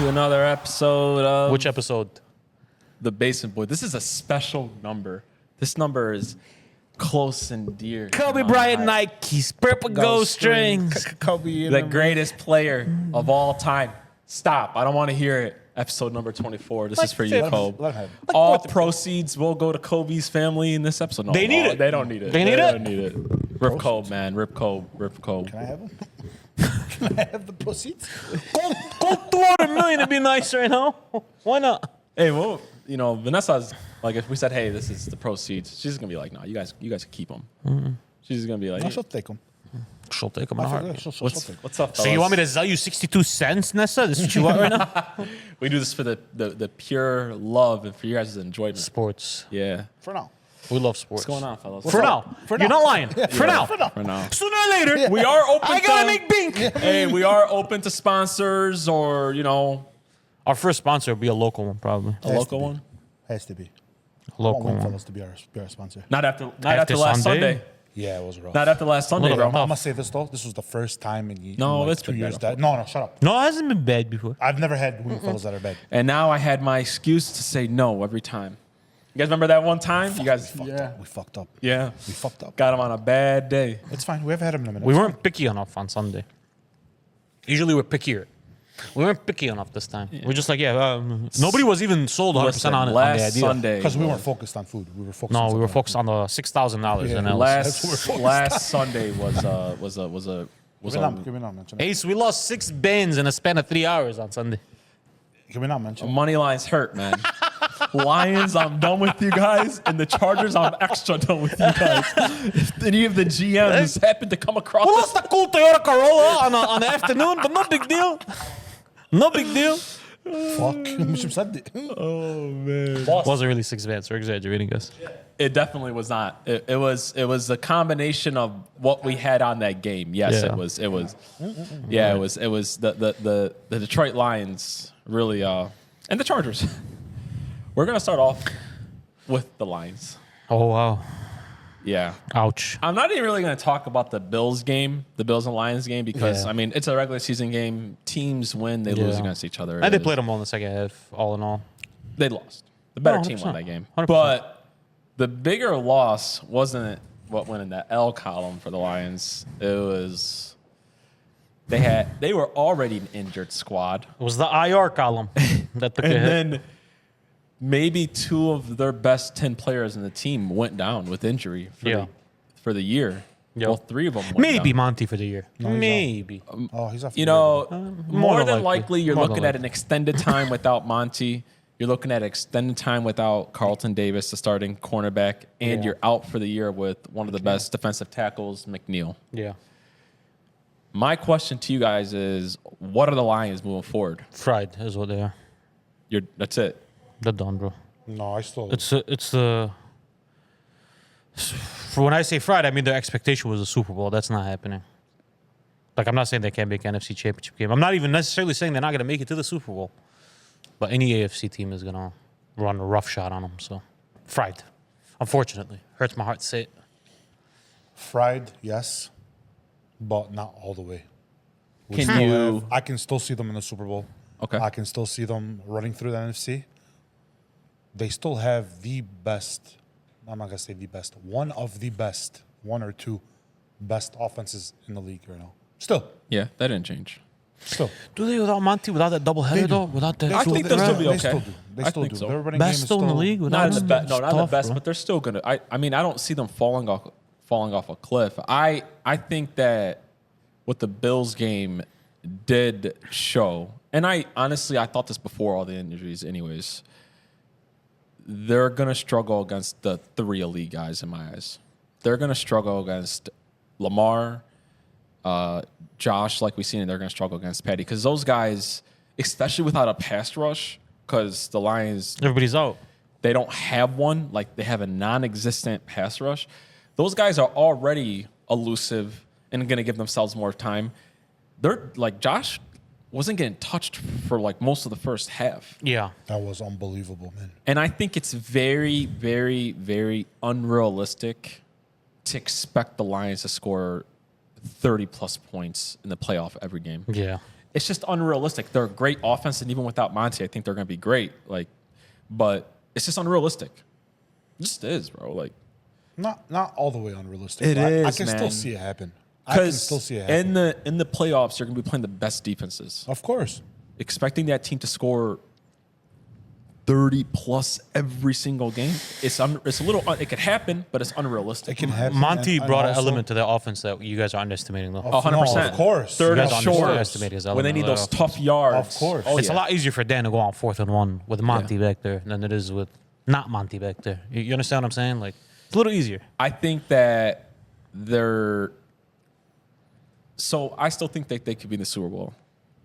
to another episode of Which episode? The Basement Boy. This is a special number. This number is close and dear. Kobe Bryant Nikes, purple ghost strings. Kobe, The greatest player of all time. Stop. I don't want to hear it. Episode number 24. This is for you, Kobe. All proceeds will go to Kobe's family in this episode. No, They need it. They don't need it. They need it? don't need it. Rip Kobe, man. Rip Kobe. Rip Kobe. Can I have them? Can I have the proceeds? Go 200 million to be nice right now. Why not? Hey, well, you know, Vanessa's like, if we said, hey, this is the proceeds, she's gonna be like, no, you guys keep them. Mm-hmm. She's gonna be like, No, she'll take them. She'll take them in a heart. what's up, So you want me to sell you 62 cents, Nessa? This is what you want right now? We do this for the pure love and for your guys' enjoyment. Sports. Yeah. For now. We love sports. What's going on, fellas? For now. You're not lying. For now. For now. For now. Sooner or later, We are open I to gotta make bink. Hey, we are open to sponsors or, you know, Our first sponsor will be a local one, probably. a local one. Has to be. Local I want one. fellas to be our sponsor. Not after After last Sunday? Sunday. Yeah, it was rough. Not after last Sunday, Little bro. bit. I'm gonna say this though. This was the first time in No, like it's 2 been years better. that. No, shut up. No, it hasn't been bad before. I've never had women fellas that are bad. And now I had my excuse to say no every time. You guys remember that one time? You guys, We fucked up. yeah. We fucked up. Got him on a bad day. It's fine. We haven't had him in a minute. We weren't picky enough on Sunday. Usually we're pickier. We weren't picky enough this time. We're just like, nobody was even sold 100% Listen, on the last idea. Sunday. because we weren't focused on food. We were focused. No, on we were something focused on the $6,000 Yeah. and else. last Sunday was a Can we not mention it? Ace, we lost 6 bands in a span of 3 hours on Sunday. Can we not mention it? money lines hurt, man. Lions, I'm done with you guys, and the Chargers, I'm extra done with you guys. If any of the GMs happen to come across We this, lost a cool Toyota Corolla on the afternoon, but no big deal. No big deal. Fuck. مش مصدق. oh man, Wasn't really 6 bands. We're exaggerating, guys. it definitely was not. It was a combination of what we had on that game. Yes, Yeah. it was. Yeah, it was the Detroit Lions really and the Chargers. We're gonna start off with the Lions. Oh, wow. Yeah. Ouch. I'm not even really going to talk about the Bills game, the Bills and Lions game, because, Yeah. I mean, it's a regular season game. Teams win, they lose Yeah. against each other. And they played them all in the second half, all in all. They lost. The better No, team won 100%. that game. 100%. But the bigger loss wasn't what went in the L column for the Lions. It was they were already an injured squad. It was the IR column that took a And hit. then maybe 2 of their best 10 players in the team went down with injury for the year. Yeah. Well, 3 of them went Maybe down. Monty for the year. Maybe. Oh, he's off. You know, more than than likely. likely, you're More than looking at an extended time without Monty. You're looking at extended time without Carlton Davis, the starting cornerback, and Yeah. you're out for the year with one of the best defensive tackles, McNeil. Yeah. My question to you guys is, what are the Lions moving forward? Fried is what they are. That's it. They're done, bro. No, I still. It's for when I say fried, I mean their expectation was a Super Bowl. That's not happening. Like, I'm not saying they can't make NFC Championship game. I'm not even necessarily saying they're not going to make it to the Super Bowl. But any AFC team is going to run a rough shot on them. So, fried. Unfortunately. Hurts my heart to say it. fried, yes, but not all the way. Can still you- I can still see them in the Super Bowl. Okay. I can still see them running through the NFC. They still have the best. I'm not gonna say the best. One of the best, 1 or 2 best offenses in the league right now. Still. Yeah, that didn't change. Do they without Monty, without that double header, though? Without that I think they'll still be They okay. still do. They I still think do. so. Their running Best game is still in the league? Not Without the them? best. No, It's not the tough, best, bro. but they're still gonna. I mean, I don't see them falling off a cliff. I think that what the Bills game did show, and I honestly I thought this before all the injuries, anyways. They're gonna struggle against the 3 elite guys in my eyes. They're gonna struggle against Lamar, Josh, like we've seen, and they're gonna struggle against Patty because those guys, especially without a pass rush, because the Lions Everybody's out. they don't have one, like they have a non-existent pass rush. Those guys are already elusive and going to give themselves more time. They're like Josh wasn't getting touched for like most of the first half. Yeah. That was unbelievable, man. And I think it's very, very, very unrealistic to expect the Lions to score 30 plus points in the playoff every game. Yeah. it's just unrealistic. They're a great offense, and even without Monty, I think they're going to be great. Like, but it's just unrealistic. It just is, bro. Like, Not all the way unrealistic. It I is, can man. still see it happen. I can still see it happen. in the playoffs, you're going to be playing the best defenses. Of course. Expecting that team to score 30 plus every single game, it's a little. It could happen, but it's unrealistic. It can happen. Monty and brought an also- element to their offense that you guys are underestimating, though. 100%. Of course. Third You and guys short. underestimate his When they element need of those their tough yards. Of course. Oh, It's a yeah. lot easier for Dan to go on 4th and 1 with Monty back there than it is with not Monty back there. You understand what I'm saying? Like, it's a little easier. I think that they're. So I still think that they could be in the Super Bowl,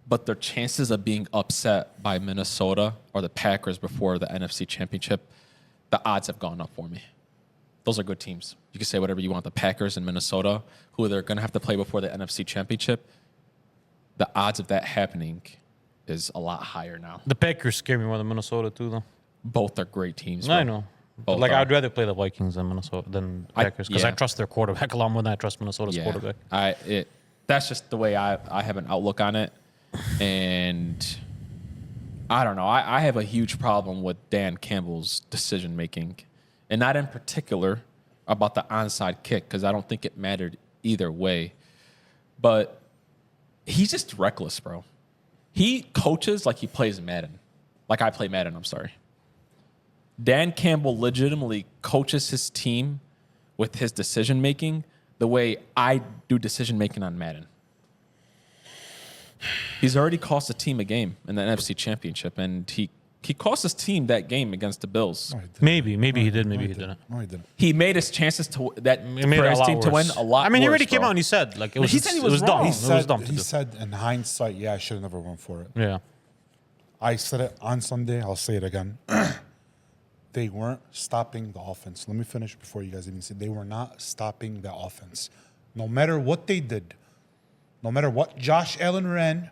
but their chances of being upset by Minnesota or the Packers before the NFC Championship, the odds have gone up for me. Those are good teams. You can say whatever you want. The Packers and Minnesota, who they're going to have to play before the NFC Championship, the odds of that happening is a lot higher now. The Packers scare me more than Minnesota, too, though. Both are great teams. I bro. know. Both Like, are. I'd rather play the Vikings than Minnesota than Packers because I trust their quarterback a lot more than I trust Minnesota's quarterback. That's just the way I have an outlook on it. And I don't know. I have a huge problem with Dan Campbell's decision making, and not in particular about the onside kick because I don't think it mattered either way. But he's just reckless, bro. He coaches like he plays Madden, like I play Madden. I'm sorry. Dan Campbell legitimately coaches his team with his decision making the way I do decision making on Madden. He's already cost the team a game in the NFC Championship, and he cost his team that game against the Bills. No, he didn't. Maybe he did, maybe he didn't. No, he didn't. He made his chances to that He made for it a his lot team to win worse. a lot. I mean, he worse, already came bro. out and he said, like, it was, he said he it was was dumb. wrong. He It was dumb to do. said in hindsight, yeah, I should have never went for it. Yeah. I said it on Sunday. I'll say it again. They weren't stopping the offense. Let me finish before you guys even say. They were not stopping the offense. No matter what they did, no matter what Josh Allen ran,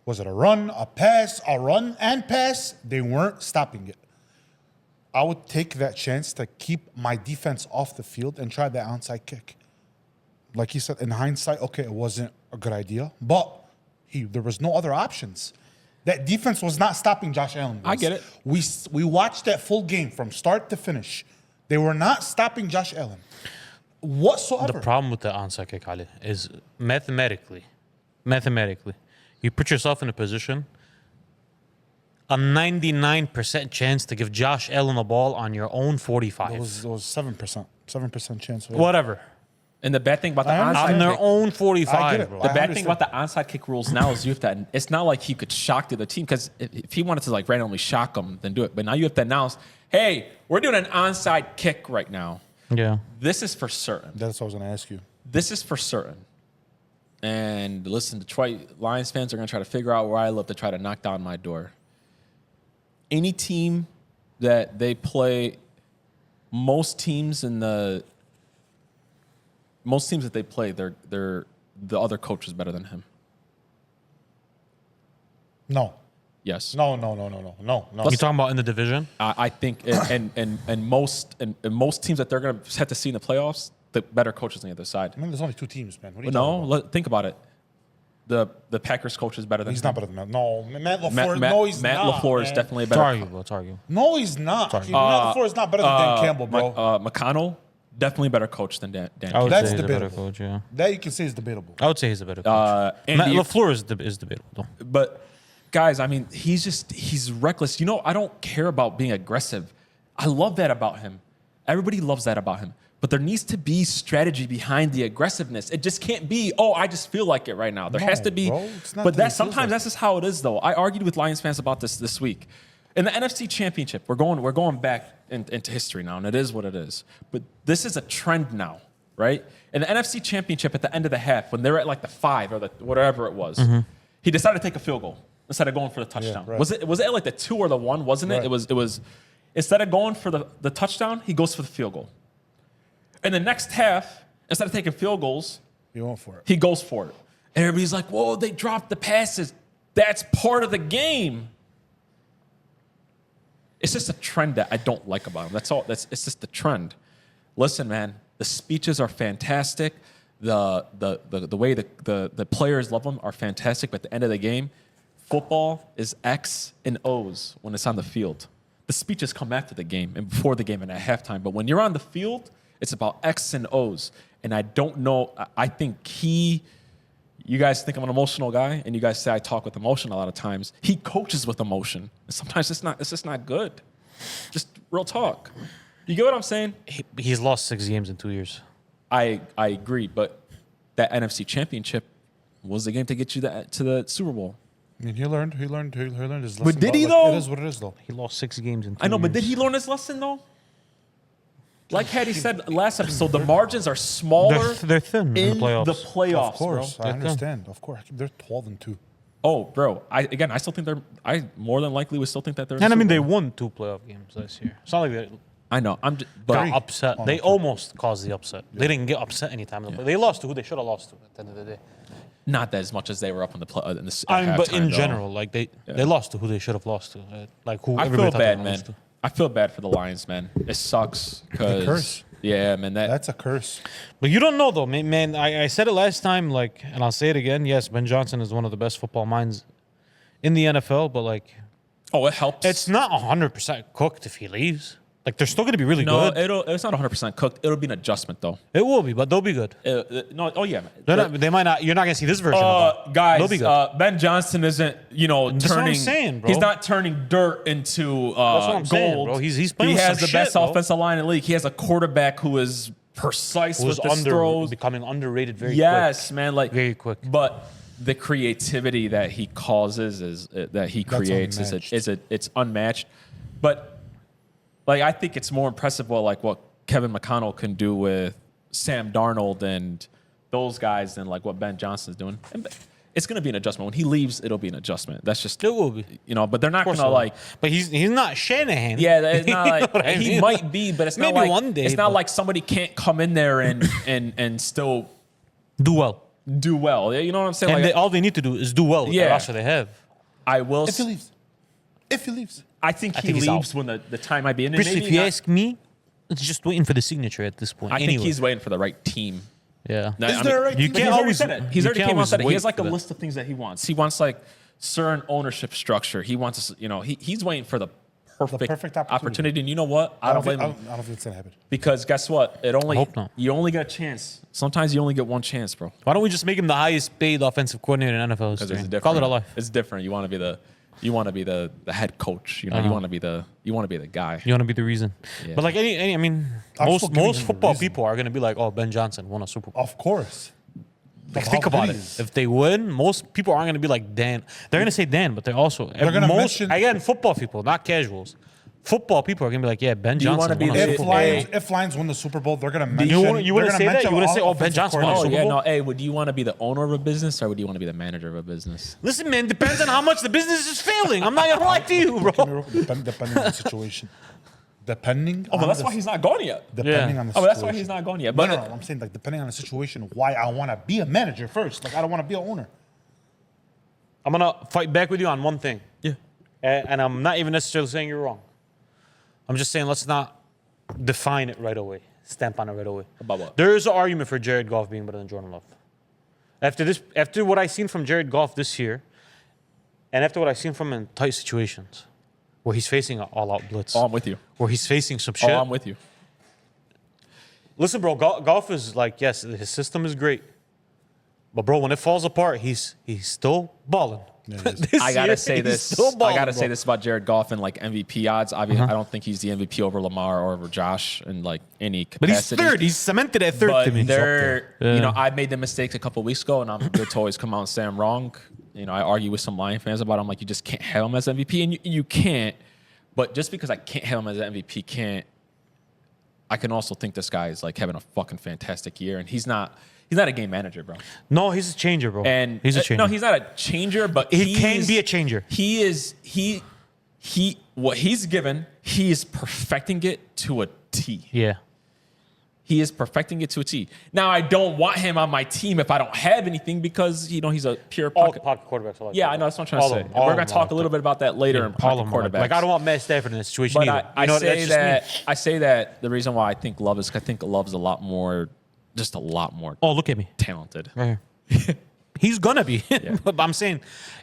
was it a run, a pass, a run and pass, they weren't stopping it. I would take that chance to keep my defense off the field and try the onside kick. Like you said, in hindsight, okay, it wasn't a good idea, but there was no other options. That defense was not stopping Josh Allen. I get it. We watched that full game from start to finish. They were not stopping Josh Allen whatsoever. The problem with the onside kick, Ali, is mathematically, you put yourself in a position, a 99% chance to give Josh Allen the ball on your own 45. It was 7% chance. Whatever. And the bad thing about the I understand. onside On their kick, own I 45, get it. bro. the I bad thing understand. about the onside kick rules now is you have to. It's not like he could shock the other team because if he wanted to like randomly shock them, then do it. But now you have to announce, "Hey, we're doing an onside kick right now. Yeah. This is for certain. That's what I was going to ask you. This is for certain." And listen, Detroit Lions fans are going to try to figure out where I live to try to knock down my door. Any team that they play, most teams that they play, they're the other coach is better than him. No. Yes. No. You talking about in the division? I think and most teams that they're going to have to see in the playoffs, the better coaches on the other side. I mean, there's only two teams, man. What are you talking about? Think about it. The Packers coach is better than He's him. not better than that. No, Matt LaFleur. Matt, no, he's Matt not. LaFleur is man. definitely a It's better. arguable. It's arguable. No, he's not. Matt LaFleur is not better than Dan Campbell, bro. McConnell, definitely a better coach than Dan I would Campbell. That's say he's a better debatable. coach, yeah. That you can say is debatable. I would say he's a better coach. Matt Andy, LaFleur is debatable, though. but guys, I mean, he's reckless. You know, I don't care about being aggressive. I love that about him. Everybody loves that about him. But there needs to be strategy behind the aggressiveness. It just can't be, oh, I just feel like it right now. There has to be. bro, it's not But that it that feels sometimes like that's just how it is, though. I argued with Lions fans about this week. In the NFC Championship, we're going back into history now, and it is what it is. But this is a trend now, right? In the NFC Championship, at the end of the half, when they're at like the 5 or the whatever it was, he decided to take a field goal instead of going for the touchdown. right. Was it at like the 2 or the 1? Wasn't it? Right. It was instead of going for the touchdown, he goes for the field goal. In the next half, instead of taking field goals, You went for it. he goes for it. And everybody's like, whoa, they dropped the passes. That's part of the game. It's just a trend that I don't like about him. That's all. It's just the trend. Listen, man, the speeches are fantastic. the way the players love him are fantastic. But at the end of the game, football is X and O's when it's on the field. The speeches come after the game and before the game and at halftime. But when you're on the field, it's about X and O's. And I don't know. I think you guys think I'm an emotional guy, and you guys say I talk with emotion a lot of times. He coaches with emotion. And sometimes it's just not good. Just real talk. You get what I'm saying? He's lost 6 games in 2 years. I agree, but that NFC Championship was the game to get you to the Super Bowl. I mean, he learned his lesson. But did he, though? It is what it is, though. He lost 6 games in 2 years. I know, but did he learn his lesson, though? Like Hattie said last episode, the margins are smaller They're thin in the playoffs. the playoffs, Of course, bro. I understand. Of course, they're 12-2. Oh, bro. I still think I more than likely would still think that they're in the And I mean, Super they Bowl. won 2 playoff games last year. It's not like they I know. But got Three. upset. Oh, They no, almost caused the upset. They didn't get upset anytime. They lost to who they should have lost to at the end of the day. not as much as they were up in the play. I mean, but in halftime, though. general, like they lost to who they should have lost to. Like who I everybody feel thought they bad, were gonna man. lose to. I feel bad for the Lions, man. It sucks because curse. Yeah, man. That's a curse. But you don't know though, man. I said it last time, like, and I'll say it again. Yes, Ben Johnson is one of the best football minds in the NFL, but like, it helps. it's not 100% cooked if he leaves. Like, they're still going to be really no, good. it's not 100% cooked. It'll be an adjustment though. It will be, but they'll be good. No, oh yeah, man. They might not. You're not going to see this version of them. Guys, They'll be good. Ben Johnson isn't, That's what I'm turning. saying, bro. He's not turning dirt into That's what I'm gold. saying, bro. He's playing He with has some the best shit, bro. offensive line in the league. He has a quarterback who is precise Who's with his throws. becoming underrated very Yes, quick. man. Like Very quick. But the creativity that he causes it's unmatched. But like I think it's more impressive what Kevin McConnell can do with Sam Darnold and those guys than like what Ben Johnson's doing. And it's going to be an adjustment. When he leaves, it'll be an adjustment. That's just It will be. but they're not going to like. But he's not Shanahan. Yeah, it's not You know like what I he mean? might be, but it's not Maybe like one day, it's not but- like somebody can't come in there and still Do well. do well. You know what I'm saying? And Like, all they need to do is do well with the roster they have. I will. If he leaves. I think he think he's leaves out. when the time might be. And Chris, maybe if you not- ask me, it's just waiting for the signature at this point. I anyway. think he's waiting for the right team. Yeah. Now, Is I there mean, a right you team? but can't he's already always- said it. He's you already can't came out and always said it. He wait has like for a that. list of things that he wants. He wants like certain ownership structure. He wants he's waiting for the perfect, perfect opportunity. And you know what? I don't blame him. I don't think it's gonna happen. Because guess what? hope not. You only get a chance. Sometimes you only get one chance, bro. Why don't we just make him the highest paid offensive coordinator in NFL Because history? it's different. Call it a life. It's different. You want to be the head coach. You want to be the guy. You want to be the reason. Yeah. But like I mean, I'm still giving most him the football reason. people are going to be like, oh, Ben Johnson won a Super Bowl. Of course. Like, But think how about good it. he is. If they win, most people aren't going to be like Dan. They're going to say Dan, but they're also gonna mention- again football people, not casuals. Football people are going to be like, yeah, Ben Do you Johnson wanna be won a the- Super Bowl. If Lions win the Super Bowl, they're gonna mention. you wouldn't say that? You wouldn't say, oh, Ben Johnson won a Oh Super yeah, Bowl? no. Hey, would you want to be the owner of a business or would you want to be the manager of a business? Listen, man, depends on how much the business is failing. I'm not going to lie to you, bro. Depending on the situation. Depending. Oh, but on that's the, why he's not gone yet. Depending Yeah. on the Oh, situation. but that's why he's not gone yet. No, But no, I'm saying like depending on the situation, why I want to be a manager first. Like I don't want to be an owner. I'm going to fight back with you on one thing. yeah, And I'm not even necessarily saying you're wrong. I'm just saying let's not define it right away, stamp on it right away. About what? There is an argument for Jared Goff being better than Jordan Love. After what I've seen from Jared Goff this year, and after what I've seen from him in tight situations, where he's facing an all-out blitz, I'm with you. where he's facing some shit. Oh, I'm with you. Listen, bro, Goff is like, yes, his system is great, but bro, when it falls apart, he's still balling. This I gotta year, say he's this. still balling, I gotta bro. say this about Jared Goff and like MVP odds. Obviously, I don't think he's the MVP over Lamar or over Josh in like any But he's capacity. third. He's cemented at third But to me. they're, Yeah. I made the mistake a couple weeks ago, and I'm good to always come out and say I'm wrong. I argue with some Lion fans about it. I'm like, you just can't have him as MVP, and you can't. But just because I can't have him as an MVP, I can also think this guy is like having a fucking fantastic year, and he's not a game manager, bro. No, he's a changer, bro. And he's a changer. No, he's not a changer, but He can be a changer. He is what he's given. He is perfecting it to a T. Yeah. He is perfecting it to a T. Now, I don't want him on my team if I don't have anything because he's a pure All pocket. pocket quarterbacks are like Yeah, that. I know that's what I'm trying All to say. of them. And All we're of going them to talk are a little bit about that later in all pocket of them are quarterbacks. like I don't want Matt Stafford in this situation But either. I You know, say that's just me. that the reason why I think Love is I think Love's a lot more just a lot more Oh, look at me. talented. Right here. He's gonna be. But I'm saying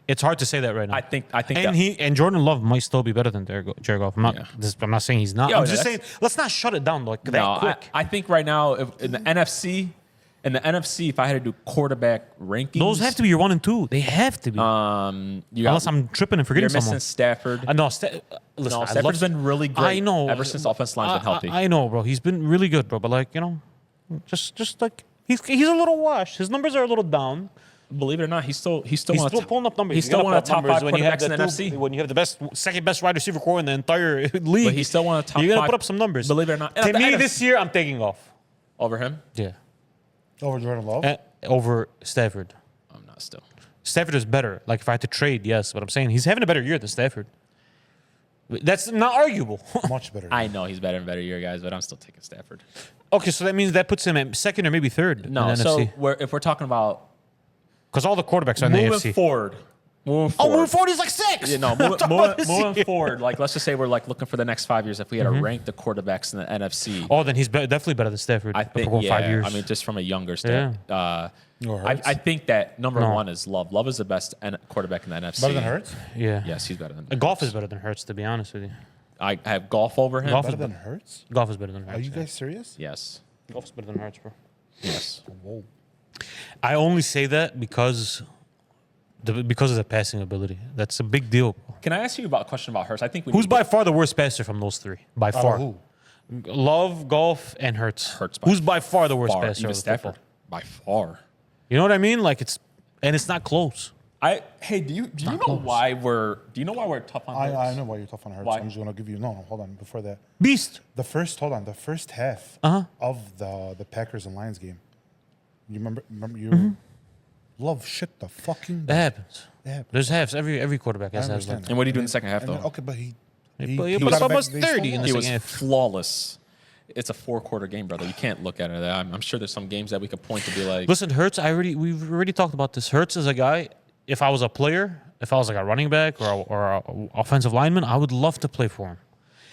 it's hard to say that right now. I think And that, and Jordan Love might still be better than Jared Goff. I'm not saying he's not. Yeah, I'm yeah, just that's- saying let's not shut it down like that quick. I think right now in the NFC, if I had to do quarterback rankings, Those have to be your 1 and 2. They have to be. You got, Unless I'm tripping and forgetting you're missing someone. Stafford. No, listen, I Stafford's love, been really great. I know. Ever since the offensive line's been healthy. I know, bro. He's been really good, bro. But like, just like he's a little washed. His numbers are a little down. Believe it or not, he's still He's one of still the- pulling up numbers. He's You still gotta one of the pull top up 5 numbers when you have quarterbacks in the the NFC. When you have the second best wide receiver core in the entire league, But he's still one of the top You're gonna 5. put up some numbers. Believe it or not. And To at the me, NFC this year, I'm taking off. over him, Yeah, Over Jordan Love. over Stafford. I'm not still. Stafford is better. Like if I had to trade, yes, but I'm saying he's having a better year than Stafford. That's not arguable. Much better. I know he's better and better year, guys, but I'm still taking Stafford. Okay, so that means that puts him at second or maybe third No, in the so NFC. if we're talking about Because all the quarterbacks are in the moving AFC. forward, moving Oh, forward. moving forward, he's like 6. You know, moving forward, like let's just say we're like looking for the next 5 years. If we had to rank the quarterbacks in the NFC, Oh, then he's definitely better than Stafford. I think for 5 years. I mean, just from a younger stand, Or Hurts. I think that number No. 1 is Love. Love is the best quarterback in the NFC. Better than Hurts? yeah. Yes, he's better than. Golf is better than Hurts, to be honest with you. I have Golf over him. Golf Better is than Hurts? Golf is better than Hurts. Are you guys serious? Yes, Golf is better than Hurts, bro. yes. Whoa. I only say that because of the passing ability. That's a big deal. Can I ask you about a question about Hurts? I think we Who's need by far the worst passer from those 3? By far. Who? Love, Golf, and Hurts. Hurts by Who's by far the worst far, passer even of Stafford football? by far. You know what I mean? Like it's not close. Hey, do you know why we're tough on Hurts? I know why you're tough on Hurts. Why? I'm just going to give you... No, hold on. Before that. Beast. The first half Uh-huh. of the Packers and Lions game. You remember you Love shit the fucking... That happens. It happens. There's halves. Every quarterback has I halves. understand Like that. And what do you do in the second half, And then- though? okay, but he put got up it back- almost they still 30 in the won. He second was half. flawless. It's a 4-quarter game, brother. You can't look at it. I'm sure there's some games that we could point to be like, Listen, Hurts. We've already talked about this. Hurts is a guy. If I was a player, if I was like a running back or a offensive lineman, I would love to play for him.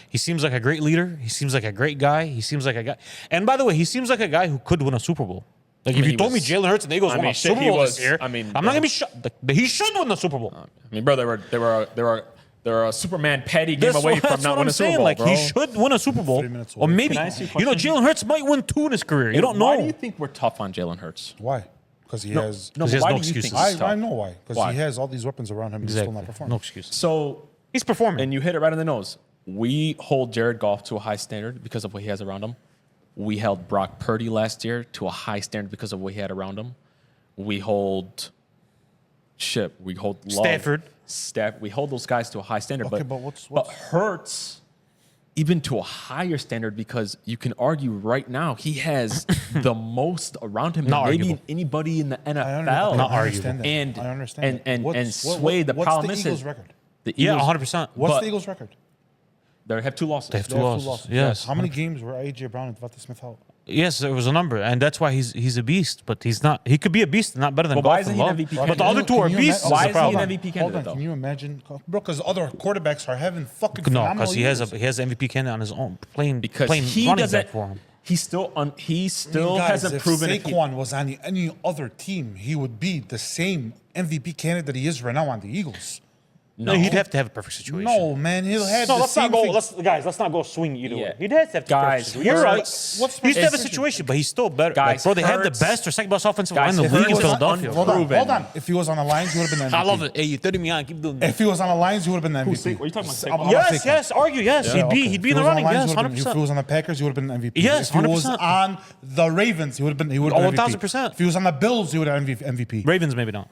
He seems like a great leader. He seems like a great guy. He seems like a guy. And by the way, he seems like a guy who could win a Super Bowl. Like if mean, you he told me was- Jalen Hurts and the Eagles I won mean, a shit, Super he Bowl was- this year, I mean, I'm not gonna be shocked. He should win the Super Bowl. I mean, bro, they were a Superman petty game That's away what- from that's not what winning I'm a Super saying. Bowl, Like bro. he should win a Super Bowl, 3 minutes or away. maybe Can I ask you a you know question? Jalen Hurts might win 2 in his career. You don't know. Why do you think we're tough on Jalen Hurts? Why? Because he has... No, Because he has why no do you think excuses. he's I tough? know why. Because Why? he has all these weapons around him and he's still not Exactly. performing. No excuse. So, He's performing. and you hit it right on the nose. We hold Jared Goff to a high standard because of what he has around him. We held Brock Purdy last year to a high standard because of what he had around him. We hold Love, Stafford. We hold those guys to a high standard. Okay, but but what's- Hurts even to a higher standard because you can argue right now he has the most around him than Not maybe arguable. anybody in the NFL. Not I arguable. understand that. And I understand that. and What's- Sway. The what's problem the is Eagles' record? the Yeah, Eagles, 100%. What's But- the Eagles' record? They have 2 losses. They have They 2 have losses. Yes. How many games were AJ Brown and Devontae Smith out? Yes, there was a number, and that's why he's a beast. But he's not. He could be a beast, and not better than But why Goff isn't and he an Love. MVP But the other candidate? two are Can you beasts. ima- Why Is the is he an problem. MVP Hold candidate on, though? can you imagine, bro? Because other quarterbacks are having fucking No, phenomenal because he has years. an MVP candidate on his own, playing Because he running doesn't. back for him. He still Guys, hasn't if proven if he- Saquon was on any other team, he would be the same MVP candidate he is right now on the Eagles. No, he'd have to have a perfect situation. No, man, he'll have No, the let's same not go. thing. Let's not go swing either Yeah. way. He'd have to have Guys, perfect. You're right. Hurts- What's He used to have a decision? situation, but he's still better. Guys, Like, bro, they have the Hurts- best or second best offensive Guys, line in if the league he in was Philadelphia. unproven- Hold on. If he was on the Lions, he would have been MVP. I love it. Hey, you 30 me on. Keep doing that. If he was on the Lions, he would have been the MVP. What are you talking about? I'm- I'm Yes, Saquon. yes. Argue, yes. Yeah, okay. He'd If be he in the was on running. Lions, Yes, he would've been- If he 100%. was on the Packers, he would have been MVP. Yes, If he was 100%. on the Ravens, he would have been MVP. 1,000%. If he was on the Bills, he would have MVP. Ravens maybe not,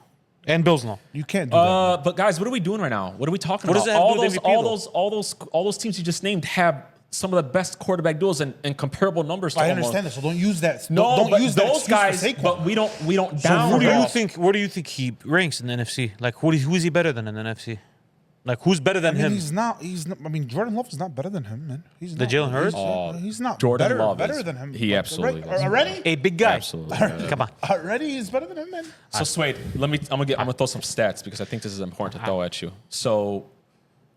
and Bills no. You can't do that. But guys, what are we doing right now? What are we talking What about? does that have to do with MVP, all those teams you just named have some of the best quarterback duels and comparable numbers. To I almost- understand that, so don't use that. No, don't but use that those excuse guys. for Saquon. But we don't So down. who do you Goff. think? Where do you think he ranks in the NFC? Like who is he better than in the NFC? Like who's better than I mean, him? he's not. I mean, Jordan Love is not better than him, man. He's The not. Jalen Hurts? He's not. Jordan better, Love better is- than him. he Like, absolutely is. already. A big guy. Absolutely. Come on. Already, he's better than him, man. So Swade, I'm gonna throw some stats because I think this is important to throw at you. So,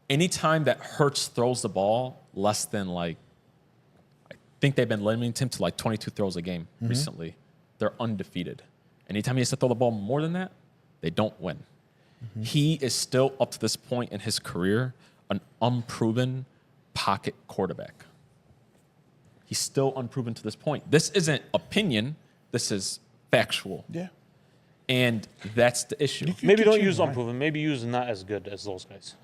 anytime that Hurts throws the ball less than I think they've been limiting him to 22 throws a game recently. they're undefeated. Anytime he has to throw the ball more than that, they don't win. Mm-hmm. He is still, up to this point in his career, an unproven pocket quarterback. He's still unproven to this point. This isn't opinion. This is factual. Yeah. And that's the issue. Maybe don't use unproven. Maybe use not as good as those guys.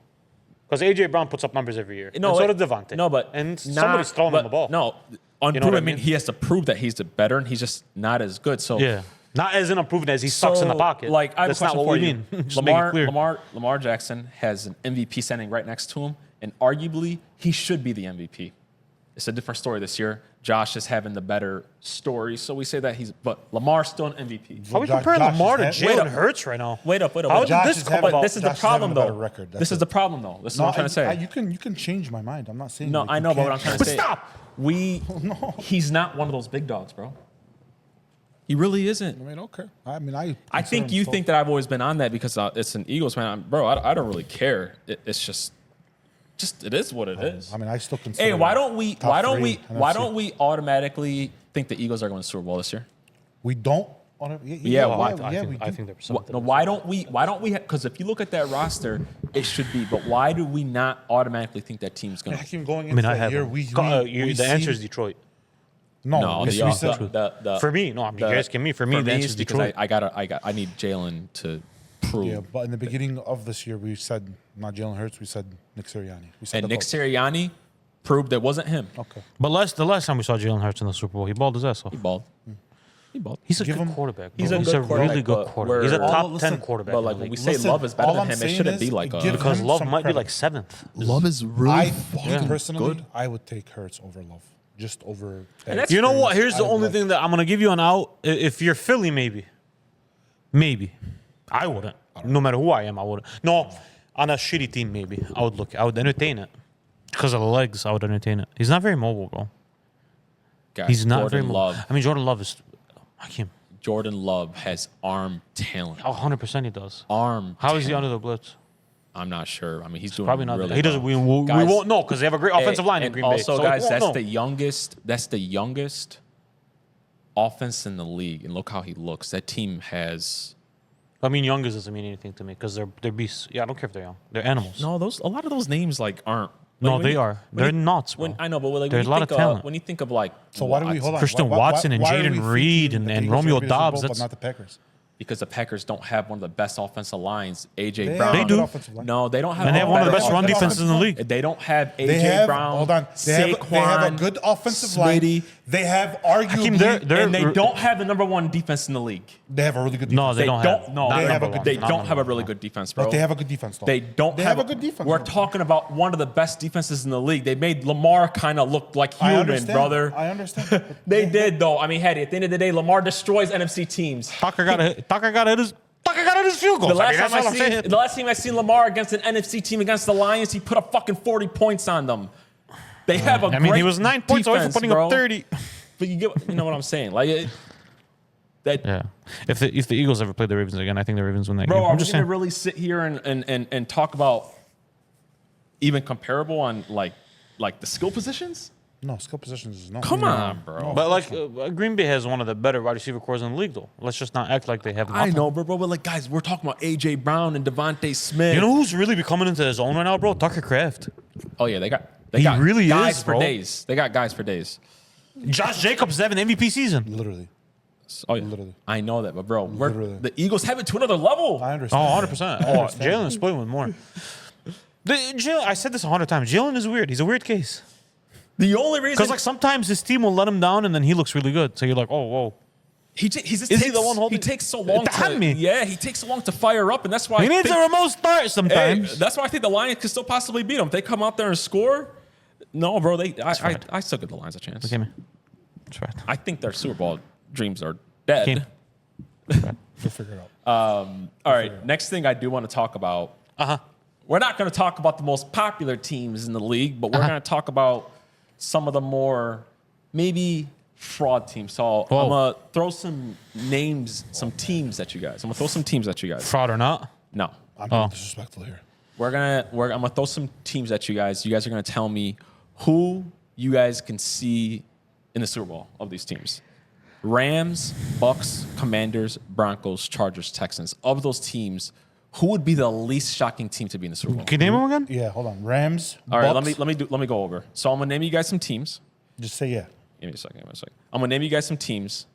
Because A.J. Brown puts up numbers every year. No, and so does Devontae. No, but and somebody's throwing him the ball. No, unproven. You know what I mean, mean? he has to prove that he's the better, and he's just not as good. So Yeah. Not as unproven as he sucks in the pocket. Like, I have That's a question not what for we you. mean. Just make it clear. Lamar Jackson has an MVP standing right next to him, and arguably he should be the MVP. It's a different story this year. Josh is having the better story, so we say that but Lamar's still an MVP. How are we comparing Lamar to Wait Jalen up. Hurts right now? Wait up. How Josh did this is come having- about? This is the Josh is problem, having a better though. record. That's This is it. the problem, though. This is what I'm trying to say. You can change my mind. I'm not saying. No, like, I you know, but what I'm can't. trying to say. Stop. He's not one of those big dogs, bro. He really isn't. I mean, okay. I think you think that I've always been on that because it's an Eagles fan. Bro, I don't really care. It's just it is what it is. I mean, I still consider. Hey, why don't we NFC. automatically think the Eagles are going to Super Bowl this year? We don't. Yeah, why? I think they're No, why don't we? Because if you look at that roster, it should be. But why do we not automatically think that team's going to? Hakeem, going I into mean, I that have year, the answer is Detroit. No, we said For me, no, you're asking me. For me, the answer is Detroit. I need Jalen to prove. Yeah, but in the beginning of this year, we said not Jalen Hurts. We said Nick Sirianni. We said And the Nick coach. Sirianni proved it wasn't him. Okay. But the last time we saw Jalen Hurts in the Super Bowl, he balled his ass off. He balled. He balled. He's a Give good him- quarterback. He's bro. a He's good a really quarterback, good but quarterback. He's a we're- top Listen, 10 quarterback. But in the like when league. we say Listen, Love is better all than I'm him, it saying shouldn't is be like give a. him because Love some might be credit. like 7th. Love is really I fucking personally, good. I would take Hurts over Love, just over. And that's- You know what? Here's the I would only like- thing that I'm gonna give you an out. If you're Philly, maybe. I wouldn't. No matter who I am, I wouldn't. No, on a shitty team, maybe I would entertain it because of the legs. I would entertain it. He's not very mobile, bro. Guys, He's not Jordan very mobile. Love. I mean, Jordan Love is. I can't. Jordan Love has arm talent. 100% he does. Arm. How is he talent. under the blitz? I'm not sure. I mean, he's doing Probably not. really He doesn't. well. We Guys, won't know because they have a great offensive line in and Green Bay. also, So we guys, won't that's know. the youngest. That's the youngest offense in the league, and look how he looks. That team has. I mean, youngest doesn't mean anything to me because they're beasts. Yeah, I don't care if they're young. They're animals. No, a lot of those names like aren't. No, like, when they you- are. when They're you- nuts, bro. When I know, but like There's when a you lot of think talent. when you think of like So why do we hold on? Christian Why- Watson and why are we Jaden thinking Reed the and Eagles Romeo are gonna be the Super Dobbs, Bowl, that's- but not the Packers. because the Packers don't have one of the best offensive lines. AJ They Brown. have a do. good offensive line. No, they don't have. And they have one of the better best run offensive defenses in the league. They don't have They AJ have, Brown. hold on. They have a Saquon, good offensive Smitty, line. They have arguably. Hakeem, they're- and they don't have the number one defense in the league. They have a really good defense. No, they don't have. No, not they have number a good one, They not don't number have a one, really no. good defense, bro. But they have a good defense, though. They don't They have a good defense. We're bro. talking about one of the best defenses in the league. They made Lamar kind of look like I human, understand. brother. I understand. They did though. I mean, Hattie, at the end of the day, Lamar destroys NFC teams. Tucker got his field goal. The last, That's time all I'm saying. the last time I seen Lamar against an NFC team against the Lions, he put up fucking 40 points on them. They have a I mean, he great was 9 points away from defense, putting bro. up 30. But you know what I'm saying? Like that, Yeah. If the Eagles ever play the Ravens again, I think the Ravens win that bro. game. Are I'm we just gonna saying. really sit here and talk about even comparable on like the skill positions? No, skill positions is no. Come on, bro. But like Green Bay has one of the better wide receiver cores in the league, though. Let's just not act like they have. I nothing. know, bro. But like, guys, we're talking about AJ Brown and Devontae Smith. You know who's really be coming into his own right now, bro? Tucker Kraft. Oh yeah, they got He really guys is, for bro. days. They got guys for days. Josh Jacobs is having an MVP season. Literally. Oh yeah, Literally. I know that, but bro, Literally. the Eagles have it to another level. I Oh, understand. 100%. Oh, Jalen is playing with more. I said this 100 times. Jalen is weird. He's a weird case. The only reason Because like sometimes his team will let him down and then he looks really good. So you're like, oh, whoa. he just Is takes, he the one holding- He takes so long Damn me. Yeah, he takes so long to fire up, and that's why He I needs think, a remote start hey, sometimes. that's why I think the Lions could still possibly beat them. If they come out there and score. No, bro, I still give the Lions a chance. Okay, man. That's right. I think their Super Bowl dreams are dead. Okay. We'll figure it out. All right, next thing I do want to talk about. We're not going to talk about the most popular teams in the league, but we're going to talk about some of the more maybe fraud teams. So Whoa. I'm going to throw some names, some teams at you guys. I'm going to throw some teams at you guys. Fraud or not? No. I'm being disrespectful here. I'm going to throw some teams at you guys. You guys are going to tell me who you guys can see in the Super Bowl of these teams. Rams, Bucks, Commanders, Broncos, Chargers, Texans. Of those teams, who would be the least shocking team to be in the Super Bowl? Can you name them again? Yeah, hold on. Rams. All right, Bucks. let me go over. So I'm gonna name you guys some teams. Just say yeah. Give me a second. I'm gonna name you guys some teams.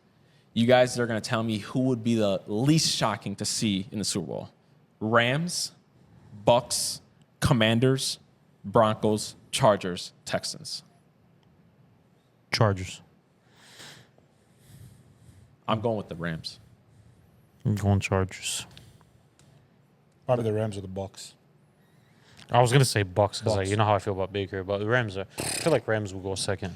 You guys are gonna tell me who would be the least shocking to see in the Super Bowl. Rams, Bucks, Commanders, Broncos, Chargers, Texans. Chargers. I'm going with the Rams. I'm going Chargers. Probably the Rams or the Bucks. I was gonna say Bucks because Bucks. you know how I feel about Baker, but the Rams I feel like Rams will go second.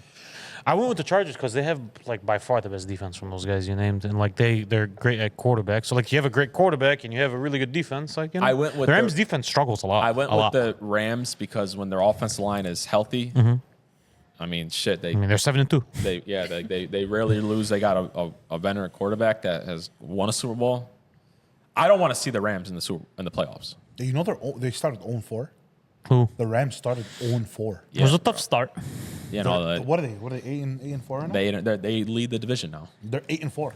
I went with the Chargers because they have like by far the best defense from those guys you named, and like they're great at quarterback. So like you have a great quarterback and you have a really good defense. Like I went with the Rams' defense struggles a lot. I went a with lot. the Rams because when their offensive line is healthy, I mean, shit, I mean, they're 7-2. they rarely lose. They got a veteran quarterback that has won a Super Bowl. I don't want to see the Rams in the playoffs. You know they started 0-4. Who? The Rams started 0-4. It was a tough start. You know, What are they? What are they? 8-4 right now? they lead the division now. They're 8-4.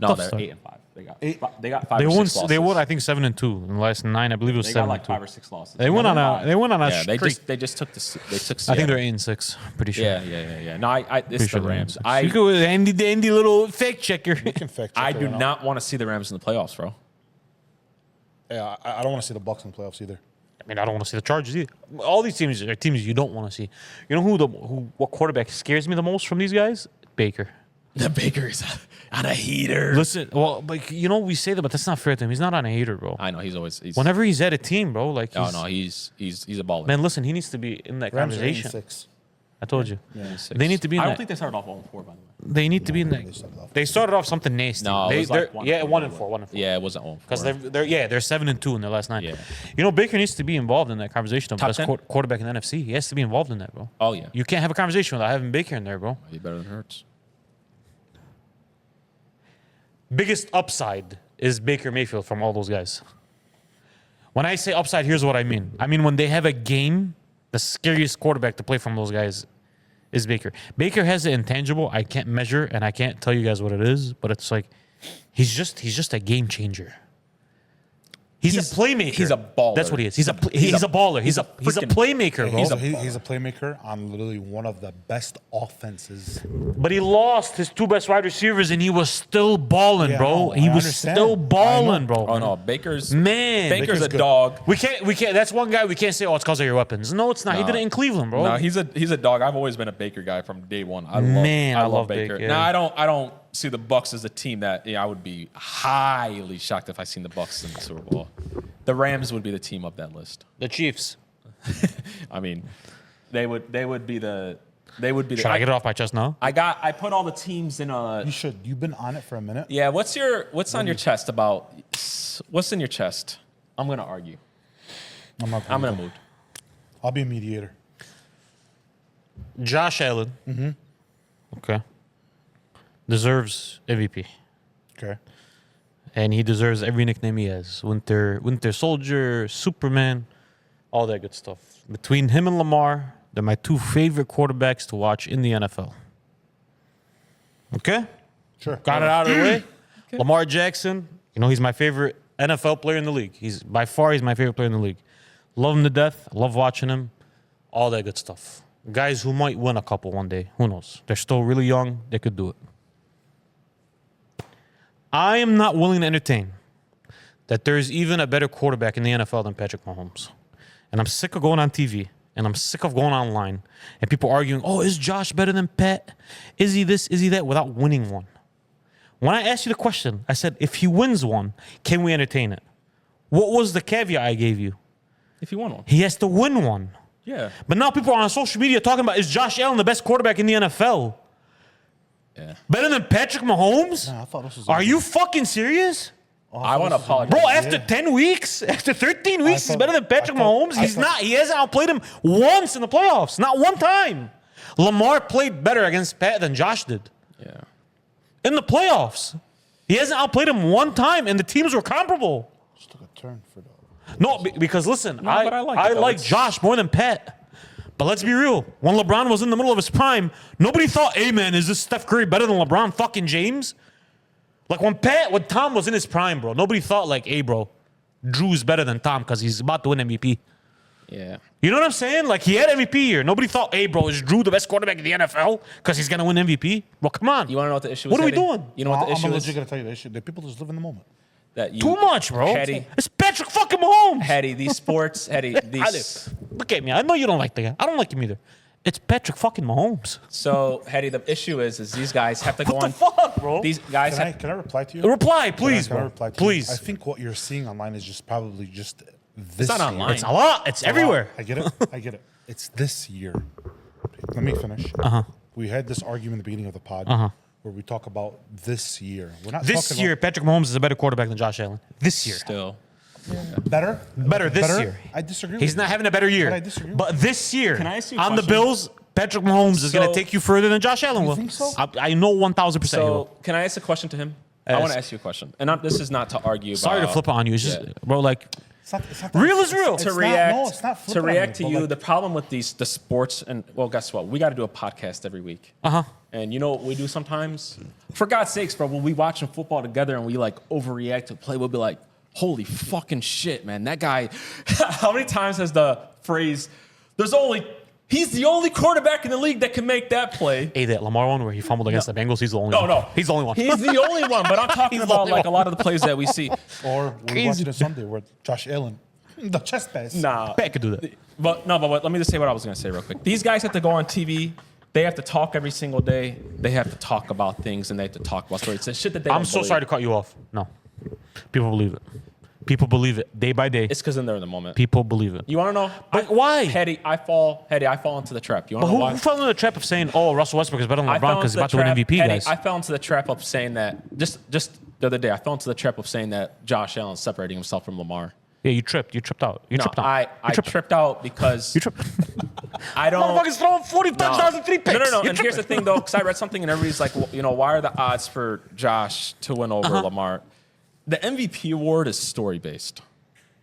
No, Tough they're start. 8-5. They got Eight- they got 5 They or won. 6 losses. They won. I think 7-2 in the last 9. I believe it was They 7-2. got like 5 or 6 losses. They went on a. They went on a Yeah, streak. they just took they took. I think Seattle. they're 8-6. Pretty sure. Yeah. No, it's Pretty sure the they're Rams. 8-6. You go with Andy little fact checker. You can fact check I it do right now. not want to see the Rams in the playoffs, bro. Yeah, I don't want to see the Bucks in the playoffs either. I mean, I don't want to see the Chargers either. All these teams are teams you don't want to see. You know what quarterback scares me the most from these guys? Baker. The Baker's on a heater. Listen, well, like you know, we say that, but that's not fair to him. He's not on a hater, bro. I know he's always. Whenever he's at a team, bro, like Oh no, he's a baller. man, listen, he needs to be in that Rams are conversation. 8-6. I told you. Yeah, he's 6. They need to be in I don't that. think they started off 0-4, by the way. They need to be in that. They started off Something nasty. No, it was like 1-4. 1-4, 1-4. Yeah, it wasn't 0-4. Because they're 7-2 in their last 9. Yeah. You know, Baker needs to be involved in that conversation of Top best 10? quarterback in the NFC. He has to be involved in that, bro. Oh yeah, You can't have a conversation without having Baker in there, bro. he's better than Hurts. Biggest upside is Baker Mayfield from all those guys. When I say upside, here's what I mean. I mean when they have a game, the scariest quarterback to play from those guys is Baker. Baker has the intangible I can't measure and I can't tell you guys what it is, but it's like he's just a game changer. He's a playmaker. He's a baller. That's what he is. He's a baller. He's a freaking- playmaker, bro. He's a playmaker on literally one of the best offenses. But he lost his 2 best wide receivers and he was still balling, Yeah, bro. I He was understand. still I balling, know. bro. Oh no, Baker's Man, a good. dog. We can't. That's one guy we can't say. Oh, it's because of your weapons. No, it's not. He No. did it in Cleveland, bro. No, he's a dog. I've always been a Baker guy from day one. I love Baker. Baker, yeah. Now I don't see the Bucks as a team that I would be highly shocked if I seen the Bucks in the Super Bowl. The Rams would be the team up that list. The Chiefs. I mean, they would be the. Should I get it off my chest now? I put all the teams in a. You should. You've been on it for a minute. Yeah, what's on your chest about? What's in your chest? I'm gonna argue. I'm gonna move. I'll be a mediator. Josh Allen. Mm-hmm. Okay. Deserves MVP. Okay. And he deserves every nickname he has. Winter Soldier, Superman, all that good stuff. Between him and Lamar, they're my 2 favorite quarterbacks to watch in the NFL. Okay? Sure. Got it out of the way. Lamar Jackson, you know, he's my favorite NFL player in the league. He's my favorite player in the league. Love him to death. Love watching him. All that good stuff. Guys who might win a couple one day. Who knows? They're still really young. They could do it. I am not willing to entertain that there's even a better quarterback in the NFL than Patrick Mahomes. And I'm sick of going on TV and I'm sick of going online and people arguing, oh, is Josh better than Pat? Is he this? Is he that? Without winning one. When I asked you the question, I said, if he wins one, can we entertain it? What was the caveat I gave you? If you want one. He has to win one. Yeah. But now people are on social media talking about, is Josh Allen the best quarterback in the NFL? Yeah. Better than Patrick Mahomes? I thought this was. Are you fucking serious? I want to apologize. Bro, after 10 weeks, after 13 weeks, he's better than Patrick Mahomes. He hasn't outplayed him once in the playoffs. Not one time. Lamar played better against Pat than Josh did. Yeah. In the playoffs. He hasn't outplayed him one time, and the teams were comparable. Just took a turn for the. No, because listen, but I like it, I though. like It's- Josh more than Pat. But let's be real. When LeBron was in the middle of his prime, nobody thought, hey, man, is this Steph Curry better than LeBron fucking James? Like, when Tom was in his prime, bro, nobody thought, like, hey, bro, Drew's better than Tom because he's about to win MVP. Yeah. You know what I'm saying? Like, he had MVP here. Nobody thought, hey, bro, is Drew the best quarterback in the NFL because he's going to win MVP? Bro, come on. You want to know what the issue is? What are we Eddie? doing? You know what the issue I'm is? legit going to tell you the issue. The people just live in the moment. That you, Too much, bro. Hetty, It's Patrick fucking Mahomes. Hetty, these sports, Hetty, these. Look at me. I know you don't like the guy. I don't like him either. It's Patrick fucking Mahomes. So, Hetty, the issue is these guys have to go What on. the fuck, bro? These guys have. Can I reply to you? Reply, please, Can I bro. reply to Please. You? I think what you're seeing online is just probably just this It's not year. online. It's a lot. It's everywhere. I get it. I get it. It's this year. Let me finish. We had this argument at the beginning of the pod where we talk about this year. We're not This talking year, Patrick Mahomes is a better quarterback than Josh Allen. This year. Still. about better. Better this year. I disagree. He's with not you. having a better year. But I disagree with But this year, Can I ask you a on the question? Bills, Patrick Mahomes is going So- to take you further than Josh Allen will. think so? I know 1,000% he So, will. can I ask a question to him? I want to ask you a question. And this is not to argue Sorry to about. flip it on you. It's just, Yeah. bro, like, It's not Real is real. It's To not- react, no, it's not to flipping on react to but you, like- the problem with the sports, and well, guess what? We got to do a podcast every week. And you know what we do sometimes? For God's sakes, bro, when we watching football together and we like overreact to play, we'll be like, holy fucking shit, man. That guy, how many times has the phrase, he's the only quarterback in the league that can make that play? hey, that Lamar one where he fumbled against the Bengals, he's the only one. No. He's the only one. He's the only one, but I'm talking He's the about only like one. a lot of the plays that we see. Or we're Crazy. watching a Sunday where Josh Allen, the chest pass. Nah. Pat could do that. But let me just say what I was going to say real quick. These guys have to go on TV. They have to talk every single day. They have to talk about things and they have to talk about stories. It's shit that they I'm don't so believe. sorry to cut you off. No. People believe it. People believe it day by day. It's because they're in the moment. People believe it. You want to know? But why? Hetty, I fall into the trap. You want to know Who why? fell into the trap of saying, oh, Russell Westbrook is better than I LeBron fell because he's into the about to win trap. MVP, Hetty, guys? I fell into the trap of saying that just the other day. I fell into the trap of saying that Josh Allen separating himself from Lamar. Yeah, you tripped. You tripped out. You No, tripped out. I You tripped. tripped out because You tripped. I don't. Motherfucker's throwing 40 touchdowns and 3 picks. No. You And here's the thing, though, because I read something and everybody's like, well, you know, why are the odds for Josh to win over Lamar? The MVP award is story based.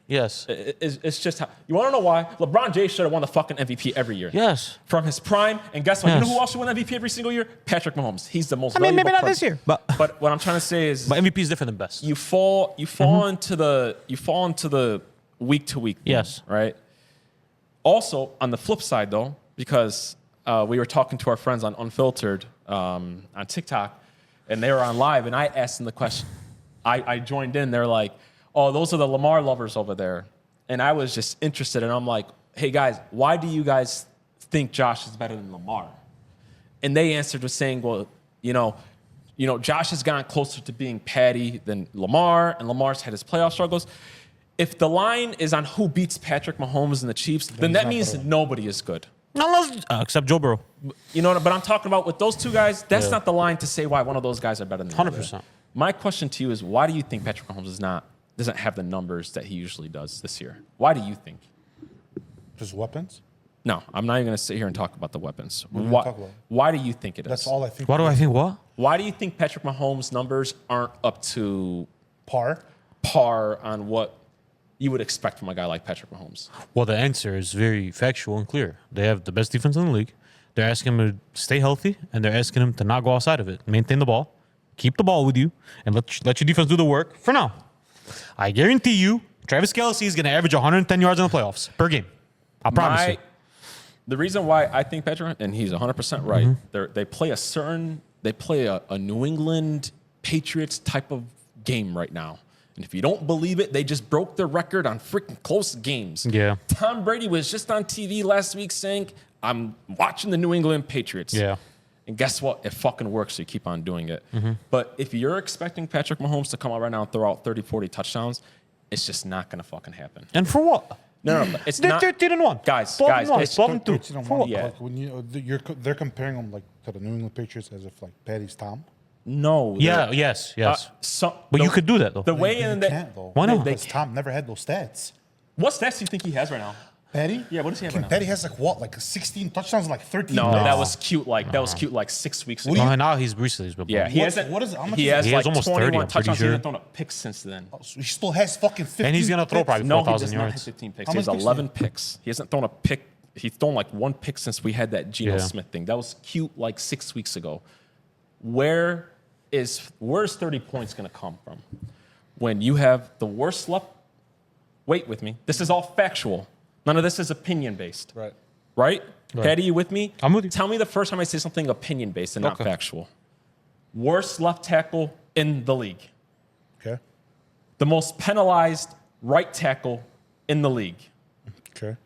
Yes. It's just how, you want to know why? LeBron James should have won the fucking MVP every year. Yes. From his prime. And guess what? You Yes. know who else should win MVP every single year? Patrick Mahomes. He's the most I mean, maybe valuable not this player. year, but But what I'm trying to say is MVP is different than best. you fall into the week to week. Yes. Right? Also, on the flip side, though, because we were talking to our friends on Unfiltered on TikTok, and they were on live, and I asked them the question. I joined in. They're like, oh, those are the Lamar lovers over there. And I was just interested, and I'm like, hey, guys, why do you guys think Josh is better than Lamar? And they answered with saying, well, you know, Josh has gotten closer to being Patty than Lamar, and Lamar's had his playoff struggles. If the line is on who beats Patrick Mahomes and the Chiefs, then that means that nobody is good. Except Joe Burrow. You know, but I'm talking about with those two guys, that's Yeah. not the line to say why one of those guys are better than the other. 100%. My question to you is, why do you think Patrick Mahomes doesn't have the numbers that he usually does this year? Why do you think? Just weapons. No, I'm not even going to sit here and talk about the weapons. are we gonna Why, talk about? why do you think it is? That's all I think. Why do I think what? Why do you think Patrick Mahomes' numbers aren't up to Par. on what you would expect from a guy like Patrick Mahomes? Well, the answer is very factual and clear. They have the best defense in the league. They're asking him to stay healthy, and they're asking him to not go outside of it. Maintain the ball, keep the ball with you, and let your defense do the work for now. I guarantee you, Travis Kelce is going to average 110 yards in the playoffs per game. I promise you. The reason why I think Patrick, and he's 100% right, they play a New England Patriots type of game right now. And if you don't believe it, they just broke their record on freaking close games. Yeah. Tom Brady was just on TV last week saying, I'm watching the New England Patriots. Yeah. And guess what? It fucking works, so you keep on doing it. But if you're expecting Patrick Mahomes to come out right now and throw out 30, 40 touchdowns, it's just not going to fucking happen. And for what? No, it's They're not. 13-1. Guys, 12-1. it's 12-2. You know, For what? Yeah. like when they're comparing them like to the New England Patriots as if like Patty's Tom. No. Yeah, yes. But you could do that, though. The way in They that. can't though. Why not? Because Tom never had those stats. What stats do you think he has right now? Patty? Yeah, what does he have King right now? Patty has like what, like 16 touchdowns and like 13. No, picks? that was cute. That was 6 weeks ago. No, now he's recently been Yeah, playing. he What- hasn't. what is it? How much he is it? has He has like almost 21 30, I'm pretty touchdowns. He sure. hasn't thrown a pick since then. So he still has fucking 15. And he's going to throw picks. probably No, he 4,000 does not have yards. 15 picks. How He has many picks 11 picks. He hasn't thrown a pick He's thrown like one pick since we had that Geno Yeah. Smith thing. That was cute like 6 weeks ago. Where's 30 points going to come from? When you have the worst left. Wait with me. This is all factual. None of this is opinion based. Right. Right? Patty, you with me? I'm with you. Tell me the first time I say something opinion based and not Okay. factual. Worst left tackle in the league. Okay. The most penalized right tackle in the league. Okay.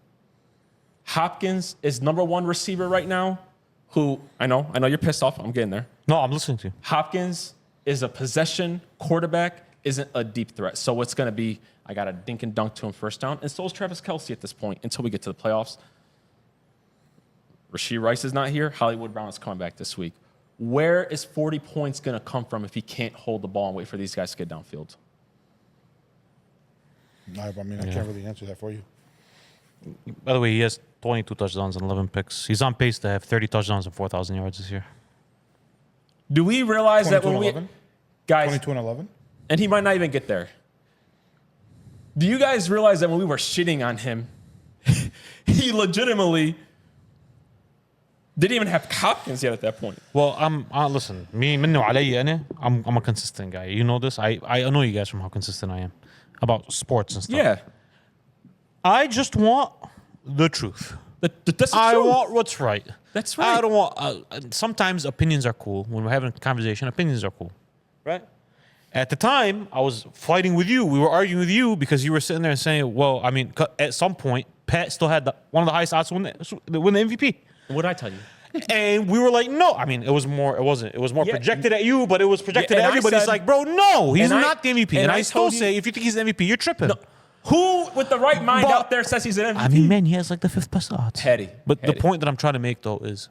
Hopkins is #1 receiver right now. Who I know you're pissed off. I'm getting there. No, I'm listening to you. Hopkins is a possession quarterback, isn't a deep threat. So it's going to be, I got to dink and dunk to him first down. And so is Travis Kelce at this point until we get to the playoffs. Rashee Rice is not here. Hollywood Brown is coming back this week. Where is 40 points going to come from if he can't hold the ball and wait for these guys to get downfield? I can't really answer that for you. By the way, he has 22 touchdowns and 11 picks. He's on pace to have 30 touchdowns and 4,000 yards this year. Do we realize that 22 when and we 11? guys, 22 and 11? and he might not even get there. Do you guys realize that when we were shitting on him, he legitimately didn't even have Hopkins yet at that point? Well, listen, I'm a consistent guy. You know this. I know you guys from how consistent I am about sports and stuff. Yeah. I just want the truth. That's the I truth. want what's right. That's right. I don't want. Sometimes opinions are cool. When we're having a conversation, opinions are cool, right? At the time, I was fighting with you. We were arguing with you because you were sitting there saying, "Well, I mean, at some point, Pat still had one of the highest odds to win the MVP." What did I tell you? And we were like, "No." I mean, it was more Yeah. projected at you, but it was projected Yeah, at and I everybody. It's said- like, bro, no, he's and I- not the MVP. and And I I still told you- say, if you think he's the MVP, you're tripping. No. Who with the right mind But- out there says he's an MVP? I mean, man, he has like the 5th best odds. Petty. But Petty. the point that I'm trying to make though is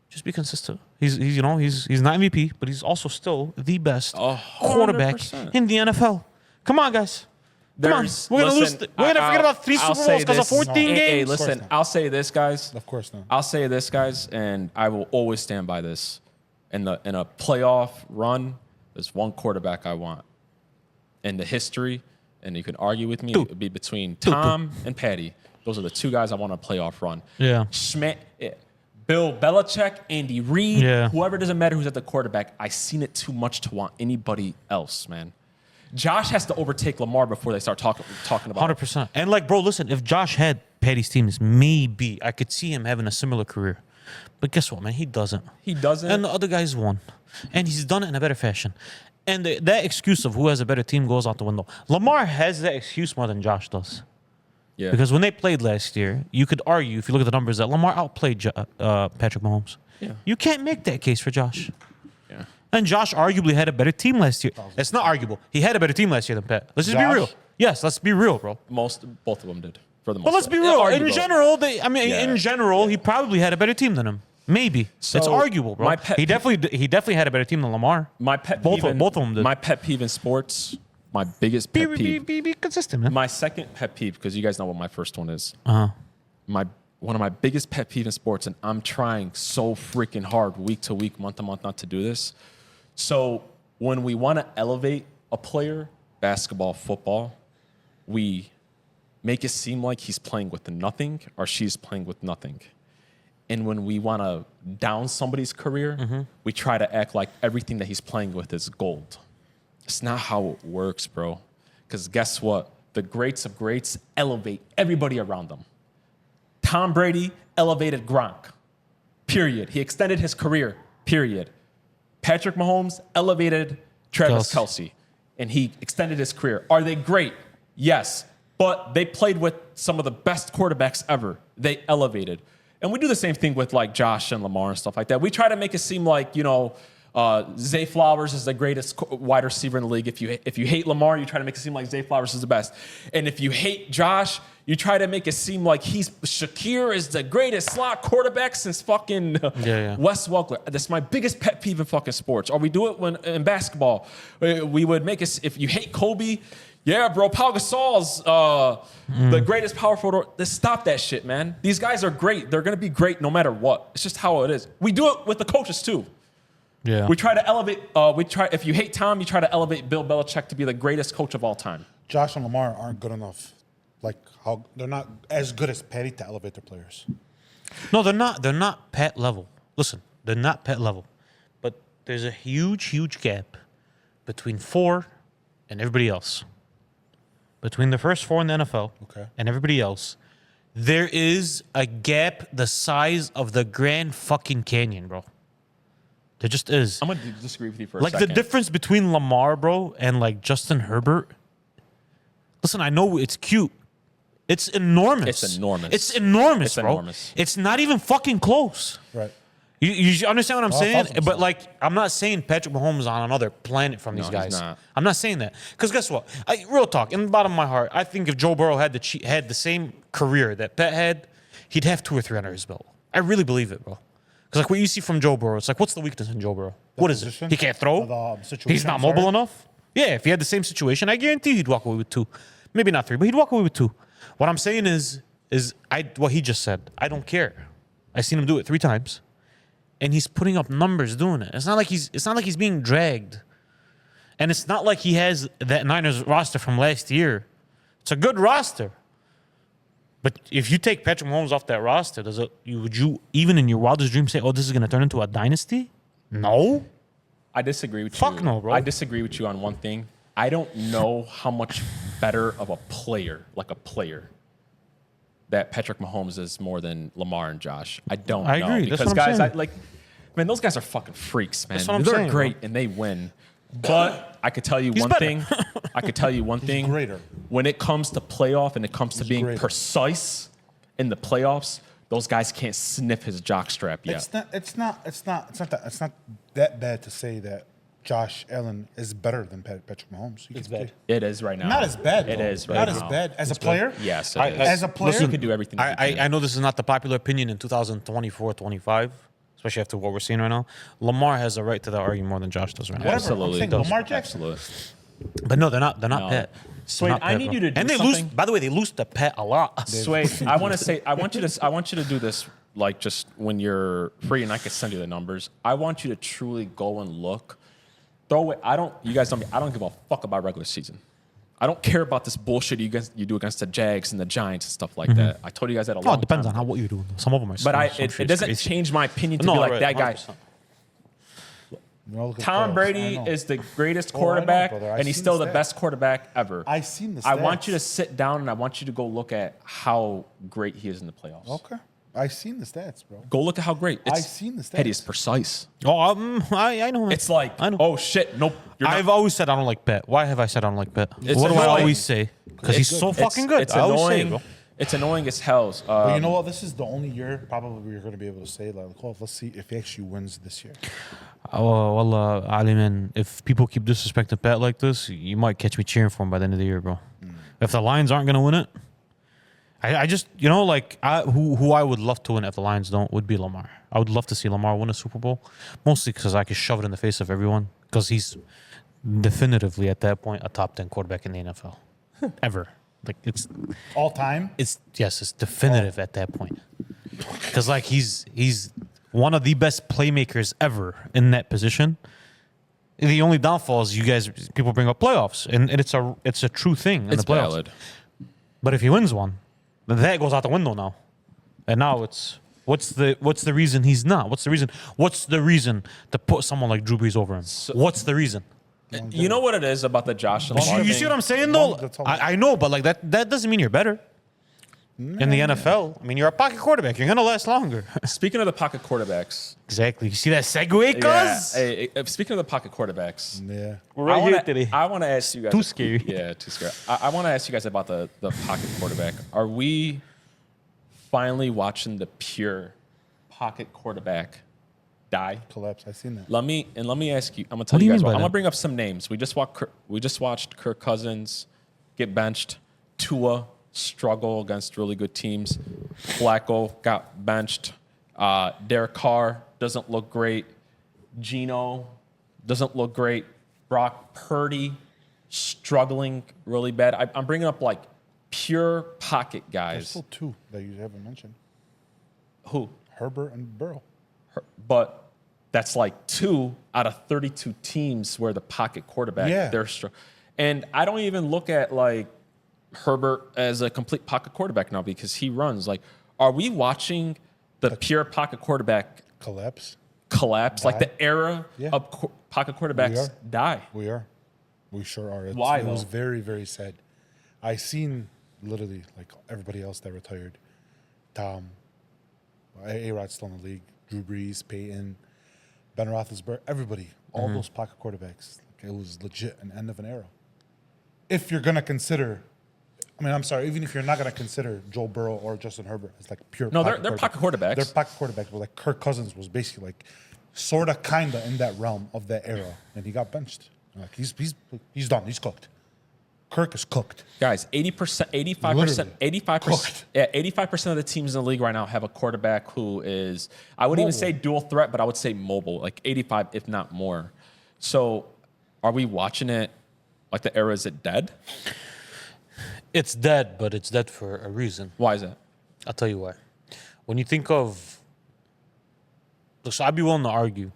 just be consistent. He's not MVP, but he's also still the best quarterback 100%. in the NFL. Come on, guys. Come on. There's- We're gonna listen, lose. We're gonna forget about 3 I'll Super say Bowls because of this. 14 Hey, games. listen, not. I'll say this, guys. Of course not. I'll say this, guys, and I will always stand by this. In a playoff run, there's one quarterback I want in the history, and you can argue with me. It would be between Tom and Patty. Those are the two guys I want on a playoff run. Yeah. Bill Belichick, Andy Reid, Yeah. whoever, doesn't matter who's at the quarterback. I've seen it too much to want anybody else, man. Josh has to overtake Lamar before they start talking about 100%. And like, bro, listen, if Josh had Patty's teams, maybe I could see him having a similar career. But guess what, man? He doesn't. He doesn't. And the other guys won. And he's done it in a better fashion. And that excuse of who has a better team goes out the window. Lamar has that excuse more than Josh does. Yeah. Because when they played last year, you could argue, if you look at the numbers, that Lamar outplayed Patrick Mahomes. Yeah. You can't make that case for Josh. Yeah. And Josh arguably had a better team last year. It's not arguable. He had a better team last year than Pat. Let's just be Josh? real. Yes, let's be real, bro. Both of them did. For the most But let's part. be real. Yeah, In arguable. general, Yeah. in general, he probably had a better team than him. Maybe. So, it's arguable, bro. my pet He definitely had a better team than Lamar. My pet Both peeve of them did. My pet peeve in sports, my biggest pet peeve. Be consistent, man. My second pet peeve, because you guys know what my first one is. Uh-huh. One of my biggest pet peeve in sports, and I'm trying so freaking hard week to week, month to month not to do this. So when we want to elevate a player, basketball, football, we make it seem like he's playing with nothing or she's playing with nothing. And when we want to down somebody's career, we try to act like everything that he's playing with is gold. It's not how it works, bro. Because guess what? The greats of greats elevate everybody around them. Tom Brady elevated Gronk, period. He extended his career, period. Patrick Mahomes elevated Travis Kelce, and he extended his career. Are they great? Yes. But they played with some of the best quarterbacks ever. They elevated. And we do the same thing with like Josh and Lamar and stuff like that. We try to make it seem like, Zay Flowers is the greatest wide receiver in the league. If you hate Lamar, you try to make it seem like Zay Flowers is the best. And if you hate Josh, you try to make it seem like Shakir is the greatest slot quarterback since fucking Wes Welker. That's my biggest pet peeve in fucking sports. Or we do it when in basketball. We would make it, if you hate Kobe, yeah, bro, Pau Gasol's the greatest power forward. Let's stop that shit, man. These guys are great. They're going to be great no matter what. It's just how it is. We do it with the coaches, too. Yeah. We try to elevate, if you hate Tom, you try to elevate Bill Belichick to be the greatest coach of all time. Josh and Lamar aren't good enough. Like, they're not as good as Patty to elevate their players. No, they're not. They're not Pat level. Listen, they're not Pat level. But there's a huge gap between 4 and everybody else. Between the first 4 in the NFL and everybody else, there is a gap the size of the Grand fucking Canyon, bro. There just is. I'm gonna disagree with you for a Like second. the difference between Lamar, bro, and like Justin Herbert. Listen, I know it's cute. It's enormous. It's enormous. It's enormous, It's bro. enormous. It's not even fucking close. Right. You understand what I'm saying? 1,000%. But like, I'm not saying Patrick Mahomes is on another planet from these he's guys. not. I'm not saying that because guess what? Real talk, in the bottom of my heart, I think if Joe Burrow had the same career that Pat had, he'd have 2 or 3 under his belt. I really believe it, bro. Because like what you see from Joe Burrow, it's like, what's the weakness in Joe Burrow? What is it? position? He can't throw. The situation, He's not I'm sorry? mobile enough. Yeah, if he had the same situation, I guarantee he'd walk away with 2. Maybe not 3, but he'd walk away with 2. What I'm saying is what he just said. I don't care. I seen him do it 3 times. And he's putting up numbers doing it. It's not like he's being dragged. And it's not like he has that Niners roster from last year. It's a good roster. But if you take Patrick Mahomes off that roster, would you even in your wildest dreams say, "Oh, this is going to turn into a dynasty"? No. I disagree with you. Fuck no, bro. I disagree with you on one thing. I don't know how much better of a player, that Patrick Mahomes is more than Lamar and Josh. I don't I know. agree. That's Because what I'm guys, saying. man, those guys are fucking freaks, man. That's what I'm They're saying, great bro. and they win. But I could tell you one better. thing. I could tell you one thing. greater. When it comes to playoff and it comes to being greater. precise in the playoffs, those guys can't sniff his jockstrap yet. It's not that bad to say that Josh Allen is better than Patrick Mahomes. It's bad. It is right now. Not as bad. It though. is right Not now. as bad as a player. Yes, it is. As a player, he could do everything. that he can. I know this is not the popular opinion in 2024, 25, especially after what we're seeing right now. Lamar has a right to that argument more than Josh does right now. Whatever. Absolutely. I'm saying does. Lamar Jackson. Absolutely. But no, they're not. They're not No. Pat. Swade, They're not I Pat, need bro. you to do and they something. lose. By the way, they lose to Pat a lot. Swade, I want you to do this like just when you're free, and I can send you the numbers. I want you to truly go and look. You guys don't. I don't give a fuck about regular season. I don't care about this bullshit you do against the Jags and the Giants and stuff like that. I told you guys that a Oh, long it depends time on what you're doing. Some of them are. But some it doesn't change my opinion to No, be like right, that guy. 100%. Tom Brady is the greatest quarterback, brother. I and he's seen still the the stats. best quarterback ever. I seen the I want stats. you to sit down and I want you to go look at how great he is in the playoffs. Okay, I seen the stats, bro. Go look at how great. I seen the stats. Eddie, it's precise. Oh, I know. Man. It's like, I know. oh shit, nope. You're not- I've always said I don't like Bet. Why have I said I don't like Bet? It's What do I annoying. always say? Because he's so fucking good. It's I always say it, annoying. bro. It's annoying as hell. But you know what? This is the only year probably you're going to be able to say, like, oh, let's see if he actually wins this year. Oh, Wallah, Ali, man, if people keep disrespecting Pat like this, you might catch me cheering for him by the end of the year, bro. If the Lions aren't going to win it, I just, who I would love to win if the Lions don't would be Lamar. I would love to see Lamar win a Super Bowl, mostly because I could shove it in the face of everyone, because he's definitively at that point a top 10 quarterback in the NFL. Ever. Like, it's All time? it's definitive at that point. Because like he's one of the best playmakers ever in that position. The only downfall is people bring up playoffs, and it's a true thing in it's the playoffs. valid. But if he wins one, then that goes out the window now. And now it's what's the reason he's not? What's the reason to put someone like Drew Brees over him? What's the reason? You know what it is about the Josh and Lamar You thing? see what I'm saying though? That's all. I know, but like that doesn't mean you're better. In the NFL, I mean, you're a pocket quarterback. You're gonna last longer. Speaking of the pocket quarterbacks, Exactly. You see that segue, cuz? hey, speaking of the pocket quarterbacks, Yeah. We're right here today. I want to ask you guys. Too scary. Yeah, too scary. I want to ask you guys about the pocket quarterback. Are we finally watching the pure pocket quarterback die? Collapse. I seen that. Let me ask you. I'm gonna tell What do you you guys. mean by I'm gonna that? bring up some names. We just watched Kirk Cousins get benched. Tua struggle against really good teams. Flacco got benched. Derek Carr doesn't look great. Geno doesn't look great. Brock Purdy struggling really bad. I'm bringing up like pure pocket There's guys. still 2 that you haven't mentioned. Who? Herbert and Burrow. But that's like 2 out of 32 teams where the pocket quarterback Yeah. they're and I don't even look at like Herbert as a complete pocket quarterback now because he runs. Like, are we watching the pure pocket quarterback collapse. Like the era Yeah. of pocket quarterbacks die. We sure are. Why, It was though? very, very sad. I seen literally like everybody else that retired. Tom, A-Rod's still in the league. Drew Brees, Peyton, Ben Roethlisberger, everybody. All those pocket quarterbacks. Like, it was legit an end of an era. If you're going to consider, even if you're not going to consider Joe Burrow or Justin Herbert as like pure No, they're pocket quarterbacks. They're pocket quarterbacks, but like Kirk Cousins was basically like sort of kind of in that realm of that era, and he got benched. Like he's done. He's cooked. Kirk is cooked. Guys, 80%, 85%, Literally. 85%, Cooked. yeah, 85% of the teams in the league right now have a quarterback who is, I wouldn't even Mobile. say dual threat, but I would say mobile, like 85, if not more. So are we watching it like the era is it dead? It's dead, but it's dead for a reason. Why is that? I'll tell you why. When you think of, look, so I'd be willing to argue.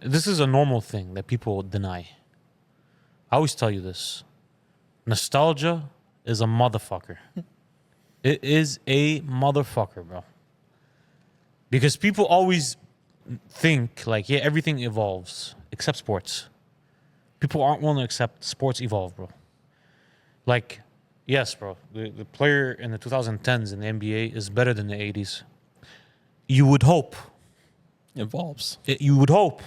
This is a normal thing that people deny. I always tell you this. Nostalgia is a motherfucker. It is a motherfucker, bro. Because people always think like, yeah, everything evolves except sports. People aren't willing to accept sports evolve, bro. Like, yes, bro, the player in the 2010s in the NBA is better than the 80s. You would hope. Evolves. You would hope.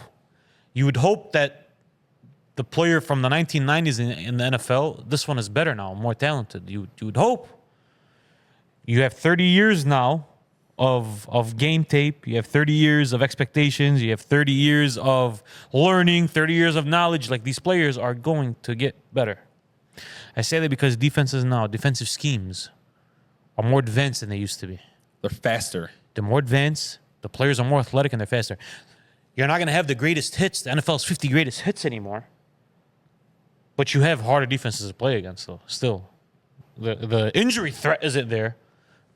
You would hope that the player from the 1990s in the NFL, this one is better now, more talented. You would hope. You have 30 years now of game tape. You have 30 years of expectations. You have 30 years of learning, 30 years of knowledge. Like, these players are going to get better. I say that because defensive schemes are more advanced than they used to be. They're faster. They're more advanced. The players are more athletic and they're faster. You're not going to have the greatest hits, the NFL's 50 greatest hits anymore. But you have harder defenses to play against, though. Still, the injury threat isn't there,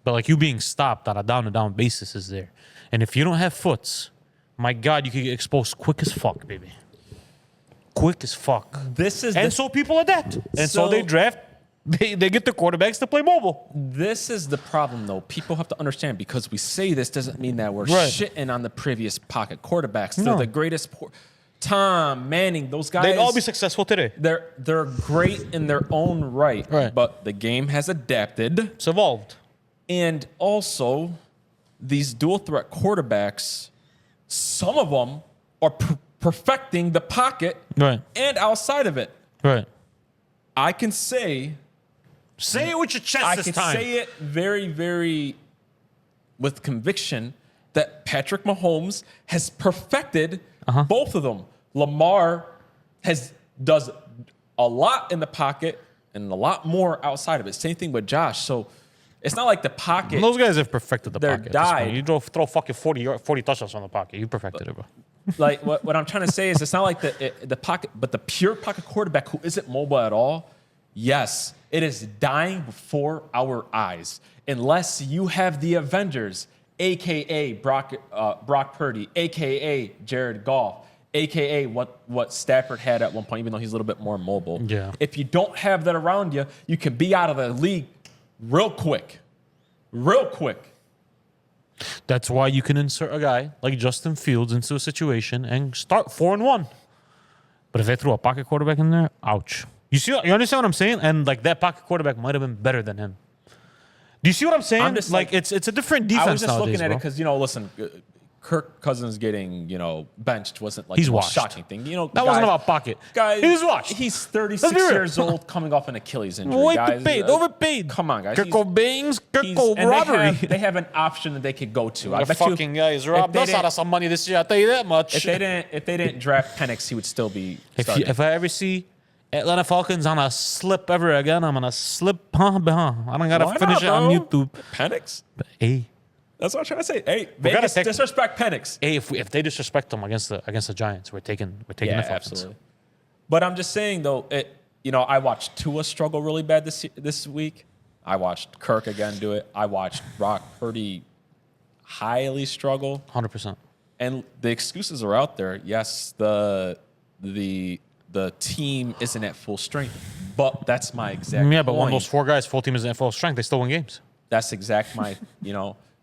but like you being stopped on a down-to-down basis is there. And if you don't have foots, my God, you could get exposed quick as fuck, baby. Quick as fuck. So people adapt. And so they draft. They get the quarterbacks to play mobile. This is the problem, though. People have to understand, because we say this doesn't mean that we're Right. shitting on the previous pocket quarterbacks. No. They're the greatest. Tom, Manning, those guys. They'd all be successful today. They're great in their own right. Right. But the game has adapted. It's evolved. And also, these dual threat quarterbacks, some of them are perfecting the pocket Right. and outside of it. Right. I can say Say it with your chest I this can time. say it very, very with conviction that Patrick Mahomes has perfected both of them. Lamar does a lot in the pocket and a lot more outside of it. Same thing with Josh. So it's not like the pocket. Those guys have perfected the They're pocket. at this point. died. You throw fucking 40 touchdowns on the pocket. You perfected it, bro. Like what I'm trying to say is, it's not like the pocket, but the pure pocket quarterback who isn't mobile at all. Yes, it is dying before our eyes. Unless you have the Avengers, aka Brock Purdy, aka Jared Goff, aka what Stafford had at one point, even though he's a little bit more mobile. Yeah. If you don't have that around you, you can be out of the league real quick. Real quick. That's why you can insert a guy like Justin Fields into a situation and start 4-1. But if they throw a pocket quarterback in there, ouch. You understand what I'm saying? And like that pocket quarterback might have been better than him. Do you see what I'm saying? I'm just like it's a different defense I was just nowadays, looking at bro. it because, listen, Kirk Cousins getting, benched wasn't like He's a washed. shocking thing. That wasn't about pocket. Guys, He's washed. He's Let's 36 be real. years old, coming off an Achilles injury. Way guys. overpaid. Come on, guys. Kirk Cobain's Kirk And robbery. they have an option that they could go to. I The bet fucking you, guys robbed they us out of some money this year. I'll tell you that much. if they didn't draft Penix, he would still be starting. If I ever see Atlanta Falcons on a slip ever again, I'm gonna slip behind. I don't gotta Why finish not, it on bro? YouTube. Penix? But hey, That's what I'm trying to say. Hey, We gotta Vegas take- disrespect Penix. if they disrespect them against the Giants, we're taking the Falcons. Absolutely. But I'm just saying though, I watched Tua struggle really bad this week. I watched Kirk again do it. I watched Brock Purdy highly struggle. 100%. And the excuses are out there. Yes, the team isn't at full strength, but that's my exact Yeah, but when point. those four guys, full team is at full strength, they still win games. That's exact my,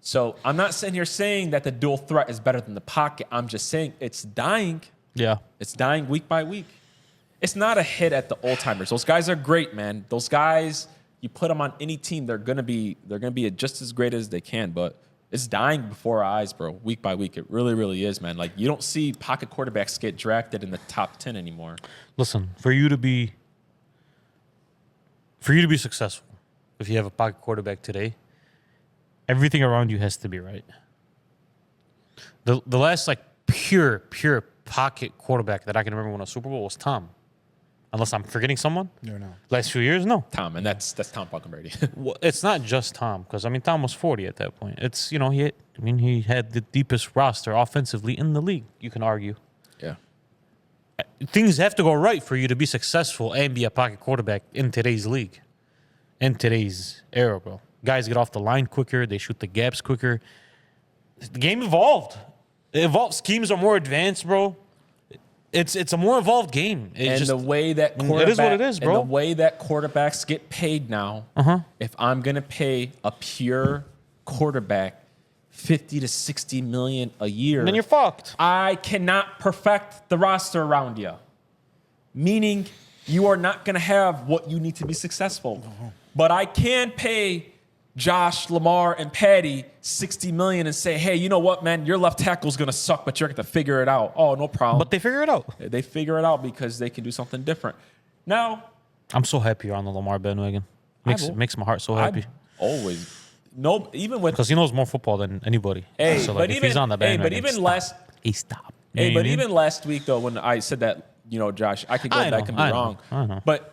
So I'm not sitting here saying that the dual threat is better than the pocket. I'm just saying it's dying. Yeah. It's dying week by week. It's not a hit at the old timers. Those guys are great, man. Those guys, you put them on any team, they're gonna be just as great as they can. But it's dying before our eyes, bro. Week by week, it really, really is, man. Like you don't see pocket quarterbacks get drafted in the top 10 anymore. Listen, for you to be successful, if you have a pocket quarterback today, everything around you has to be right. The last like pure pocket quarterback that I can remember won a Super Bowl was Tom. Unless I'm forgetting someone. No. Last few years, no. Tom, and that's Tom fucking Brady. Well, it's not just Tom, because I mean Tom was 40 at that point. It's he had the deepest roster offensively in the league. You can argue Yeah. things have to go right for you to be successful and be a pocket quarterback in today's league, in today's era, bro. Guys get off the line quicker. They shoot the gaps quicker. The game evolved. It evolved. Schemes are more advanced, bro. It's a more evolved game. The way that it is what it is, bro. And the way that quarterbacks get paid now, if I'm gonna pay a pure quarterback 50 to 60 million a year, then you're fucked. I cannot perfect the roster around you. Meaning you are not gonna have what you need to be successful. But I can pay Josh, Lamar, and Patty 60 million and say, hey, you know what, man? Your left tackle's gonna suck, but you're gonna figure it out. Oh, no problem. But they figure it out. They figure it out because they can do something different. Now, I'm so happy you're on the Lamar bandwagon. Makes my heart so happy. Even with Because he knows more football than anybody. Hey, so but if even he's on the bandwagon, stop. You know what I mean? even last week though, when I said that, Josh, I could go back and be wrong. I know. But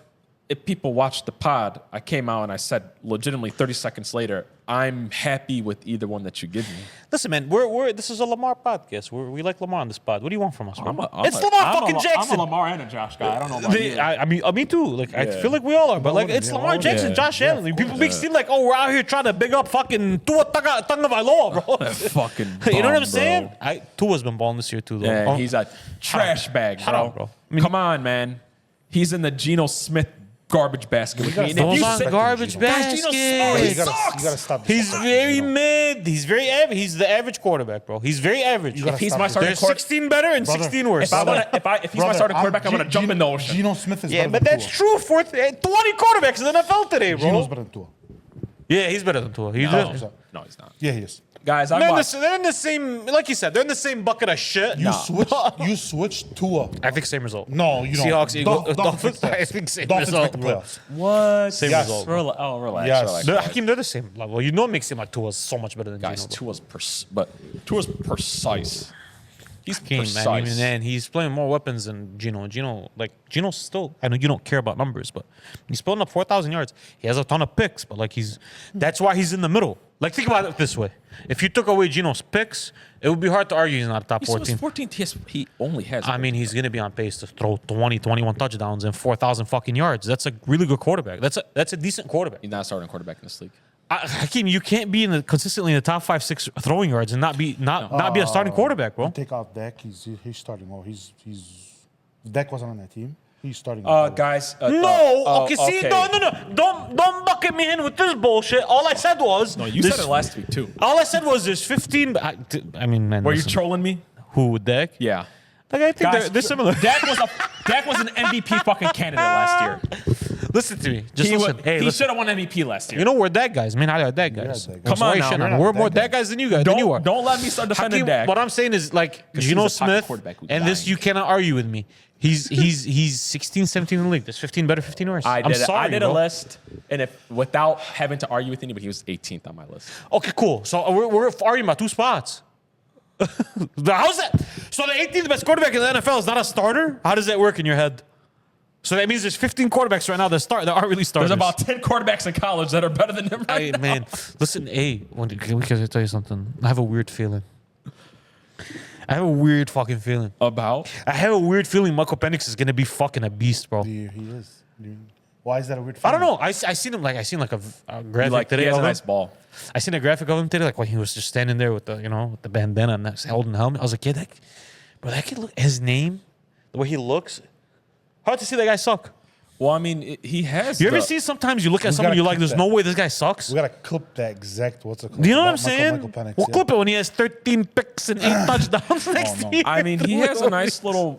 if people watched the pod, I came out and I said legitimately 30 seconds later, I'm happy with either one that you give me. Listen, man, this is a Lamar podcast. We like Lamar on this pod. What do you want from us, bro? It's Lamar Jackson. I'm a Lamar and a Josh guy. I don't know about you. I mean, me too. Like, I feel like we all are, but like, it's Lamar Jackson, Josh Allen. People make it seem like, oh, we're out here trying to big up fucking Tua Tagovailoa, bro. Fucking you know what I'm bum, saying? bro. Tua's been balling this year too, though. Yeah, he's a trash bag, Shut bro. up, bro. I mean, Come on, man. He's in the Geno Smith garbage basket with me. And if Those you aren't say- garbage Guys, Geno Smith, he baskets. sucks. You gotta stop. He's very mid. He's very average. He's the average quarterback, bro. He's very average. gotta If he's stop my this. starting There's quarterback, 16 better and Brother, 16 worse. if he's my starting quarterback, I'm gonna jump in the ocean. Geno Smith is Yeah, better but than that's Tua. true. 20 quarterbacks in the NFL today, bro. Geno's better than Tua. Yeah, he's better than Tua. He's No. No, he's not. Yeah, he is. Guys, I'm they're in the same, like you said, they're in the same bucket of shit. You switch Tua. I think same result. No, you don't. Seahawks, Eagles, Dolphins Dolphins. make I the think same Dolphins result, make the bro. playoffs. What? Same Yes. result. Relax. Yes. Relax. Hakeem, they're the same level. You know, it makes him like Tua's so much better than Guys, Geno. Tua's precise. He's Hakeem, precise. man, even then, he's playing more weapons than Geno. Geno's still, I know you don't care about numbers, but he's pulling up 4,000 yards. He has a ton of picks, but like that's why he's in the middle. Like, think about it this way. If you took away Geno's picks, it would be hard to argue he's not a top He's 14. 14th. Yes, he only has. I mean, he's going to be on pace to throw 20, 21 touchdowns and 4,000 fucking yards. That's a really good quarterback. That's a decent quarterback. he's not a starting quarterback in this league. Hakeem, you can't be consistently in the top 5, 6 throwing yards and not be a starting quarterback, bro. Take off Dak. He's starting. Well, he's Dak wasn't on that team. He's starting. Guys. See, no. Don't bucket me in with this bullshit. All I said was. No, you said it last week too. All I said was there's 15. I mean, man. Were you listen. trolling me? Who, Dak? Yeah. Like, I think Guys, they're similar. Dak was an MVP fucking candidate last year. Listen to me. Just listen. He should have won MVP last year. You know we're Dak guys. I mean, I are Dak guys. Dak guys. That's Come why on you now. shouldn't. You're not We're Dak more guys. Dak guys than you guys. Than you are. Don't let me start defending Hakeem, Dak. what I'm saying is like he's Geno a pocket Smith, quarterback who's and this dying. you cannot argue with me. He's 16, 17 in the league. There's 15 better, 15 worse. I'm sorry, I did bro. a list, and without having to argue with anybody, he was 18th on my list. Okay, cool. So we're arguing about 2 spots. How's that? So the 18th best quarterback in the NFL is not a starter? How does that work in your head? So that means there's 15 quarterbacks right now that aren't really starters. There's about 10 quarterbacks in college that are better than him right Hey, now. man, listen, can I tell you something? I have a weird feeling. I have a weird fucking feeling. About? I have a weird feeling Michael Penix is gonna be fucking a beast, bro. He is. Why is that a weird? I Feeling? don't know. I seen him a graphic He today. has a of him. nice ball. I seen a graphic of him today, like when he was just standing there with the bandana and holding the helmet. I was like, yeah, that kid look his name, the way he looks. Hard to see that guy suck. Well, I mean, he has. You ever the- see sometimes you look at We someone gotta you're like, keep there's that. no way this guy sucks. We gotta clip that exact. What's it called? Do you know what I'm Michael saying? Penix, We'll yeah. clip it when he has 13 picks and 8 touchdowns next no. year. I mean, he has a nice little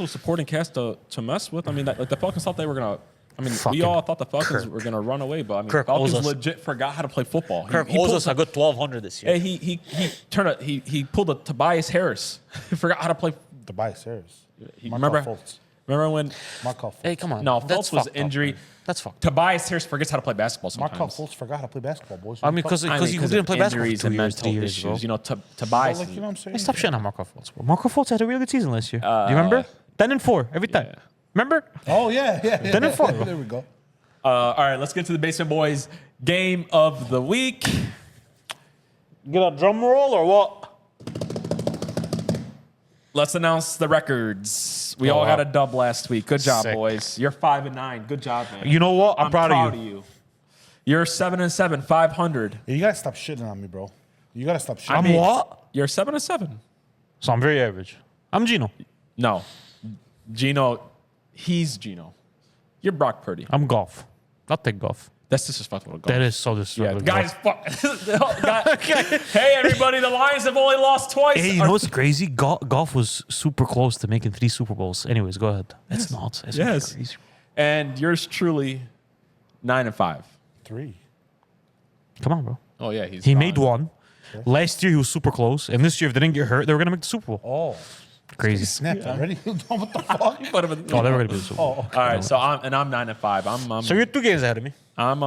supporting cast to mess with. I mean, like the Falcons thought they were gonna. I mean, Fucking we all thought the Falcons Kirk. were gonna run away, but I mean, Kirk Falcons owes us. legit forgot how to play football. Kirk he owes pulled us a good 1,200 this year. Hey, he pulled a Tobias Harris. He forgot how to play. Tobias Harris. Remember when? Markov Fultz. Hey, come on. No, That's Phelps was fucked up, injured. man. That's fucked. Tobias Harris forgets how to play basketball Markov sometimes. Fultz forgot how to play basketball, boys. I mean, because he didn't play basketball for injuries 2 and years, mental 3 years ago. issues. You know, Tobias. Like, you know what I'm saying? Hey, stop shitting on Marco Fultz, bro. Marco Fultz had a really good season last year. Do you remember? 10-4 every time. yeah. Remember? Oh yeah. 10-4, bro. There we go. All right, let's get to the Basement Boys game of the week. Get a drum roll or what? Let's announce the records. We all wow. got a dub last week. Good job, Sick. boys. You're 5-9. Good job, man. You know what? I'm proud of you. You're 7-7, 500. Yeah, you gotta stop shitting on me, bro. You gotta stop shitting. I'm mean- what? You're 7-7. So I'm very average. I'm Gino. No, Gino. He's Gino. You're Brock Purdy. I'm golf. I'll take golf. That's disrespectful to go. That is so Yeah, disrespectful. guys. Hey, everybody! The Lions have only lost twice. Hey, you know what's crazy? Golf was super close to making 3 Super Bowls. Anyways, go ahead. That's nuts. That's Yes. crazy. And yours truly, 9-5. 3. Come on, bro. Oh yeah, he's He gone. made 1. Last year he was super close, and this year if they didn't get hurt, they were gonna make the Super Bowl. Oh, Crazy. snapped already. What the fuck? But if it- Oh, they were gonna be the Super Bowl. Oh, okay. All right, so I'm 9-5. So you're 2 games ahead of me. I'm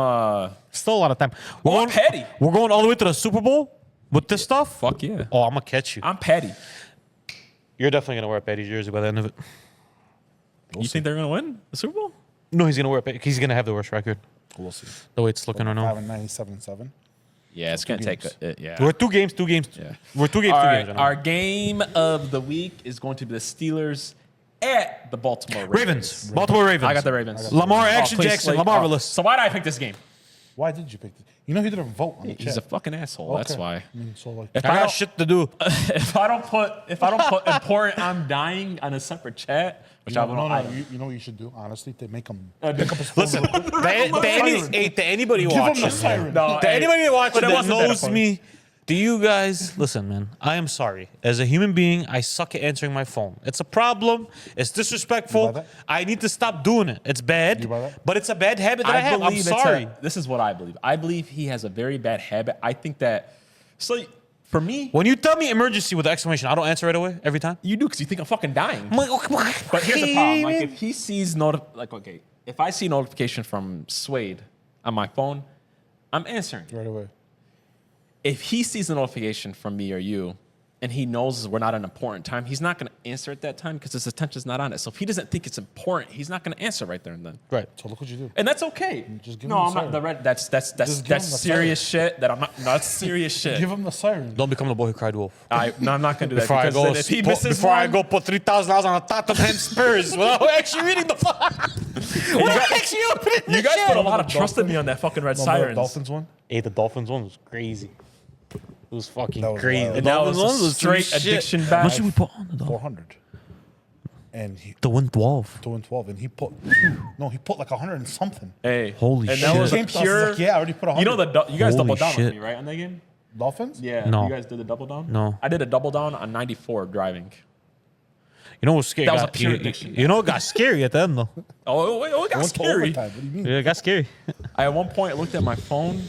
Still a lot of time. We're I'm petty. We're going all the way to the Super Bowl with this stuff. Fuck yeah. Oh, I'm gonna catch you. I'm petty. You're definitely gonna wear a Petty jersey by the end of it. You think they're gonna win the Super Bowl? No, he's gonna wear a Petty. He's gonna have the worst record. We'll see. The way it's looking right now. 5-9, 7-7. Yeah, it's gonna take. games. Yeah. We're 2 games. 2 games. Yeah. We're 2 games. All 2 right, games. Right now. our game of the week is going to be the Steelers at the Baltimore Ravens. Baltimore Ravens. I got the Ravens. Lamar Oh, Action please, Jackson. Slate. Marvelous. So why did I pick this game? Why did you pick this? You know he didn't vote on the He's a chat. fucking asshole. That's Okay. why. I mean, so like, If I I got don't, shit to do. if I don't put important I'm dying on a separate chat, which I no, will. no, you know what you should do? Honestly, to make him do. pick up his phone. Listen, Give to anybody him the watching, siren. No, to hey, anybody watching but it that wasn't that knows important. me, do you guys listen, man? I am sorry. As a human being, I suck at answering my phone. It's a problem. It's You disrespectful. buy that? I need to stop doing it. It's bad, You buy that? but it's a bad habit that I have. I'm believe it's sorry. this is what I believe. I believe he has a very bad habit. I think that. So for me, When you tell me emergency with the exclamation, I don't answer right away every time. you do because you think I'm fucking dying. I'm like, okay, But here's the problem: like if he sees if I see notification from Suede on my phone, I'm answering. Right away. If he sees a notification from me or you, and he knows we're not an important time, he's not going to answer at that time because his attention's not on it. So if he doesn't think it's important, he's not going to answer right there and then. right. So look what you do. And that's okay. Just give No, him I'm the not. The siren. red. That's Just give him the serious shit. That I'm not. No, that's serious shit. Give him the siren. Don't become the boy who cried wolf. No, I'm not gonna do that Before I because go, then if he misses before I one- go put $3,000 on a Tottenham Spurs without actually reading the fuck. Without actually opening you the guys shit. put a lot of trust in me on that fucking red Remember the sirens. Dolphins one? Hey, the Dolphins one was crazy. It was fucking That was crazy. wild. The And that Dolphins was one a was straight some shit. addiction How back. much did we put on the Dolphins? 400. And he To win 12. 2-12, and he put he put like 100 and something. Hey, Holy and shit. that was He a came to us, pure. like, yeah, I already put 100. You know you guys Holy doubled down shit. with me, right, on that game? Dolphins? Yeah. No. You guys did the double down. No. I did a double down on 94 driving. You know what's scary? That was Got- a pure you- addiction. You know what got scary at the end, though? Oh, it got Went to scary. overtime. What do you mean? Yeah, it got scary. I at one point looked at my phone,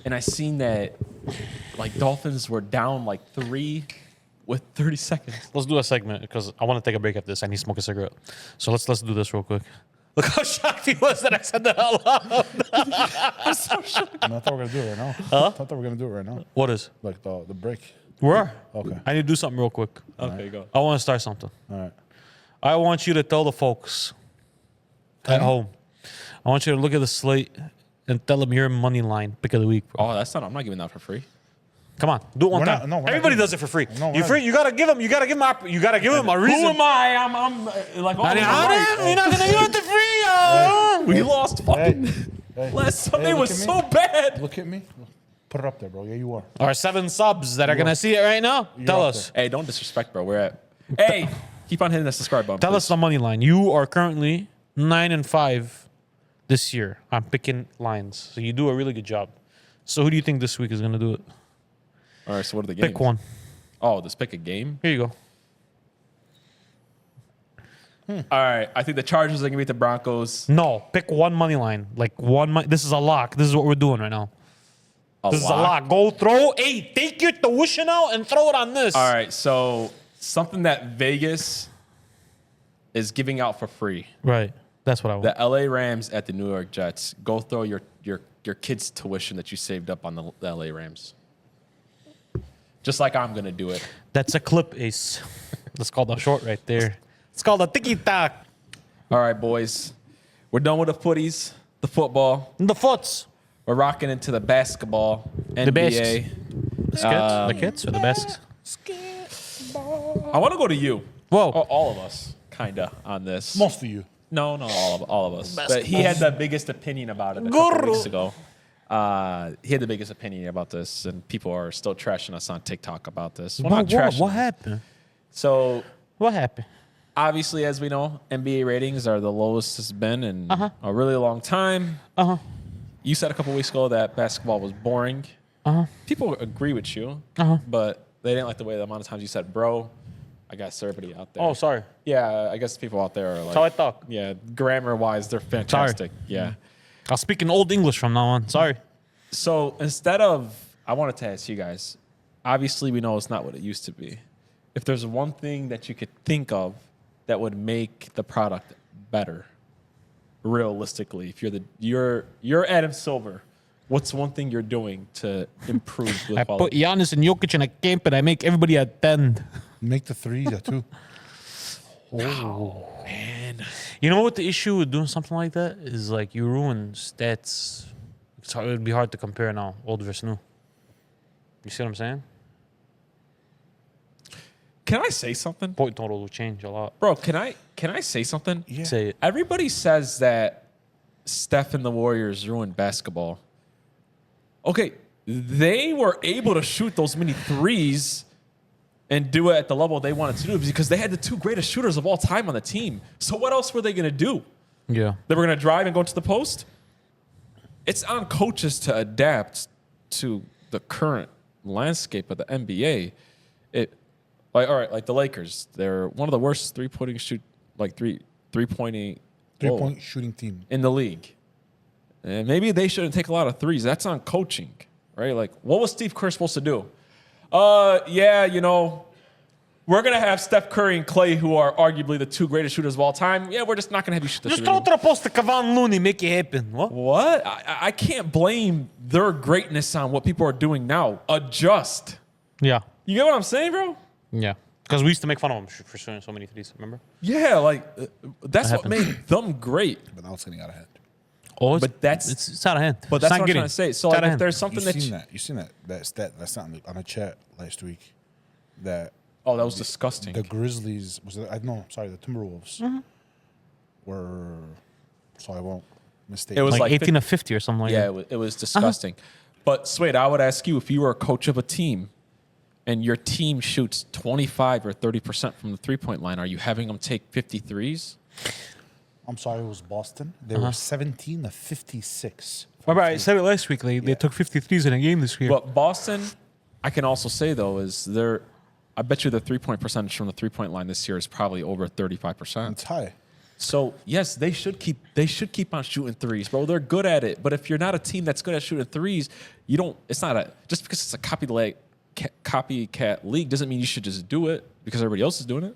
and I seen that like Dolphins were down like 3 with 30 seconds. Let's do a segment because I want to take a break after this. I need to smoke a cigarette. So let's do this real quick. Look how shocked he was that I said that out loud. I thought we were gonna do it right now. I thought we were gonna do it right now. What is? Like the break. Where? Okay. I need to do something real quick. Okay, go. I want to start something. All right. I want you to tell the folks at home. I want you to look at the slate and tell them your money line pick of the week. Bro. Oh, that's not. I'm not giving that for free. Come on, do it one We're time. not- no, we're not Everybody doing does it for free. No, we're you not. free. You gotta give them. You gotta give them a reason. Who am I? I'm like. I mean, you're not gonna give it for free, yo. We lost fucking. Hey. Last Sunday look was at me. so bad. Look at me. Put it up there, bro. Yeah, you are. Our 7 subs that are gonna see it right now. Tell up us. Hey, don't disrespect, bro. We're at. Hey, keep on hitting that subscribe button. Tell us the money line. You are currently 9-5 this year, I'm picking lines. So you do a really good job. So who do you think this week is going to do it? All right, so what are the games? Pick one. Oh, just pick a game? Here you go. All right, I think the Chargers are going to beat the Broncos. No, pick one money line. Like this is a lock. This is what we're doing right now. This is a lock. Go throw. Hey, take your tuition out and throw it on this. All right, so something that Vegas is giving out for free. Right. That's what I want. The LA Rams at the New York Jets. Go throw your kids' tuition that you saved up on the LA Rams. Just like I'm going to do it. That's a clip, Ace. That's called a short right there. It's called a tiki-tac. All right, boys. We're done with the footies, the football. The foots. We're rocking into the basketball, NBA. The skits? The kits or the best? I want to go to you. Whoa. All of us, kind of, on this. Most of you. No, all of us. But he had the biggest opinion about it a couple weeks ago. He had the biggest opinion about this, and people are still trashing us on TikTok about this. Well, not trashing What us. happened? So, What happened? obviously, as we know, NBA ratings are the lowest it's been in a really long time. You said a couple weeks ago that basketball was boring. People agree with you, but they didn't like the way the amount of times you said, bro. I guess everybody out there. Oh, sorry. Yeah, I guess people out there are like. That's how I talk. Yeah, grammar-wise, they're fantastic. Yeah. I'll speak in Old English from now on. Sorry. So instead of, I wanted to ask you guys, obviously we know it's not what it used to be. If there's one thing that you could think of that would make the product better, realistically, if you're Adam Silver, what's one thing you're doing to improve the I quality? put Giannis and Jokic in a camp and I make everybody attend. Make the threes at 2. Man. You know what the issue with doing something like that is? Like you ruin stats. It would be hard to compare now, old versus new. You see what I'm saying? Can I say something? Point total will change a lot. Bro, can I say something? Yeah. Say it. Everybody says that Steph and the Warriors ruined basketball. Okay, they were able to shoot those many threes and do it at the level they wanted to do because they had the two greatest shooters of all time on the team. So what else were they going to do? Yeah. They were going to drive and go to the post? It's on coaches to adapt to the current landscape of the NBA. Like the Lakers, they're one of the worst three-point Shooting team. in the league. And maybe they shouldn't take a lot of threes. That's on coaching, right? Like, what was Steve Kerr supposed to do? We're going to have Steph Curry and Clay, who are arguably the two greatest shooters of all time. Yeah, we're just not going to have you shoot the Just three. throw to the post to Kevon Looney, make it happen. What? What? I can't blame their greatness on what people are doing now. Adjust. Yeah. You get what I'm saying, bro? Yeah. Because we used to make fun of him for shooting so many threes, remember? Yeah, like, that's what happens. made them great. But now it's getting out of hand. Oh, But that's- it's out of hand. But It's that's not what I'm getting- trying to say. So, it's like, out of if hand. there's something You seen that stat that's not on a chat last week that Oh, that was disgusting. the Grizzlies the Timberwolves were, so I won't mistake. It was like like 18 to 50 or something like Yeah, that. it was disgusting. But Swade, I would ask you, if you were a coach of a team and your team shoots 25 or 30% from the three-point line, are you having them take 53s? I'm sorry, it was Boston. They were 17 to 56. Remember, I said it last week. They took 53s in a game this year. But Boston, I can also say, though, I bet you the three-point percentage from the three-point line this year is probably over 35%. It's high. So, yes, they should keep on shooting threes, bro. They're good at it. But if you're not a team that's good at shooting threes, just because it's a copycat league doesn't mean you should just do it because everybody else is doing it.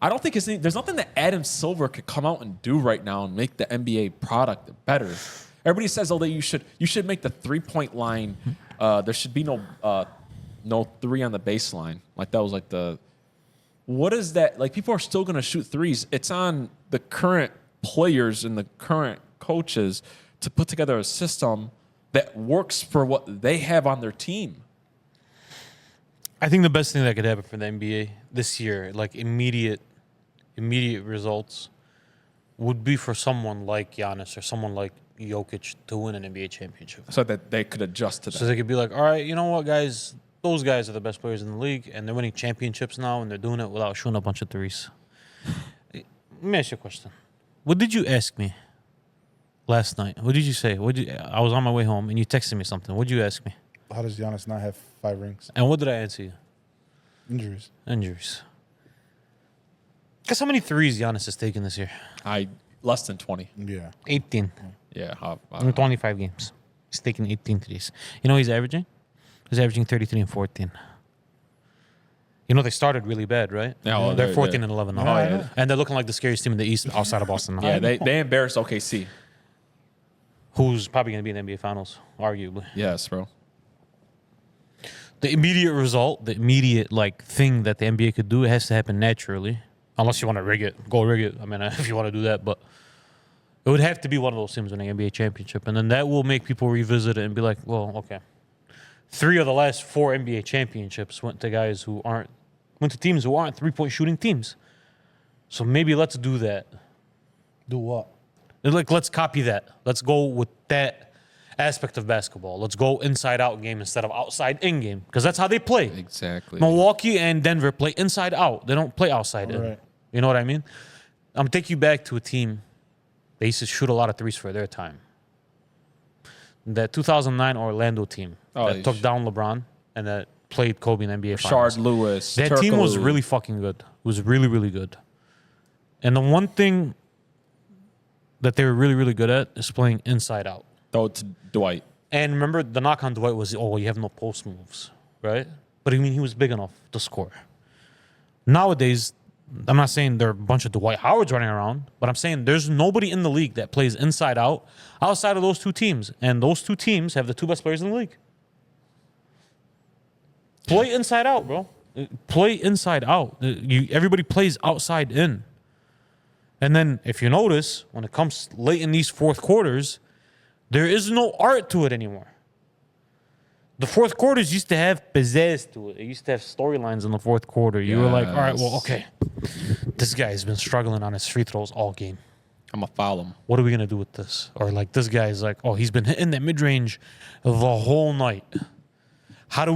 I don't think there's nothing that Adam Silver could come out and do right now and make the NBA product better. Everybody says, that you should make the 3-point line. There should be no three on the baseline. Like that was like what is that? Like people are still going to shoot threes. It's on the current players and the current coaches to put together a system that works for what they have on their team. I think the best thing that could happen for the NBA this year, like immediate results, would be for someone like Giannis or someone like Jokic to win an NBA championship. So that they could adjust to that. So they could be like, all right, you know what, guys? Those guys are the best players in the league, and they're winning championships now, and they're doing it without shooting a bunch of threes. Let me ask you a question. What did you ask me last night. What did you say? I was on my way home, and you texted me something. What did you ask me? How does Giannis not have 5 rings? And what did I answer you? Injuries. Injuries. Guess how many threes Giannis has taken this year? Less than 20. Yeah. 18. Yeah. In 25 games. He's taken 18 threes. You know what he's averaging? He's averaging 33 and 14. You know they started really bad, right? Yeah, well, they're 14 and 11 now. Oh, yeah. And they're looking like the scariest team in the East outside of Boston now. Yeah, they embarrassed OKC. Who's probably going to be in the NBA Finals, arguably. Yes, bro. The immediate result, the immediate thing that the NBA could do, it has to happen naturally. Unless you want to rig it, go rig it. I mean, if you want to do that, but it would have to be one of those teams winning NBA championship, and then that will make people revisit it and be like, well, okay. 3 of the last 4 NBA championships went to teams who aren't 3-point shooting teams. So maybe let's do that. Do what? Let's copy that. Let's go with that aspect of basketball. Let's go inside out game instead of outside in game, because that's how they play. Exactly. Milwaukee and Denver play inside out. They don't play outside in. Right. You know what I mean? I'm gonna take you back to a team. They used to shoot a lot of threes for their time. That 2009 Orlando team that took down LeBron and that played Kobe in NBA Finals. Rashard Lewis. That team was really fucking good. It was really, really good. And the one thing that they were really, really good at is playing inside out. Throw it to Dwight. And remember, the knock on Dwight was, you have no post moves, right? But I mean, he was big enough to score. Nowadays, I'm not saying there are a bunch of Dwight Howards running around, but I'm saying there's nobody in the league that plays inside out outside of those 2 teams. And those 2 teams have the 2 best players in the league. Play inside out, bro. Play inside out. Everybody plays outside in. And then if you notice, when it comes late in these fourth quarters, there is no art to it anymore. The fourth quarters used to have pizzazz to it. It used to have storylines in the fourth quarter. You were like, all right, well, okay. This guy's been struggling on his free throws all game. I'm going to foul him. What are we going to do with this? Or this guy's like, he's been hitting that mid-range the whole night. Are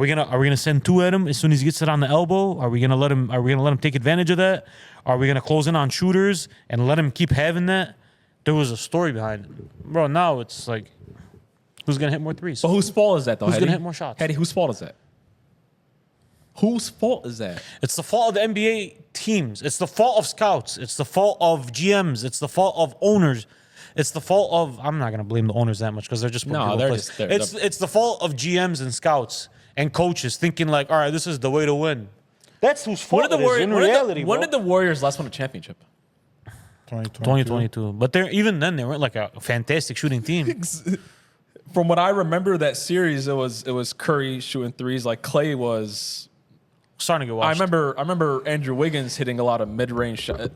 we gonna send 2 at him as soon as he gets it on the elbow? Are we gonna let him take advantage of that? Are we gonna close in on shooters and let him keep having that? There was a story behind it. Bro, now it's like, who's going to hit more threes? But whose fault is that, though, Who's Hedy? going to hit more shots? Hedy, whose fault is that? Whose fault is that? It's the fault of the NBA teams. It's the fault of scouts. It's the fault of GMs. It's the fault of owners. It's the fault of... I'm not going to blame the owners that much because they're just... No, they're just... It's the fault of GMs and scouts and coaches thinking all right, this is the way to win. That's whose fault it is in reality, When did the Warriors last win a championship? 2022. But even then, they weren't a fantastic shooting team. From what I remember, that series, it was Curry shooting threes. Clay was starting to get washed. I remember Andrew Wiggins hitting a lot of mid-range shots.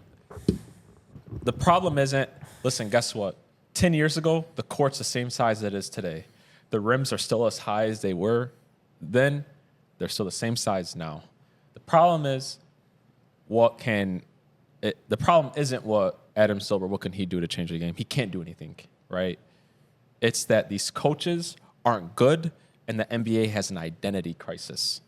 The problem isn't. Listen, guess what? 10 years ago, the court's the same size that it is today. The rims are still as high as they were then. They're still the same size now. The problem is, the problem isn't what Adam Silver, what can he do to change the game? He can't do anything, right? It's that these coaches aren't good and the NBA has an identity crisis.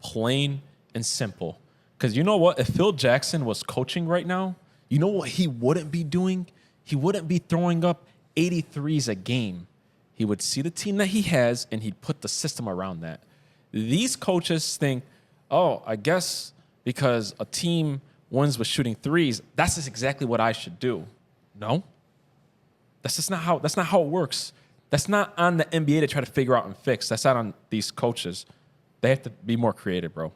Plain and simple. Because you know what? If Phil Jackson was coaching right now, you know what he wouldn't be doing? He wouldn't be throwing up 83s a game. He would see the team that he has and he'd put the system around that. These coaches think, I guess because a team wins with shooting threes, that's just exactly what I should do. No. That's not how it works. That's not on the NBA to try to figure out and fix. That's not on these coaches. They have to be more creative, bro.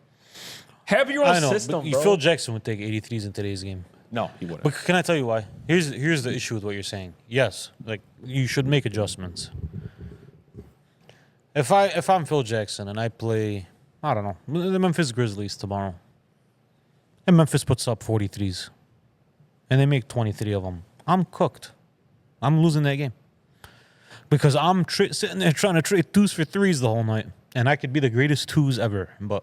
Have your own system, bro. Phil Jackson would take 83s in today's game. No, he wouldn't. But can I tell you why? Here's the issue with what you're saying. Yes, you should make adjustments. If I'm Phil Jackson and I play, I don't know, the Memphis Grizzlies tomorrow, and Memphis puts up 43s, and they make 23 of them, I'm cooked. I'm losing that game. Because I'm sitting there trying to trade 2s for 3s the whole night. And I could be the greatest 2s ever, but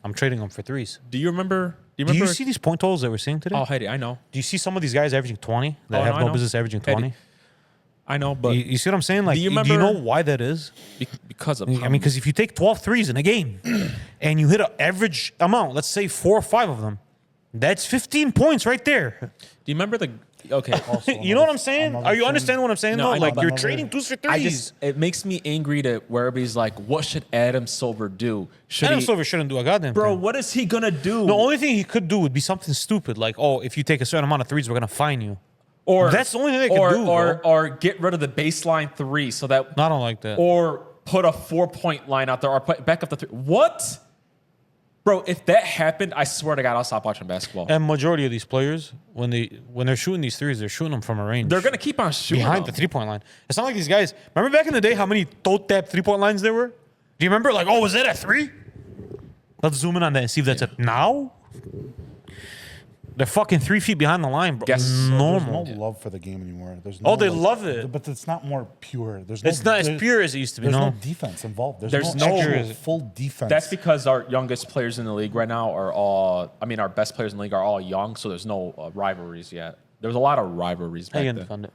I'm trading them for 3s. Do you remember? Do you see these point totals that we're seeing today? Oh, Hedy, I know. Do you see some of these guys averaging 20 that have no business averaging 20? Hedy, I know, but... You see what I'm saying? Do you know why that is? Because of... because if you take 12 threes in a game and you hit an average amount, let's say 4 or 5 of them, that's 15 points right there. Do you remember okay. You know what I'm saying? another Are you thing- understanding what I'm saying? No, though? I know, Like but you're another- trading twos for I threes. just it makes me angry to where everybody's like, what should Adam Silver do? Should Adam he, Silver shouldn't do a goddamn bro? thing. What is he gonna do? The only thing he could do would be something stupid, like, oh, if you take a certain amount of threes, we're gonna fine you. or That's the only thing they can do, or get rid of the baseline three so that, I don't like that. or put a 4-point line out there, or put back up the three. What, bro? If that happened, I swear to God, I'll stop watching basketball. And majority of these players, when they're shooting these threes, they're shooting them from a range. They're gonna keep on shooting behind the them. 3-point line. It's not like these guys. Remember back in the day how many toe-tap 3-point lines there were? Do you remember? Like, oh, was that a 3? Let's zoom in on that and see if that's a now. They're fucking 3 feet behind the line, bro. Guess- Normal. There's no love for the game anymore. There's no, Oh, they love it. But it's not more pure. There's no, It's not as there's- pure as it used to be. There's no No. defense involved. There's, There's no, no- actual full defense. That's because our youngest players in the league right now are all. I mean, our best players in the league are all young, so there's no rivalries yet. There was a lot of rivalries How back you then. gonna defend it?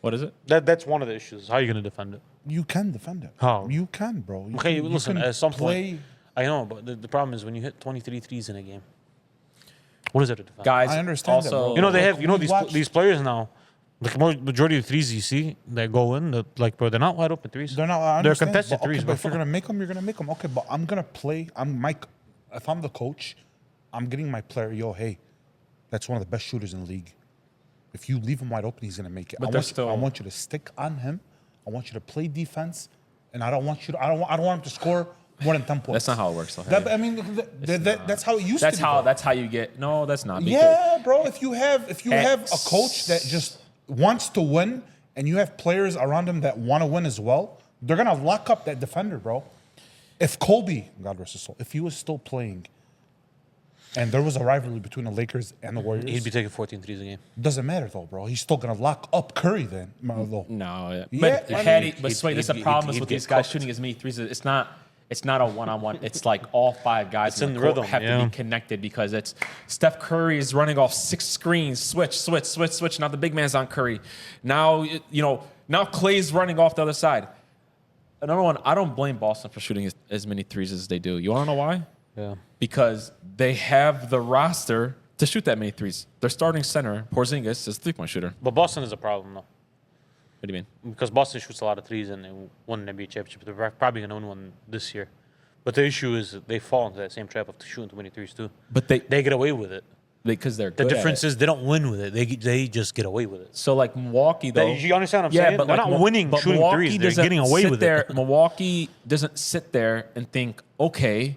What is it? That's one of the issues. How are you gonna defend it? you can defend it. How? You can, bro. You Okay, can, you listen. can At some play, point, I know, but the problem is when you hit 23 threes in a game. What is it to defend? Guys, I understand that, also, bro. You know they Like, have. You know we watch- these players now. The majority of threes you see that go in, like, bro, they're not wide open threes. They're not. I They're understand, contested but, okay, threes. but bro. if you're gonna make them, you're gonna make them. Okay, but I'm gonna play. I'm Mike. If I'm the coach, I'm getting my player. Yo, hey, that's one of the best shooters in the league. If you leave him wide open, he's gonna make it. But I they're want, still- I want you to stick on him. I want you to play defense, and I don't want you to. I don't want him to score more than 10 points. That's not how it works, though. That, I mean, that's how it used That's to be. how. bro. That's how you get. No, that's not. because- Yeah, bro. If you have a coach that just wants to win, and you have players around him that want to win as well, they're gonna lock up that defender, bro. If Kobe, God rest his soul, if he was still playing, and there was a rivalry between the Lakers and the Warriors, He'd be taking 14 threes a game. doesn't matter though, bro. He's still gonna lock up Curry then. Though. No, yeah. Yeah, But I had mean, he, but Sway, this is the he'd- problem he'd is with get these guys cooked. shooting as many threes. It's not a one-on-one. It's like all 5 guys in in the the court rhythm, have to yeah. be connected because it's Steph Curry is running off 6 screens, switch. Now the big man's on Curry. Now now Clay's running off the other side. Another one, I don't blame Boston for shooting as many threes as they do. You want to know why? Yeah. Because they have the roster to shoot that many threes. Their starting center, Porzingis, is a 3-point shooter. But Boston is a problem, though. What do you mean? Because Boston shoots a lot of threes and they won an NBA championship. They're probably going to win one this year. But the issue is that they fall into that same trap of shooting too many threes, too. But they They get away with it. because they're The good at difference it. is they don't win with it. They just get away with it. So like Milwaukee though. You understand what I'm saying? They're not winning but shooting Milwaukee threes. They're doesn't getting away sit with there, it. Milwaukee doesn't sit there and think, okay,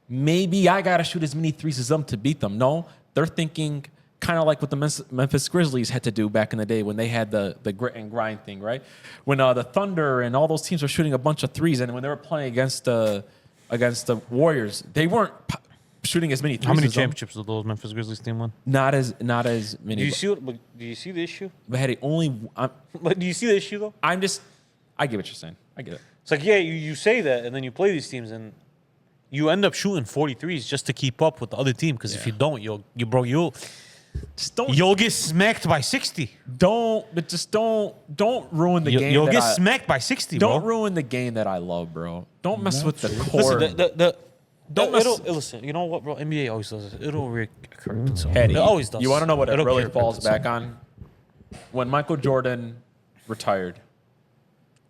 maybe I gotta shoot as many threes as them to beat them. No, they're thinking kind of like what the Memphis Grizzlies had to do back in the day when they had the grit and grind thing, right? When the Thunder and all those teams were shooting a bunch of threes, and when they were playing against the Warriors, they weren't shooting as many threes. How many as them. championships did those Memphis Grizzlies team win? Not as many. Do you see? Do you see the issue? But had But do you see the issue though? I get what you're saying. I get it. It's like, yeah, you say that, and then you play these teams, and you end up shooting 43s just to keep up with the other team. Because if Yeah. you don't, you'll Just don't get smacked by 60. don't ruin the game. You'll that get I- smacked by 60, Don't bro. ruin the game that I love, bro. Don't mess with the core. Listen, Don't mess- listen. You know what, bro? NBA always does this. It'll recur itself. Heady. It always does. You want to know what it It'll really recur falls itself. back on? When Michael Jordan retired,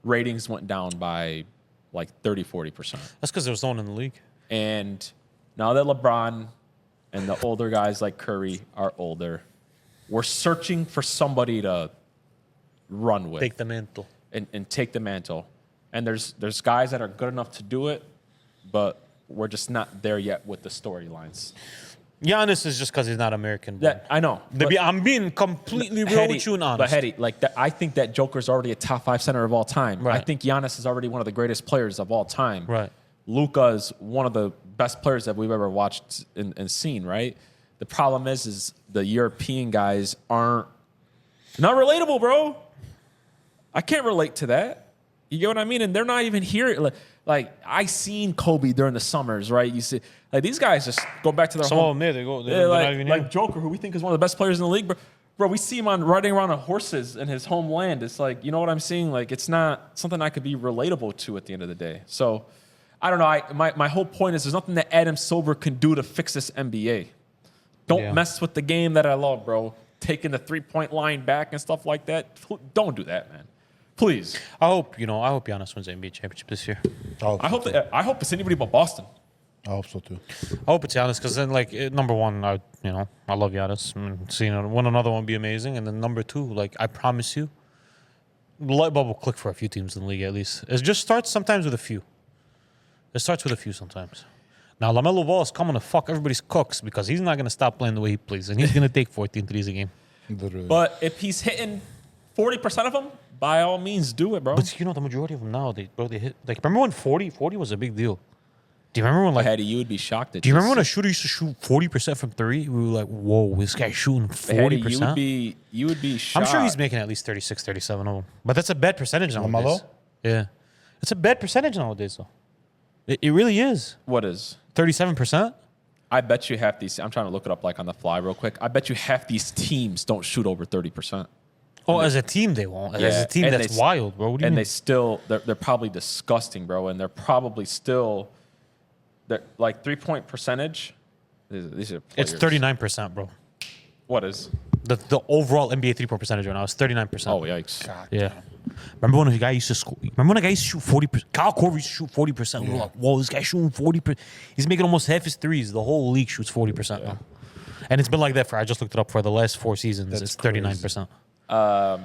ratings went down by like 30-40%. That's because there was no one in the league. And now that LeBron and the older guys like Curry are older, we're searching for somebody to run with. Take the mantle. and take the mantle. And there's guys that are good enough to do it, but we're just not there yet with the storylines. Giannis is just because he's not American. Bro. That I know. but I'm being completely real Heady, with you and honest. But Heady, like that, I think that Joker's already a top 5 center of all time. Right. I think Giannis is already one of the greatest players of all time. Right. Luka is one of the best players that we've ever watched and seen. Right. The problem is the European guys aren't not relatable, bro. I can't relate to that. You get what I mean? And they're not even here. Like I seen Kobe during the summers, right? You see, like these guys just go back to their Some home. of them, they go. Yeah, They're not even like here. Joker, who we think is one of the best players in the league, bro. We see him riding around on horses in his homeland. It's like, you know what I'm saying? Like it's not something I could be relatable to at the end of the day. So I don't know. My whole point is there's nothing that Adam Silver can do to fix this NBA. Don't Yeah. mess with the game that I love, bro. taking the 3-point line back and stuff like that. Don't do that, man. Please. I hope Giannis wins the NBA championship this year. I hope it's anybody but Boston. I hope so too. I hope it's Giannis because then, like, number one, I love Giannis. Seeing win another one would be amazing. And then number two, like, I promise you, the light bulb will click for a few teams in the league at least. It just starts sometimes with a few. It starts with a few sometimes. Now, LaMelo Ball is coming to fuck everybody's cooks because he's not going to stop playing the way he plays. And he's going to take 14 threes a game. Literally. But if he's hitting 40% of them, by all means, do it, bro. But the majority of them now, they hit. Like, remember when 40 was a big deal? Do you remember when, like, Hattie, you would be shocked. Do you remember when a shooter used to shoot 40% from three? We were like, whoa, this guy's shooting 40%. You would be shocked. I'm sure he's making at least 36, 37 of them. But that's a bad percentage nowadays. LaMelo? Yeah. It's a bad percentage nowadays, though. It really is. What is? 37%? I bet you half these. I'm trying to look it up like on the fly real quick. I bet you half these teams don't shoot over 30%. Oh, as a team, they won't. Yeah, As a team, and that's wild, bro. What do you and mean? they still, they're probably disgusting, bro. And they're probably still, they're like 3-point percentage. These are players. It's 39%, bro. What is? The overall NBA 3-point percentage right now is 39%. Oh, yikes. God. Yeah. Remember when a guy used to score? Remember when a guy used to shoot 40%? Kyle Korver used to shoot 40%. We were like, whoa, this guy's shooting 40%. He's making almost half his threes. The whole league shoots 40% now. And it's been like that I just looked it up, for the last 4 seasons. That's it's 39%.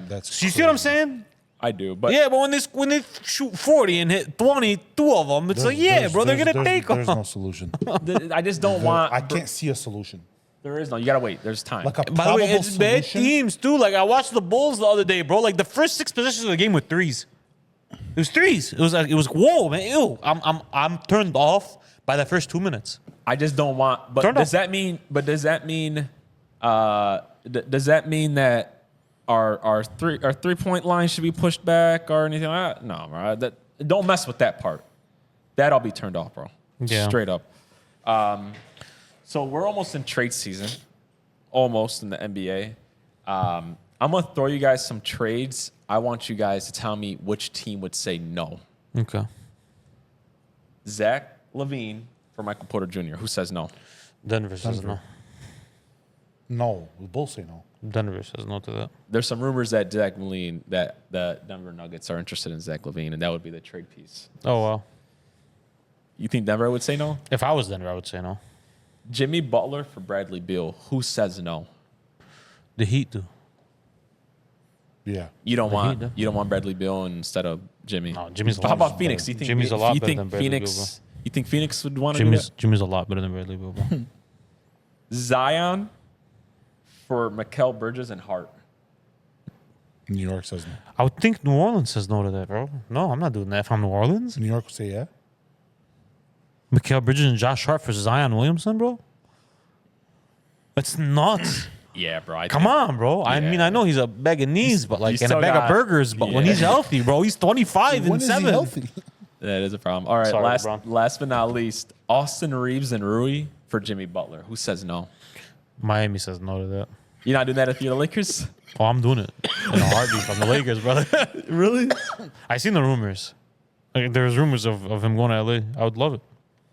That's So you see what I'm saying? I do, but Yeah, but when they shoot 40 and hit 22 of them, it's like, yeah, bro, they're going to take There's no them. solution. I just don't want. I can't see a solution. There is no. You gotta wait. There's time. Like a By the way, probable it's bad solution. teams, too. Like, I watched the Bulls the other day, bro. Like, the first 6 possessions of the game were threes. It was threes. It was whoa, man. Ew. I'm turned off by the first 2 minutes. I just don't want. But Turn does off. that mean? But does that mean? Does that mean that our 3-point line should be pushed back or anything like that? No, bro. Don't mess with that part. That I'll be turned off, bro. Yeah. Straight up. So we're almost in trade season, almost in the NBA. I'm gonna throw you guys some trades. I want you guys to tell me which team would say no. Okay. Zach LaVine for Michael Porter Jr. Who says no? Denver says Denver. no. No, we both say no. Denver says no to that. There's some rumors that Zach LaVine, that the Denver Nuggets are interested in Zach LaVine, and that would be the trade piece. Oh, wow. You think Denver would say no? If I was Denver, I would say no. Jimmy Butler for Bradley Beal. Who says no? The Heat do. Yeah. You don't Heat, though. want Bradley Beal instead of Jimmy. No, Jimmy's a How lot about better. Phoenix? Do you think Jimmy's a lot you better think than Bradley Phoenix? You think Phoenix would want to do that? Jimmy's a lot better than Bradley Beal, bro. Zion for Mikal Bridges and Hart. New York says no. I would think New Orleans says no to that, bro. No, I'm not doing that if I'm New Orleans. New York will say yeah. Mikal Bridges and Josh Hart for Zion Williamson, bro. That's nuts. Yeah, bro. Come on, bro. I Yeah. mean, I know he's a bag of knees, but like, he's and a still bag got- of burgers. But when Yeah. he's healthy, bro, he's 25 When and is he 7. healthy? That is a problem. All right, Sorry, last LeBron. but not least, Austin Reeves and Rui for Jimmy Butler. Who says no? Miami says no to that. You're not doing that if you're the Lakers? Oh, I'm doing it in a heartbeat from the Lakers, brother. Really? I seen the rumors. Like, there's rumors of him going to LA. I would love it.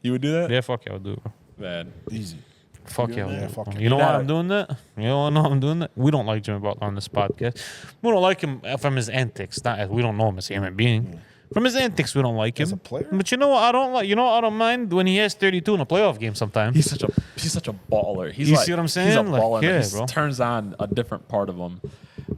You would do that? Yeah, fuck yeah, I would do it, bro. Man. Easy. Fuck yeah, I would Yeah, do it, fuck bro. yeah. You know You're why not- I'm doing that? You know why I'm doing that? We don't like Jimmy Butler on this podcast. We don't like him from his antics. Not we don't know him as a human being. From his antics, we don't like him. As a player? But you know what I don't like? You know what I don't mind? When he has 32 in a playoff game sometimes. He's such a baller. He's You like, see what I'm He's a saying? Like, baller. yeah, He bro. turns on a different part of him.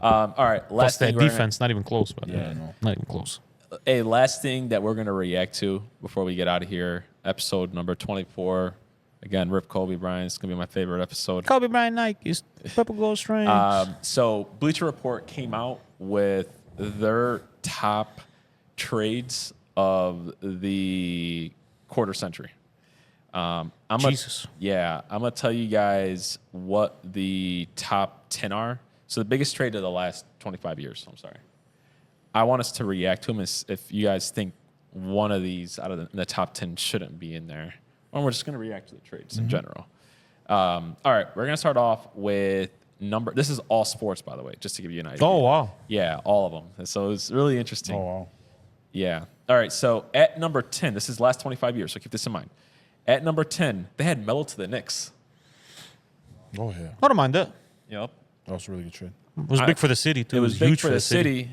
All right, Plus last that thing we're gonna- defense, not even close, but Yeah. not even close. Hey, last thing that we're going to react to before we get out of here, episode number 24. Again, Rip Kobe Bryant. It's going to be my favorite episode. Kobe Bryant Nikes, Purple Gold Strange. So Bleacher Report came out with their top trades of the quarter century. Jesus. I'm going to tell you guys what the top 10 are. So the biggest trade of the last 25 years. I'm sorry. I want us to react to them if you guys think one of these out of the top 10 shouldn't be in there. Or we're just going to react to the trades in general. All right, we're going to start off with number. This is all sports, by the way, just to give you an idea. Oh, wow. Yeah, all of them. And so it's really interesting. Oh, wow. Yeah. All right, so at number 10, this is last 25 years, so keep this in mind. At number 10, they had Melo to the Knicks. Oh, yeah. I don't mind that. Yep. That was a really good trade. It was big for the city too. It was big huge for the city.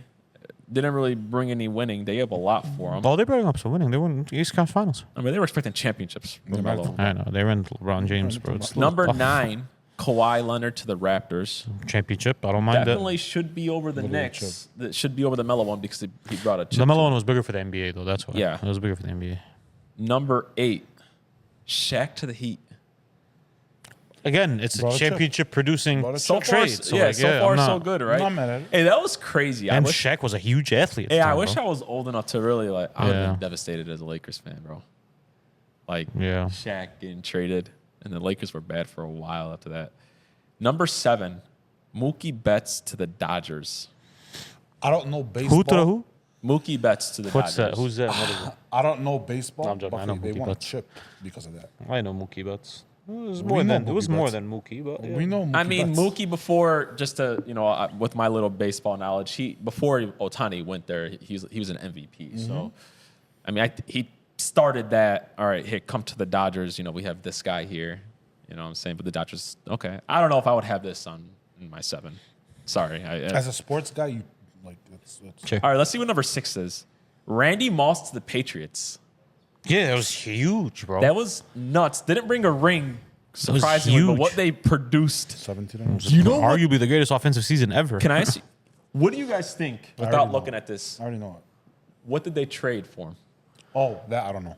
Didn't really bring any winning. They gave a lot for them. Oh, they brought up some winning. They won the East Conference Finals. I mean, they were expecting championships. from LaMelo. I know. They ran LeBron James, bro. It's Number tough. 9, Kawhi Leonard to the Raptors. Championship. I don't mind Definitely should be over the Knicks. That should be over the Melo one because he brought a that. chip. The Melo one was bigger for the NBA, though. That's why. Yeah. It was bigger for the NBA. Number 8, Shaq to the Heat. Again, it's Brought a a chip. championship producing Brought a So chip. far, trade. So, like, so yeah, far I'm so not- good, right? Not mad at it. Hey, that was crazy. And Shaq was a huge athlete. I wish I was old enough to really like. I would have Yeah. been devastated as a Lakers fan, bro. Like, Yeah. Shaq getting traded, and the Lakers were bad for a while after that. Number 7, Mookie Betts to the Dodgers. I don't know baseball. Who to the who? Mookie Betts to the What's Dodgers. that? Who's that? What is it? I don't know baseball. No, I'm joking. I know but they Mookie won a Betts. chip because of that. I know Mookie Betts. It was We more know than it was Mookie more Betts. than Mookie, but yeah. We know. I mean, Betts. Mookie before, just to with my little baseball knowledge, before Ohtani went there, he was an MVP. Mm-hmm. So, I mean, he started that. All right, here, come to the Dodgers. We have this guy here. You know what I'm saying? But the Dodgers, okay. I don't know if I would have this in my 7. Sorry. As a sports guy, you like it's Sure. All right, let's see what number 6 is. Randy Moss to the Patriots. Yeah, it was huge, bro. That was nuts. Didn't bring a ring, surprisingly, but huge. what they produced. 17. You know what? arguably the greatest offensive season ever. Can I ask you, what do you guys think, already without know. looking at this, I already know it. what did they trade for him? Oh, that I don't know.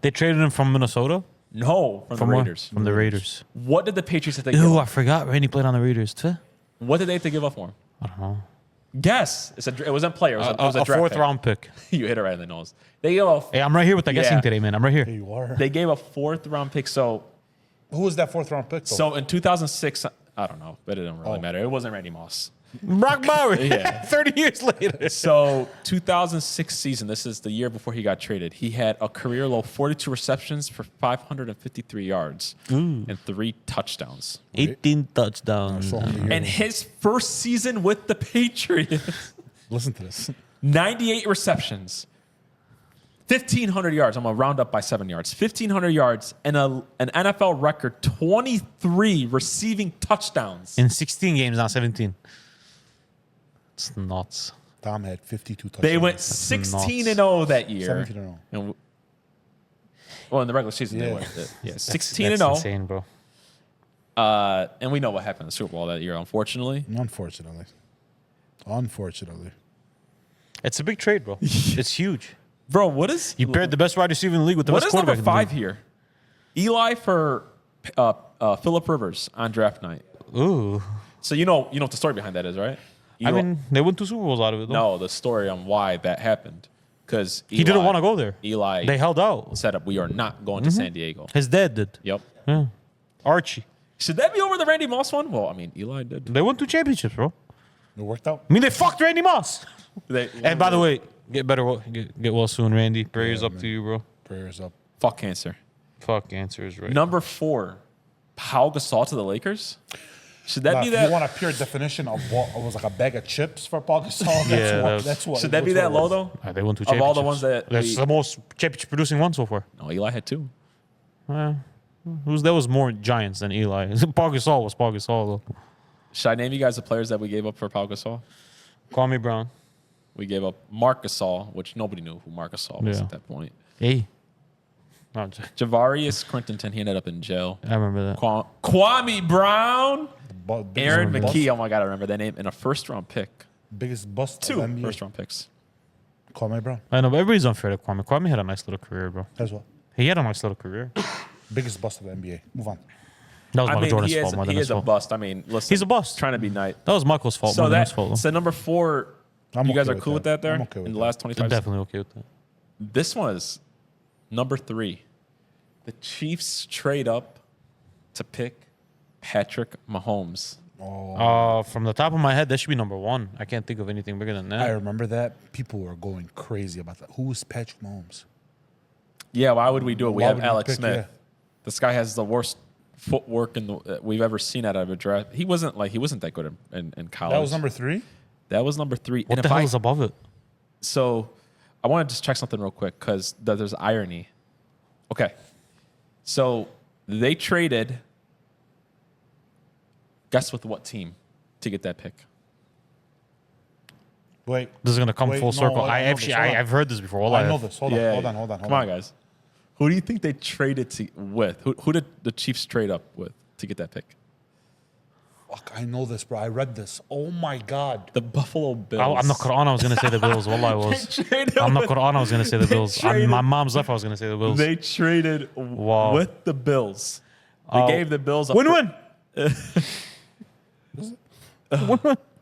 They traded him from Minnesota. No, from the where? Raiders. From the Raiders. What did the Patriots have to give Ew, up? I forgot Randy played on the Raiders too. What did they have to give up for him? I don't know. Guess. It wasn't player. It was a A draft fourth pick. round pick. You hit it right in the nose. They gave a Hey, I'm right here with the guessing Yeah. today, man. I'm right here. Here you are. they gave a 4th round pick. So Who was that 4th round pick? Though? so in 2006, I don't know, but it didn't really Oh. matter. It wasn't Randy Moss. Brock Bowers. Yeah. 30 years later. So 2006 season, this is the year before he got traded. He had a career low 42 receptions for 553 yards and 3 touchdowns. 18 touchdowns. So only And his first season with the Patriots, listen to this. 98 receptions, 1,500 yards. I'm going to round up by 7 yards. 1,500 yards and an NFL record 23 receiving touchdowns. In 16 games, not 17. It's nuts. Tom had 52 touchdowns. They went nuts. 16-0 that year. 17-0. And well, in the regular season, they Yeah. went 16-0. That's insane, bro. And we know what happened in the Super Bowl that year, unfortunately. Unfortunately. It's a big trade, bro. It's huge. Bro, what is You paired the best wide receiver in the league with the what best is number quarterback. 5 here? Eli for Phillip Rivers on draft night. Ooh. So you know what the story behind that is, right? I mean, they won 2 Super Bowls out of it, though. no, the story on why that happened. Because He didn't want to go there. Eli They held out. said up, we are not going to San Diego. His dad did. Yep. Yeah. Archie. Should that be over the Randy Moss one? Well, I mean, Eli did. They won 2 championships, bro. It worked out. I mean, they fucked Randy Moss. They, And by the way, get well soon, Randy. Prayers up to you, bro. Prayers up. fuck cancer. Fuck, answer is right. Number 4, Pau Gasol to the Lakers. Should that Now, be if that? you want a pure definition of what was like a bag of chips for Paul Gasol, that's Yeah, what. that's- That's what. Should that be that's that what it low was. though? They won 2 Of championships. all the ones that That's we- the most championship producing one so far. No, Eli had 2. That was more Giants than Eli. Paul Gasol was Paul Gasol, though. Should I name you guys the players that we gave up for Pau Gasol? Kwame Brown. We gave up Marc Gasol, which nobody knew who Marc Gasol was Yeah. at that point. Hey. No, I'm joking. Javarius Clinton, he ended up in jail. I remember that. Kwame Brown, Biggest Aaron bust- McKee. Oh my God, I remember that name. And a first-round pick. Biggest bust 2 of NBA. first-round picks. Kwame Brown. I know, but everybody's unfair to Kwame. Kwame had a nice little career, bro. That's what. He had a nice little career. Biggest bust of the NBA. Move on. That was I Michael mean, Jordan's he is, fault more than he his is a fault. bust. I mean, listen. He's a bust. Trying to be nice. That was Michael's fault So more than his fault. so number 4, I'm you guys okay are with cool with that there? I'm okay with in the that. last 25 I'm seconds? definitely okay with that. This one is number 3. The Chiefs trade up to pick Patrick Mahomes. From the top of my head, that should be number 1. I can't think of anything bigger than I that. remember that. People were going crazy about that. Who is Patrick Mahomes? Yeah, why would we do it? We Why have would we Alex pick- Smith. yeah. This guy has the worst footwork we've ever seen out of a draft. He wasn't that good in college. That was number 3? That was number 3. What the hell is above it? So I want to just check something real quick because there's irony. Okay. So they traded Guess with what team to get that pick? Wait. This is gonna come Wait, full no, circle. I know this. Hold on. I've heard this before. I know this. Hold on. Yeah. Hold on. Come on, guys. Who do you think they traded with? Who did the Chiefs trade up with to get that pick? Fuck, I know this, bro. I read this. Oh my god. The Buffalo Bills. I'm the Quran. I was gonna say the Bills. Wallah, I was. Traded I'm the with- Quran. I was gonna say the Bills. traded- My mom's left. I was gonna say the Bills. They traded Wow. with the Bills. They gave the Bills a Win-win.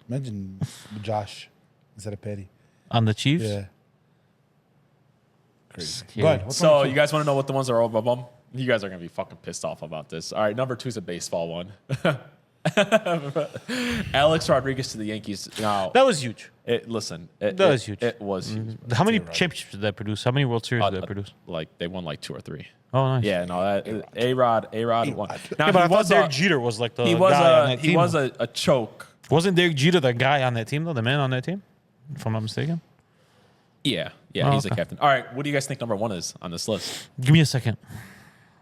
Imagine Josh instead of Petty. On the Chiefs. Yeah. Crazy. Scary. Go ahead. What's So number you guys want to know what the ones are above them? You guys are gonna be fucking pissed off about this. All right, number 2 is a baseball one. Alex Rodriguez to the Yankees. Now, That was huge. listen, That was huge. It was huge. How many championships did that produce? How many World Series did that produce? Like they won like 2 or 3. Oh, nice. Yeah, no, that A-Rod won. Now Yeah, but I he thought was Derek Jeter was like the he was guy on a that he team. was a choke. Wasn't Derek Jeter the guy on that team though? The man on that team, if I'm not mistaken. Yeah, Oh, he's the okay. captain. All right, what do you guys think number 1 is on this list? Give me a second.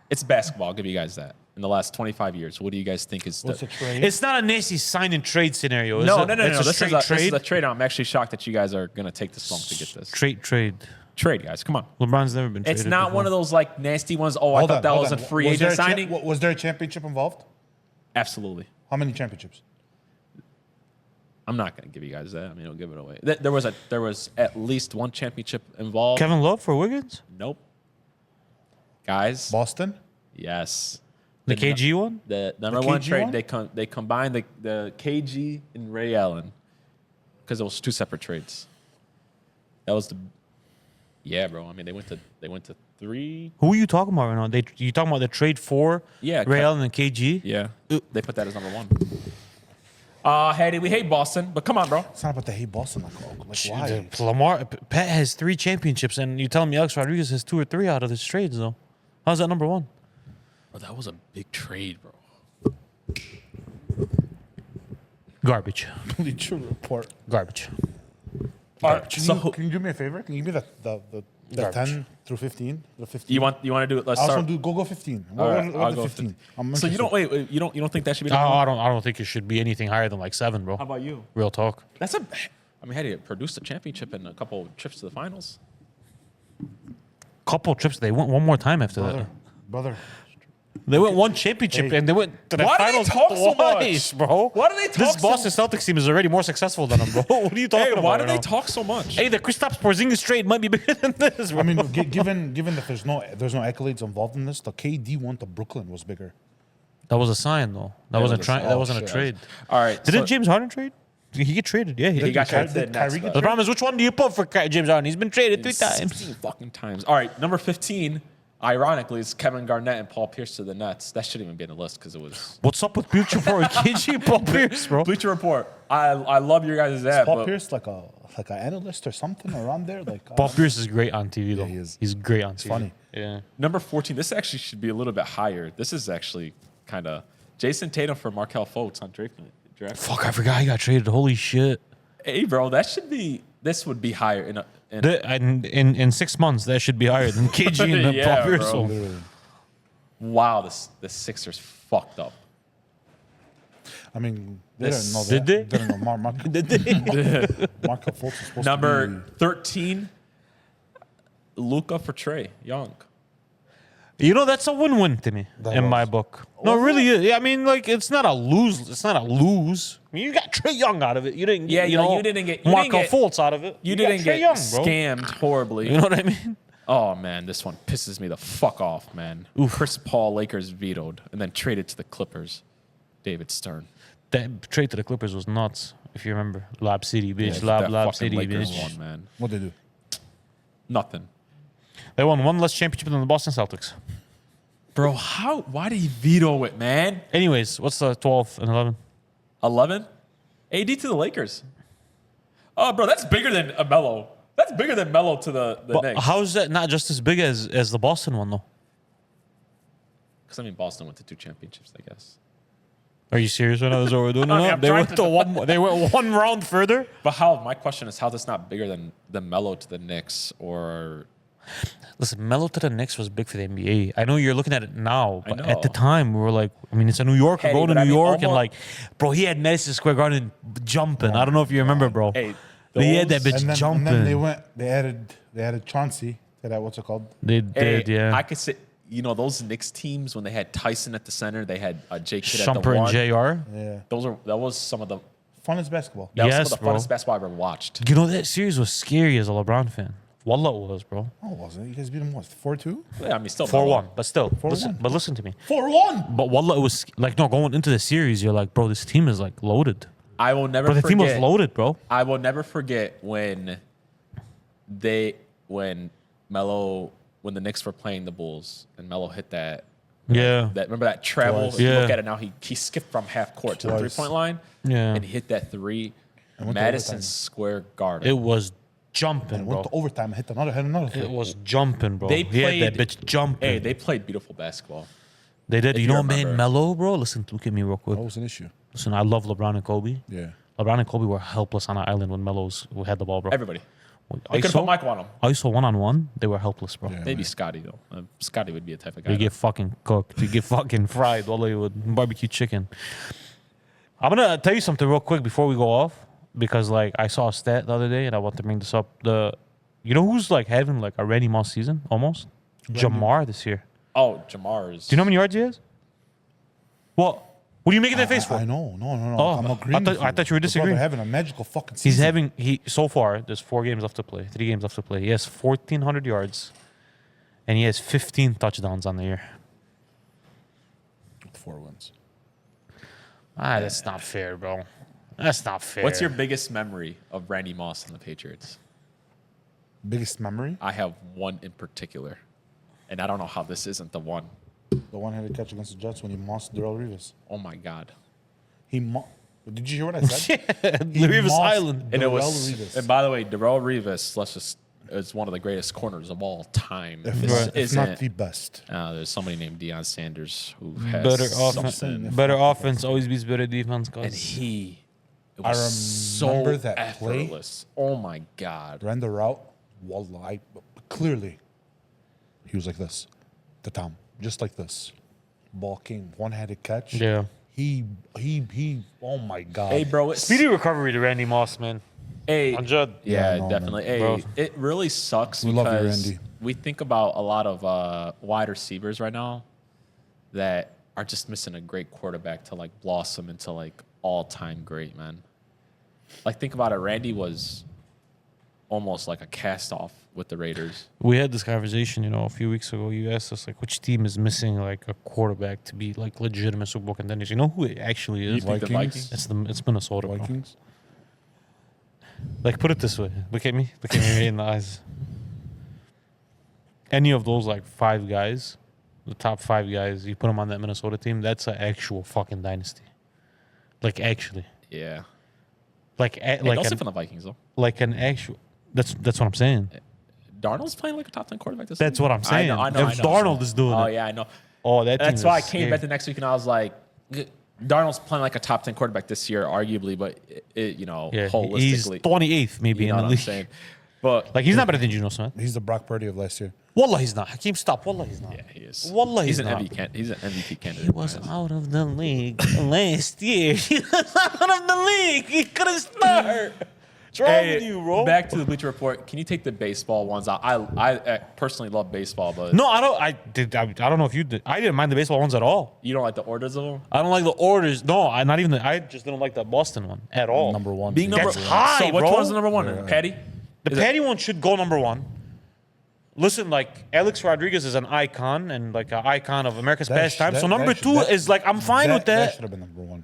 It's basketball. I'll give you guys that. In the last 25 years, what do you guys think is What's the a trade? It's not a nasty sign and trade scenario. Is No, it? no, no, It's no. a This straight is a trade. trade. I'm actually shocked that you guys are gonna take this long to get this. Straight trade. Trade, guys. Come on. LeBron's never been traded. It's not before. one of those like nasty ones. Oh, I Hold thought on, that hold was a on. free Was there agent a cha- signing. was there a championship involved? Absolutely. How many championships? I'm not gonna give you guys that. I mean, I'll give it away. There was at least 1 championship involved. Kevin Love for Wiggins? Nope. Guys. Boston? Yes. The KG one? The number The 1 KG trade. one? They combined the KG and Ray Allen because it was 2 separate trades. That was the. Yeah, bro. I mean, they went to 3. Who are you talking about right now? You talking about the trade for Yeah, Ray Allen and KG? Yeah. They put that as number 1. Hey, we hate Boston, but come on, bro. It's not about the hate Boston. Like why? Lamar, Pat has 3 championships, and you telling me Alex Rodriguez has 2 or 3 out of his trades, though? How's that number 1? Oh, that was a big trade, bro. Garbage. Bleacher Report. Garbage. All right, Can you do me a favor? Can you give me the Garbage. 10 through 15? The 15. you want to do it? Let's I also start. do go 15. All right, What I'll the go 15? 15. I'm So you don't interested. wait. You don't think that should be? No, number 1? I don't think it should be anything higher than like 7, bro. How about you? Real talk. That's a. I mean, had he produced a championship and a couple trips to the finals. Couple trips. They went one more time after that. Brother. They went 1 championship Hey. and they went to the Why do they finals talk so twice, much? bro. Why do they talk This so Boston Celtics team is already more successful than them, bro. What are you talking Hey, about? why do right they now? talk so much? Hey, the Kristaps Porzingis trade might be bigger than this, bro. I mean, given that there's no accolades involved in this, the KD one to Brooklyn was bigger. That was a sign, though. That wasn't was a sign. that wasn't a shit. trade. All right. Didn't James Harden trade? Did he get traded? Yeah, he He did. got traded to the Did Nets. Kyrie though. get The problem is, which one do you put for James Harden? He's been traded 3 times. 16 fucking times. All right, number 15. Ironically, is Kevin Garnett and Paul Pierce to the Nets. That shouldn't even be on the list because it was What's up with Bleacher Report and KG Paul Pierce, bro? Bleacher Report. I love your guys' ad, Paul but Pierce like an analyst or something around there. Like Paul Pierce is great on TV, though. he is. He's great on TV. funny. Yeah. number 14. This actually should be a little bit higher. This is actually kind of Jason Tatum for Markel Fultz on Draft. Fuck, I forgot he got traded. Holy shit. Hey, bro, that should be. This would be higher in. In 6 months, that should be higher than KG and Yeah, Paul Pierce. bro. So. Wow, the Sixers fucked up. I mean, they This- didn't know Did that. they? Didn't know Marco Fultz was supposed to Number be 13. Luca for Trey Young. You know, that's a win-win to me That in was. my book. No, it really is. Yeah, I mean, like, it's not a lose. It's not a lose. I mean, you got Trey Young out of it. You didn't get, Yeah, you no, know, you didn't get- you Marco didn't get- Fultz out of it. You got didn't Trae get Young, bro. scammed horribly. You know what I mean? Oh man, this one pisses me the fuck off, man. Chris Paul, Lakers vetoed and then traded to the Clippers. David Stern. That trade to the Clippers was nuts, if you remember. Lob City, bitch. That Lob fucking City, Lakers bitch. won, man. what they do. Nothing. They won 1 less championship than the Boston Celtics. Bro, why did he veto it, man? Anyways, what's the 12th and 11? 11? AD to the Lakers. Oh, bro, that's bigger than a Melo. That's bigger than Melo to the But Knicks. how is that not just as big as the Boston one, though? Because, I mean, Boston went to 2 championships, I guess. Are you serious right now? That's what we're doing I mean, now? I'm They trying went to- to one. They went 1 round further. But how? My question is, how that's not bigger than the Melo to the Knicks or Listen, Melo to the Knicks was big for the NBA. I know you're looking at it now, but at the know. time we were like, I mean, it's a New Yorker Hey, going to but I New mean, York and almost- like, bro, he had Madison Square Garden jumping. I don't know if you remember, bro. Hey, He had that those- bitch And jumping. they added Chauncey to that. What's it called? They Hey, did, yeah. I could say, those Knicks teams when they had Tyson at the center, they had J Kidd at the Shumper and one. JR. Yeah, That was some of the fun as basketball. Yes, some of the bro. funnest basketball I've ever watched. You know, that series was scary as a LeBron fan. Wallah it was, bro. Oh, wasn't it? You guys beat him what? 4-2? Yeah, I mean, still 4-1. But still, 4-1. listen to me. 4-1. But Wallah, it was like, no, going into the series, you're like, bro, this team is like loaded. I will never Bro, the forget. team was loaded, bro. I will never forget when when the Knicks were playing the Bulls and Melo hit that. Yeah. Remember that travel? Twice. If you Yeah. look at it now, he skipped from half court to the Twice. 3-point line. Yeah. And he hit that three. went to Madison overtime. Square Garden. It was jumping, And bro. went to overtime. Had another. It was jumping, bro. They He had that played- bitch jumping. Hey, they played beautiful basketball. They did. if You you know, man, remember. Melo, bro. Listen, look at me real quick. That was an issue. Listen, I love LeBron and Kobe. Yeah. LeBron and Kobe were helpless on the island when who had the ball, bro. Everybody. They couldn't put Michael on them. ISO 1-on-1, they were helpless, bro. Yeah. Maybe Scotty, though. Scotty would be a type of guy. You get fucking cooked. You get fucking fried. Wallah, with barbecue chicken. I'm gonna tell you something real quick before we go off, because like I saw a stat the other day and I want to bring this up. You know who's like having like a Randy Moss season almost? Jamar this year. Oh, Jamar's. Do you know how many yards he has? What are you making that face for? I know. No. Oh, I'm agreeing. I thought you were The brother disagreeing. having a magical fucking season. He's having so far. There's 4 games left to play. 3 games left to play. He has 1,400 yards, and he has 15 touchdowns on the year. 4 wins. That's not fair, bro. That's not fair. What's your biggest memory of Randy Moss and the Patriots? Biggest memory? I have one in particular, and I don't know how this isn't the one. The one-handed catch against the Jets when he mossed Darrell Revis. Oh my God! Did you hear what I said? Revis mossed Island. And it Darrell was. Revis. And by the way, Darrell Revis, is one of the greatest corners of all time. If This not, if isn't. not the best. There's somebody named Deion Sanders who has Better something. offense. Better offense always beats better defense, And guys. it I was so remember that play. effortless. Oh my God! Ran the route. Wallah, clearly, he was like this. The Tom, just like this. Ball came, one-handed catch. Yeah. He. Oh my God. Hey, bro. Speedy recovery to Randy Moss, man. Hey, Judd. yeah, Yeah, no, definitely. man. Hey, Bro. it really sucks We love you, because Randy. we think about a lot of wide receivers right now that are just missing a great quarterback to like blossom into like all-time great, man. Like think about it. Randy was almost like a cast-off with the Raiders. We had this conversation, a few weeks ago. You asked us, like, which team is missing, like, a quarterback to be, like, legitimate Super Bowl contenders. You know who it actually is? You think the Vikings? Vikings? It's Minnesota, bro. Vikings. Like, put it this way. Look at me. Look at me right in the eyes. Any of those, like, 5 guys, the top 5 guys, you put them on that Minnesota team, that's an actual fucking dynasty. Like, actually. Yeah. Like, Hey, like, don't an, sit from the Vikings though. like an actual... That's what I'm saying. Darnold's playing like a top 10 quarterback this That's season. what I'm saying. I know. If Darnold is doing Oh it. yeah, I know. Oh, that That's team why I is came scary. back the next week and I was like, Darnold's playing like a top 10 quarterback this year, arguably, but Yeah, holistically, he's 28th maybe you in know the what I'm league. saying. But Like, he's not better than Geno Smith. He's the Brock Purdy of last year. Wallah, he's not. Hakeem, stop. Wallah, he's not. yeah, he is. Wallah, he's he's an not. He's an MVP candidate. He was out of the league last year. He was out of the league. He couldn't start. What's wrong with you, bro? Back to the Bleacher Report. Can you take the baseball ones out? I personally love baseball, but No, I don't. I don't know if you did. I didn't mind the baseball ones at all. you don't like the orders of them. I don't like the orders. No, not even. I just didn't like that Boston one at all. Number one. Being number That's high, So which bro. one's the number one? Patty. The Patty one should go number 1. Listen, like Alex Rodriguez is an icon and like an icon of America's pastime. So number 2 is like I'm fine with That that. should have been number 1.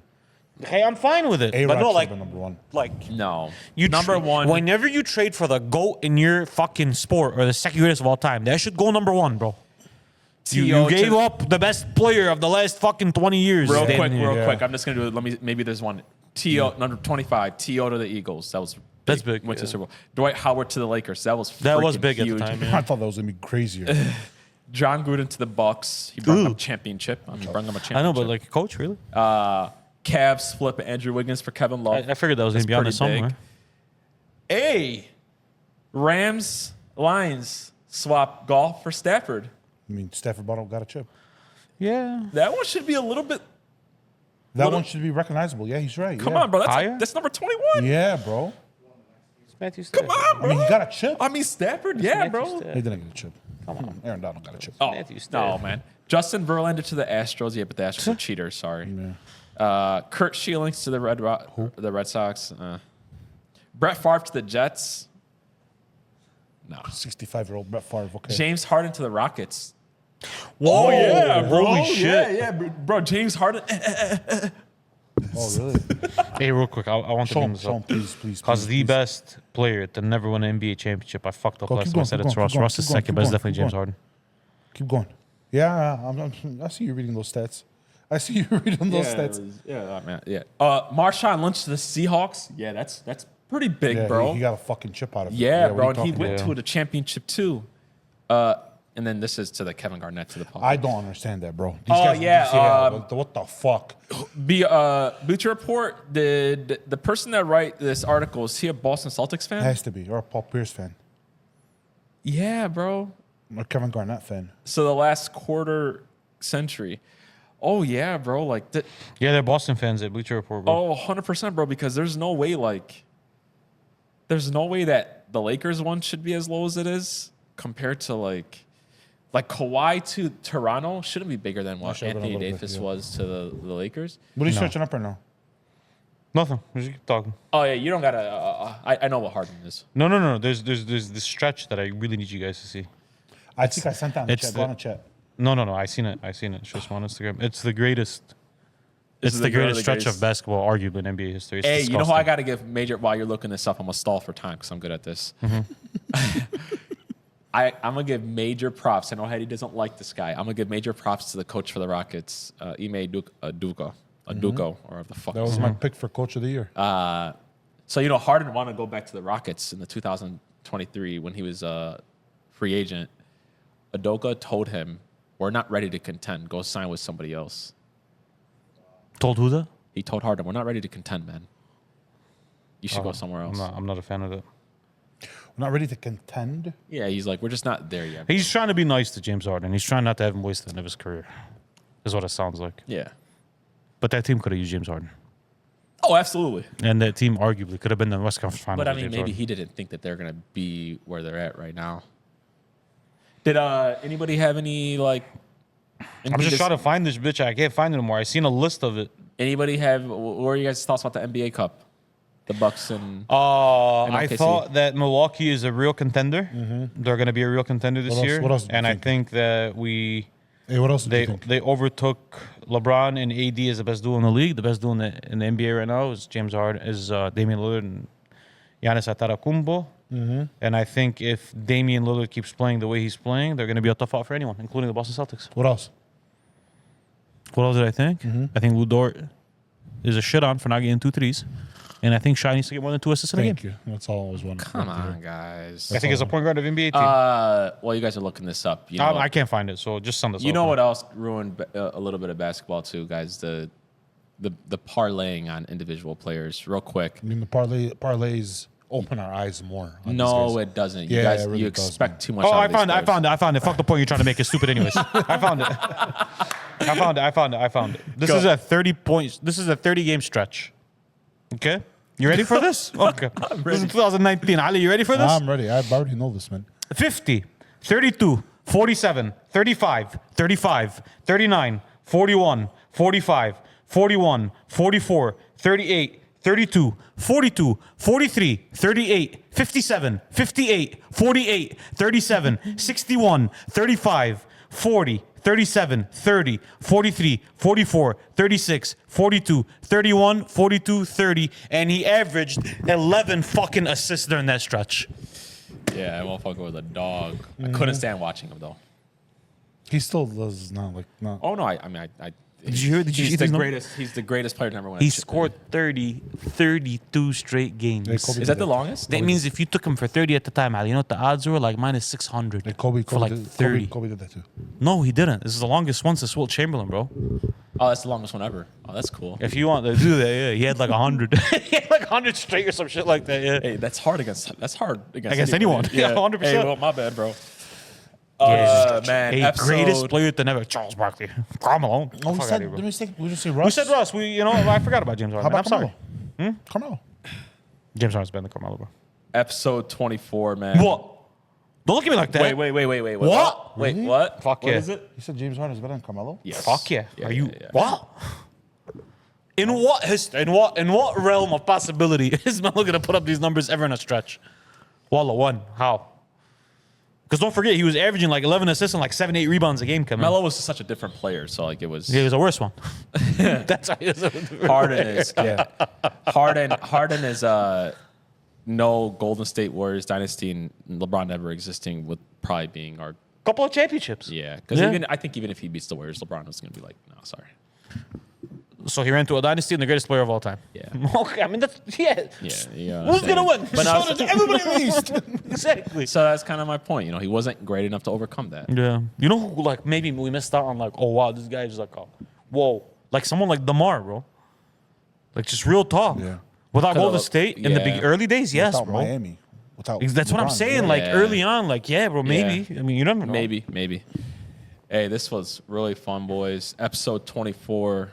Hey, I'm fine with it. A-Rod But no, should like have been number 1. like No, you number one. Whenever you trade for the GOAT in your fucking sport or the second greatest of all time, that should go number 1, bro. You T.O. gave to- up the best player of the last fucking 20 years. Real damn quick, near. real quick. I'm just gonna do it. Maybe there's one. T.O. number 25. T.O. to the Eagles. That was That's big, Went to yeah. Super Bowl. Dwight Howard to the Lakers. That was That big huge. at the time, I man. thought that was going to be crazier. John Gruden to the Bucks. He brought them Ooh. a championship. I mean, brought them a championship. I know, but like, coach, really? Cavs flip Andrew Wiggins for Kevin Love. I figured that was going to be on there pretty big. somewhere. Rams, Lions, swap Golf for Stafford. I mean, Stafford Bottle got a chip. Yeah. That one should be a little bit. That one should be recognizable. Yeah, he's right. Come yeah. on, bro. Higher? That's number 21. Yeah, bro. Matthew Come Stafford. on, I bro. mean, he got a chip. I mean, Stafford. Yeah, Matthew bro. Stafford. He didn't get a chip. Come on. Aaron Donald got a chip. Oh, Matthew no, Stafford. man. Justin Verlander to the Astros. Yeah, but the Astros are cheaters. Sorry. Kurt Schillings to the Red Sox. Brett Favre to the Jets. No. 65-year-old Brett Favre. Okay. James Harden to the Rockets. Whoa, yeah, bro. Holy shit. Yeah, bro. James Harden. Oh, really? Hey, real quick, I want to Show bring him, this show him, up. please. Because the please. best player to never win an NBA championship, I fucked up Go, last keep time I going, said keep it's going, Ross. keep Ross is going, second, keep but it's going, definitely keep James going. Harden. Keep going. Yeah, I see you reading those stats. I see you reading those stats. Yeah. Marshawn Lynch to the Seahawks. Yeah, that's pretty big, Yeah, bro. he got a fucking chip out of it. Yeah, what bro. are you And he talking went about? to the championship too. And then this is to the Kevin Garnett to the Punk. I don't understand that, bro. These Oh, guys, yeah, what the fuck? Bleacher Report, did the person that write this article, is he a Boston Celtics fan? Has to be. Or a Paul Pierce fan. Yeah, bro. Or Kevin Garnett fan. So the last quarter century. Oh, yeah, bro. Like, Yeah, they're Boston fans at Bleacher Report, bro. oh, 100%, bro, because there's no way that the Lakers one should be as low as it is compared to like Kawhi to Toronto shouldn't be bigger than what should've been a Anthony little bit, Davis yeah. was to the Lakers. What are you searching up right now? Nothing. Just keep talking. Oh yeah, you don't gotta. I know what Harden is. No. There's this stretch that I really need you guys to see. I think I sent that in the it's chat. the- Go on the chat. No. I seen it. It's just on Instagram. It's the greatest. This It's is the the greatest stretch greatest- of basketball, arguably in NBA history. It's Hey, you know how I disgusting. gotta give major while you're looking this up. I'm gonna stall for time because I'm good at this. I'm gonna give major props. I know Hedy doesn't like this guy. I'm gonna give major props to the coach for the Rockets, Ime Udoka, or whatever the fuck. That his was name my pick for coach of the year. So, you know, Harden wanted to go back to the Rockets in the 2023 when he was a free agent. Udoka told him, we're not ready to contend. Go sign with somebody else. Told who that? He told Harden, we're not ready to contend, man. You should go somewhere else. I'm not a fan of that. We're not ready to contend. Yeah, he's like, we're just not there yet. He's trying to be nice to James Harden. He's trying not to have him waste the end of his career. Is what it sounds like. Yeah. But that team could have used James Harden. Oh, absolutely. And that team arguably could have been the West Conference Finals. But I with mean, James maybe Harden. he didn't think that they're going to be where they're at right now. Did anybody have any, like... I'm just trying to find this bitch. I can't find it anymore. I seen a list of it. Anybody have... What are you guys' thoughts about the NBA Cup? The Bucks and... I OKC. thought that Milwaukee is a real contender. They're going to be a real contender this What else- year. what else do you and think? I think that Hey, what else do you think? they overtook LeBron and AD as the best duo in the league. The best duo in the NBA right now is Damian Lillard and Giannis Antetokounmpo. And I think if Damian Lillard keeps playing the way he's playing, they're going to be a tough out for anyone, including the Boston Celtics. What else? What else did I think? I think Lou Dort is a shit on for not getting 2 threes. And I think Shai needs to get more than 2 assists in a game. Thank you. That's all I was wondering. Come on, guys. I think as a point guard of NBA team. Well, you guys are looking this up. You know, I can't find it, so just send us you over. know what else ruined a little bit of basketball too, guys? The parlaying on individual players. Real quick. I mean, the parlays open our eyes more. on these No, guys. it doesn't. You Yeah, guys, it really you does, expect man. too much. Oh, out I of these found players. it. Fuck the point you're trying to make. It's stupid anyways. I found it. This is a 30 points. This is a 30 game stretch. Okay? You ready for this? Okay. This is 2019. Ali, you ready for this? I'm ready. I already know this, man. 50, 32, 47, 35, 35, 39, 41, 45, 41, 44, 38, 32, 42, 43, 38, 57, 58, 48, 37, 61, 35, 40, 37, 30, 43, 44, 36, 42, 31, 42, 30, and he averaged 11 fucking assists during that stretch. Yeah, I won't fuck with a dog. I couldn't stand watching him though. He still does not like not. Oh no, I Did you hear he's these the numbers? greatest. He's the greatest player to never win. He scored 32 straight games. Hey, Kobe Is that the longest? That means if you took him for 30 at the time, Ali, you know what the odds were? Like minus 600 Like Kobe for like did, 30. Kobe did that too. No, he didn't. This is the longest one since Wilt Chamberlain, bro. Oh, that's the longest one ever. Oh, that's cool. If you want to do that, yeah, he had like 100. He had like 100 straight or some shit like that, yeah. Hey, that's hard against. That's hard Against anyone. Yeah, 100%. Hey, well, my bad, bro. Man, a greatest player to never. Charles Barkley. Karl Malone. Oh, we Fuck said, outta here, bro. we just say Russ. We said Russ. I forgot about James Harden. How I'm about sorry. Carmelo? Carmelo. James Harden's better than Carmelo, bro. Episode 24, man. What? Don't look at me like that. Wait. What? Wait, Really? what? Fuck What yeah. is it? You said James Harden is better than Carmelo? Yes. Fuck yeah. Yeah, Are you yeah. what? In what realm of possibility is Melo gonna put up these numbers ever in a stretch? Walla one. How? Because don't forget, he was averaging like 11 assists and like 7-8 rebounds a game coming. Melo was such a different player, so like it was. He was a worse one. That's how he was a different Harden player. is Harden is no Golden State Warriors dynasty and LeBron never existing with probably being our Couple of championships. yeah. Because I think even if he beats the Warriors, LeBron was gonna be like, no, sorry. So he ran to a dynasty and the greatest player of all time. Yeah. Okay, I mean that's yeah. Yeah. Who's gonna win? But So now, does everybody in the East. Exactly. so that's kind of my point. You know, he wasn't great enough to overcome that. Yeah. You know who like maybe we missed out on like, oh wow, this guy's like whoa. Like someone like Lamar, bro. Like just real talk. Yeah. Without Could've- Golden State in the yeah. early days, yes, Without bro. Miami. Without That's what I'm LeBron, saying. yeah. Like Yeah. early on, like yeah, bro, maybe. Yeah. I mean, you never know. Maybe. Hey, this was really fun, boys. Episode 24.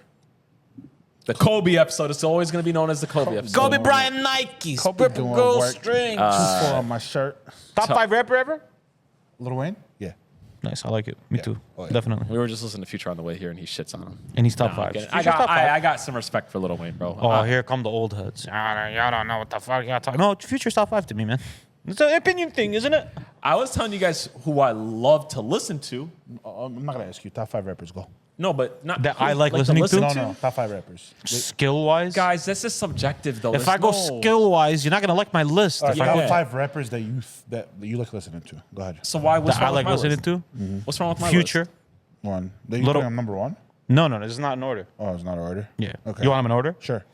The Kobe episode. It's always going to be known as the Kobe episode. Kobe Bryant Nikes, Kobe purple doing gold work. strings. 2-4 on my shirt. Top 5 rapper ever? Lil Wayne? Yeah. Nice, I like it. Me too. Oh, yeah. Definitely. We were just listening to Future on the way here, and he shits on him. And he's top I'm 5. kidding. Future's top 5. I got some respect for Lil Wayne, bro. Oh, here come the old heads. Y'all don't know what the fuck y'all talking. No, Future's top 5 to me, man. It's an opinion thing, isn't it? I was telling you guys who I love to listen to. I'm not going to ask you. Top 5 rappers, go. No, but not That who I like listening to? listen No. Top 5 rappers. Skill wise, Guys, this is subjective though. if There's I go no- skill wise, you're not gonna like my list. All right, If I top go, 5 rappers that you like listening to. Go ahead. So why? What's that wrong I like with my listening list? to, What's wrong with my Future. list? One. That you Little- putting on number 1? No, this is not in order. Oh, it's not an order? Yeah. Okay. You want them in order? Sure.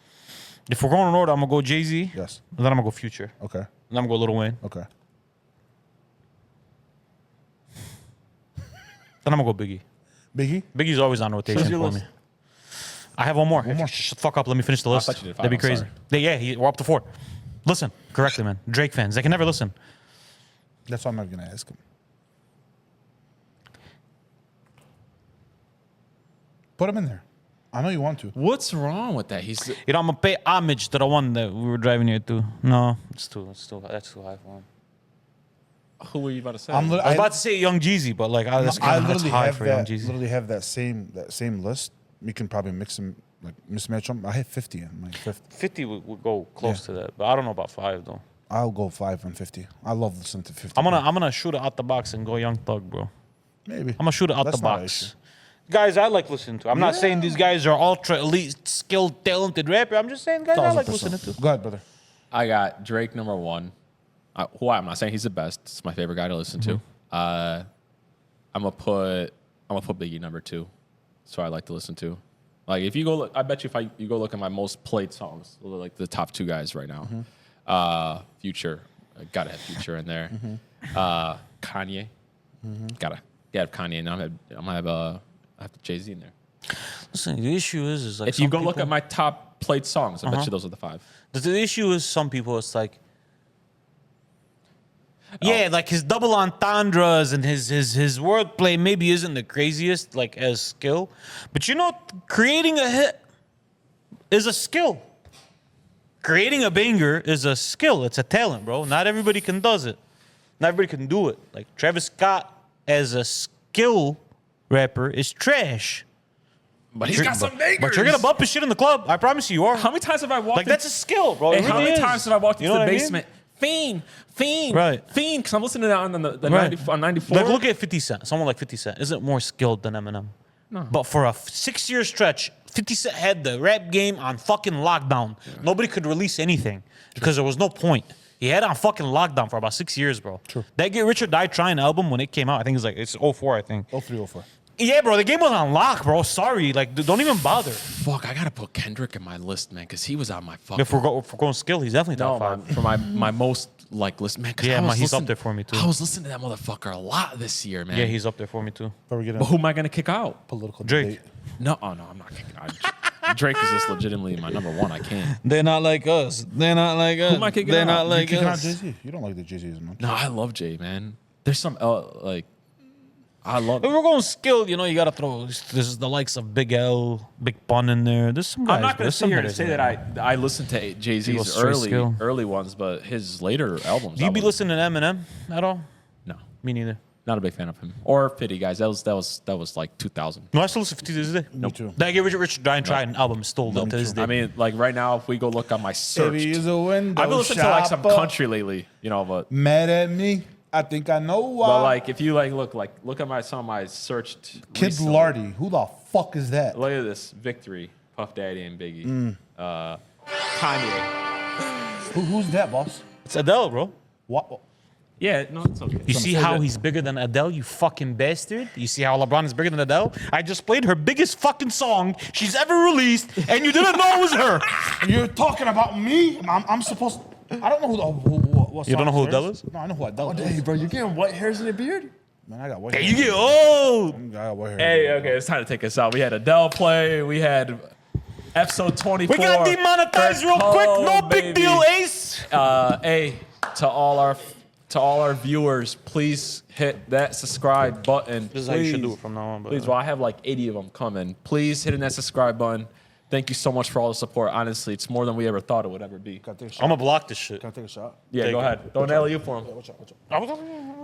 If we're going in order, I'm gonna go Jay-Z. Yes. And then I'm gonna go Future. Okay. And then I'm gonna go Lil Wayne. Okay. Then I'm gonna go Biggie. Biggie? Biggie's always on rotation your for list? me. I have one more. more. Shut the fuck up. Let me finish the list. thought you did 5. That'd be I'm crazy. sorry. Yeah, we're up to 4. Listen, correctly, man. Drake fans, they can never listen. That's why I'm not going to ask him. Put him in there. I know you want to. What's wrong with that? He's You know, I'm gonna pay homage to the one that we were driving here to. No, that's too high for him. who were you about to say? I'm li- I was about to say Young Jeezy, but like that's literally high have for Young that. Jeezy. Literally have that same list. We can probably mix them, like mismatch them. I have 50 in my 50. 50 would go close to that, but I don't know about 5 though. I'll go 5 and 50. I love listening to 50. I'm gonna shoot it out the box and go Young Thug, bro. Maybe. I'm gonna shoot it out That's the not an box. issue. Guys, I like listening to. I'm not saying these guys are ultra elite, skilled, talented rapper. I'm just saying guys I like 1000%. listening to. Go ahead, brother. I got Drake number 1. I'm not saying he's the best. It's my favorite guy to listen to. I'm gonna put Biggie number 2. So I like to listen to. Like if you go look, I bet you you go look at my most played songs, like the top 2 guys right now. Future, gotta have Future in there. Kanye, gotta have Kanye, and I'm gonna have Jay-Z in there. Listen, the issue is like If you some go look people- at my top played songs, I bet you those are the 5. The issue is some people, it's like, yeah, like his double entendres and his wordplay maybe isn't the craziest, like as skill, but you know, creating a hit is a skill. Creating a banger is a skill. It's a talent, bro. Not everybody can does it. Not everybody can do it. Like Travis Scott as a skill rapper is trash. But he's got some bangers. But you're gonna bump his shit in the club. I promise you are. How many times have I walked? Like that's a skill, bro. Hey, It how really many is. times have I walked You into know the what I mean? basement? Fiend, Right. Fiend, because I'm listening to that on the Right. 90, on 94. Like, look at 50 Cent. Someone like 50 Cent isn't more skilled than Eminem. No. But for a 6-year stretch, 50 Cent had the rap game on fucking lockdown. Nobody could release anything because there was no point. He had it on fucking lockdown for about 6 years, bro. True. That Get Rich or Die Trying album, when it came out, I think it's 04, I think. 03, 04. Yeah, bro, the game was on lock, bro. Sorry. Like, don't even bother. Fuck, I gotta put Kendrick in my list, man, because he was on my fucking. If we're going skill, he's definitely top 5. for my most like list, man. 'Cause Yeah, I was man, he's up listening- there for me, too. I was listening to that motherfucker a lot this year, man. Yeah, he's up there for me, too. Before we get But into who am I gonna kick out? political Drake. debate. No, I'm not kicking out. Drake is just legitimately my number 1. I can't. They're not like us. They're not like us. am I kicking They're out? not You like kicking out us. Jay-Z? You don't like the Jay-Z as much. No, I love Jay, man. There's some like I love If it. we're going skill, you know, you gotta throw. There's the likes of Big L, Big Pun in there. There's some guys. I'm not going to sit here and say that I listened to He goes Jay-Z's straight skill. early ones, but his later albums. Do you I be wouldn't- listening to Eminem at all? No, Me neither. not a big fan of him. Or 50 guys. That was like 2000. No, I still listen to this day. Me too. That get Richard Diane Trident album is still to this day. I mean, like right now, if we go look on my search, Baby is a window I've been listening to like some shopper. country lately, you know, but Mad at me. I think I know why. but like if you look at some of my searched Kid recently. Lardy. Who the fuck is that? Look at this Victory, Puff Daddy and Biggie, Kanye. Who's that, boss? It's Adele, bro. What? Yeah, no, it's okay. You see how he's bigger than Adele, you fucking bastard? You see how LeBron is bigger than Adele? I just played her biggest fucking song she's ever released, and you didn't know it was her. You're talking about me? I'm supposed. I don't know what You don't know who Adele is? is? No, I know who Adele is. Hey, bro, you're getting white hairs in your beard? Man, I got white Hey, hair. you get old. I got white hair. Hey, okay, it's time to take us out. We had Adele play. We had episode 24. We got demonetized real quick. No big deal, Ace. Hey, to all our viewers, please hit that subscribe button. This is how you should do it from now on. Please, well, I have like 80 of them coming. Please hit that subscribe button. Thank you so much for all the support. Honestly, it's more than we ever thought it would ever be. Can I take a shot? I'm gonna block this shit. Can I take a shot? Yeah, Take go it. ahead. Don't nail you for him. Watch out.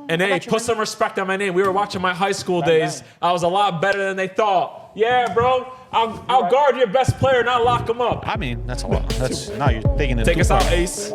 And hey, put some respect on my name. We were watching my high school days. I was a lot better than they thought. Yeah, bro. I'll guard your best player, not lock him up. I mean, that's a lot. That's now you're taking it. Take too us far. out, Ace.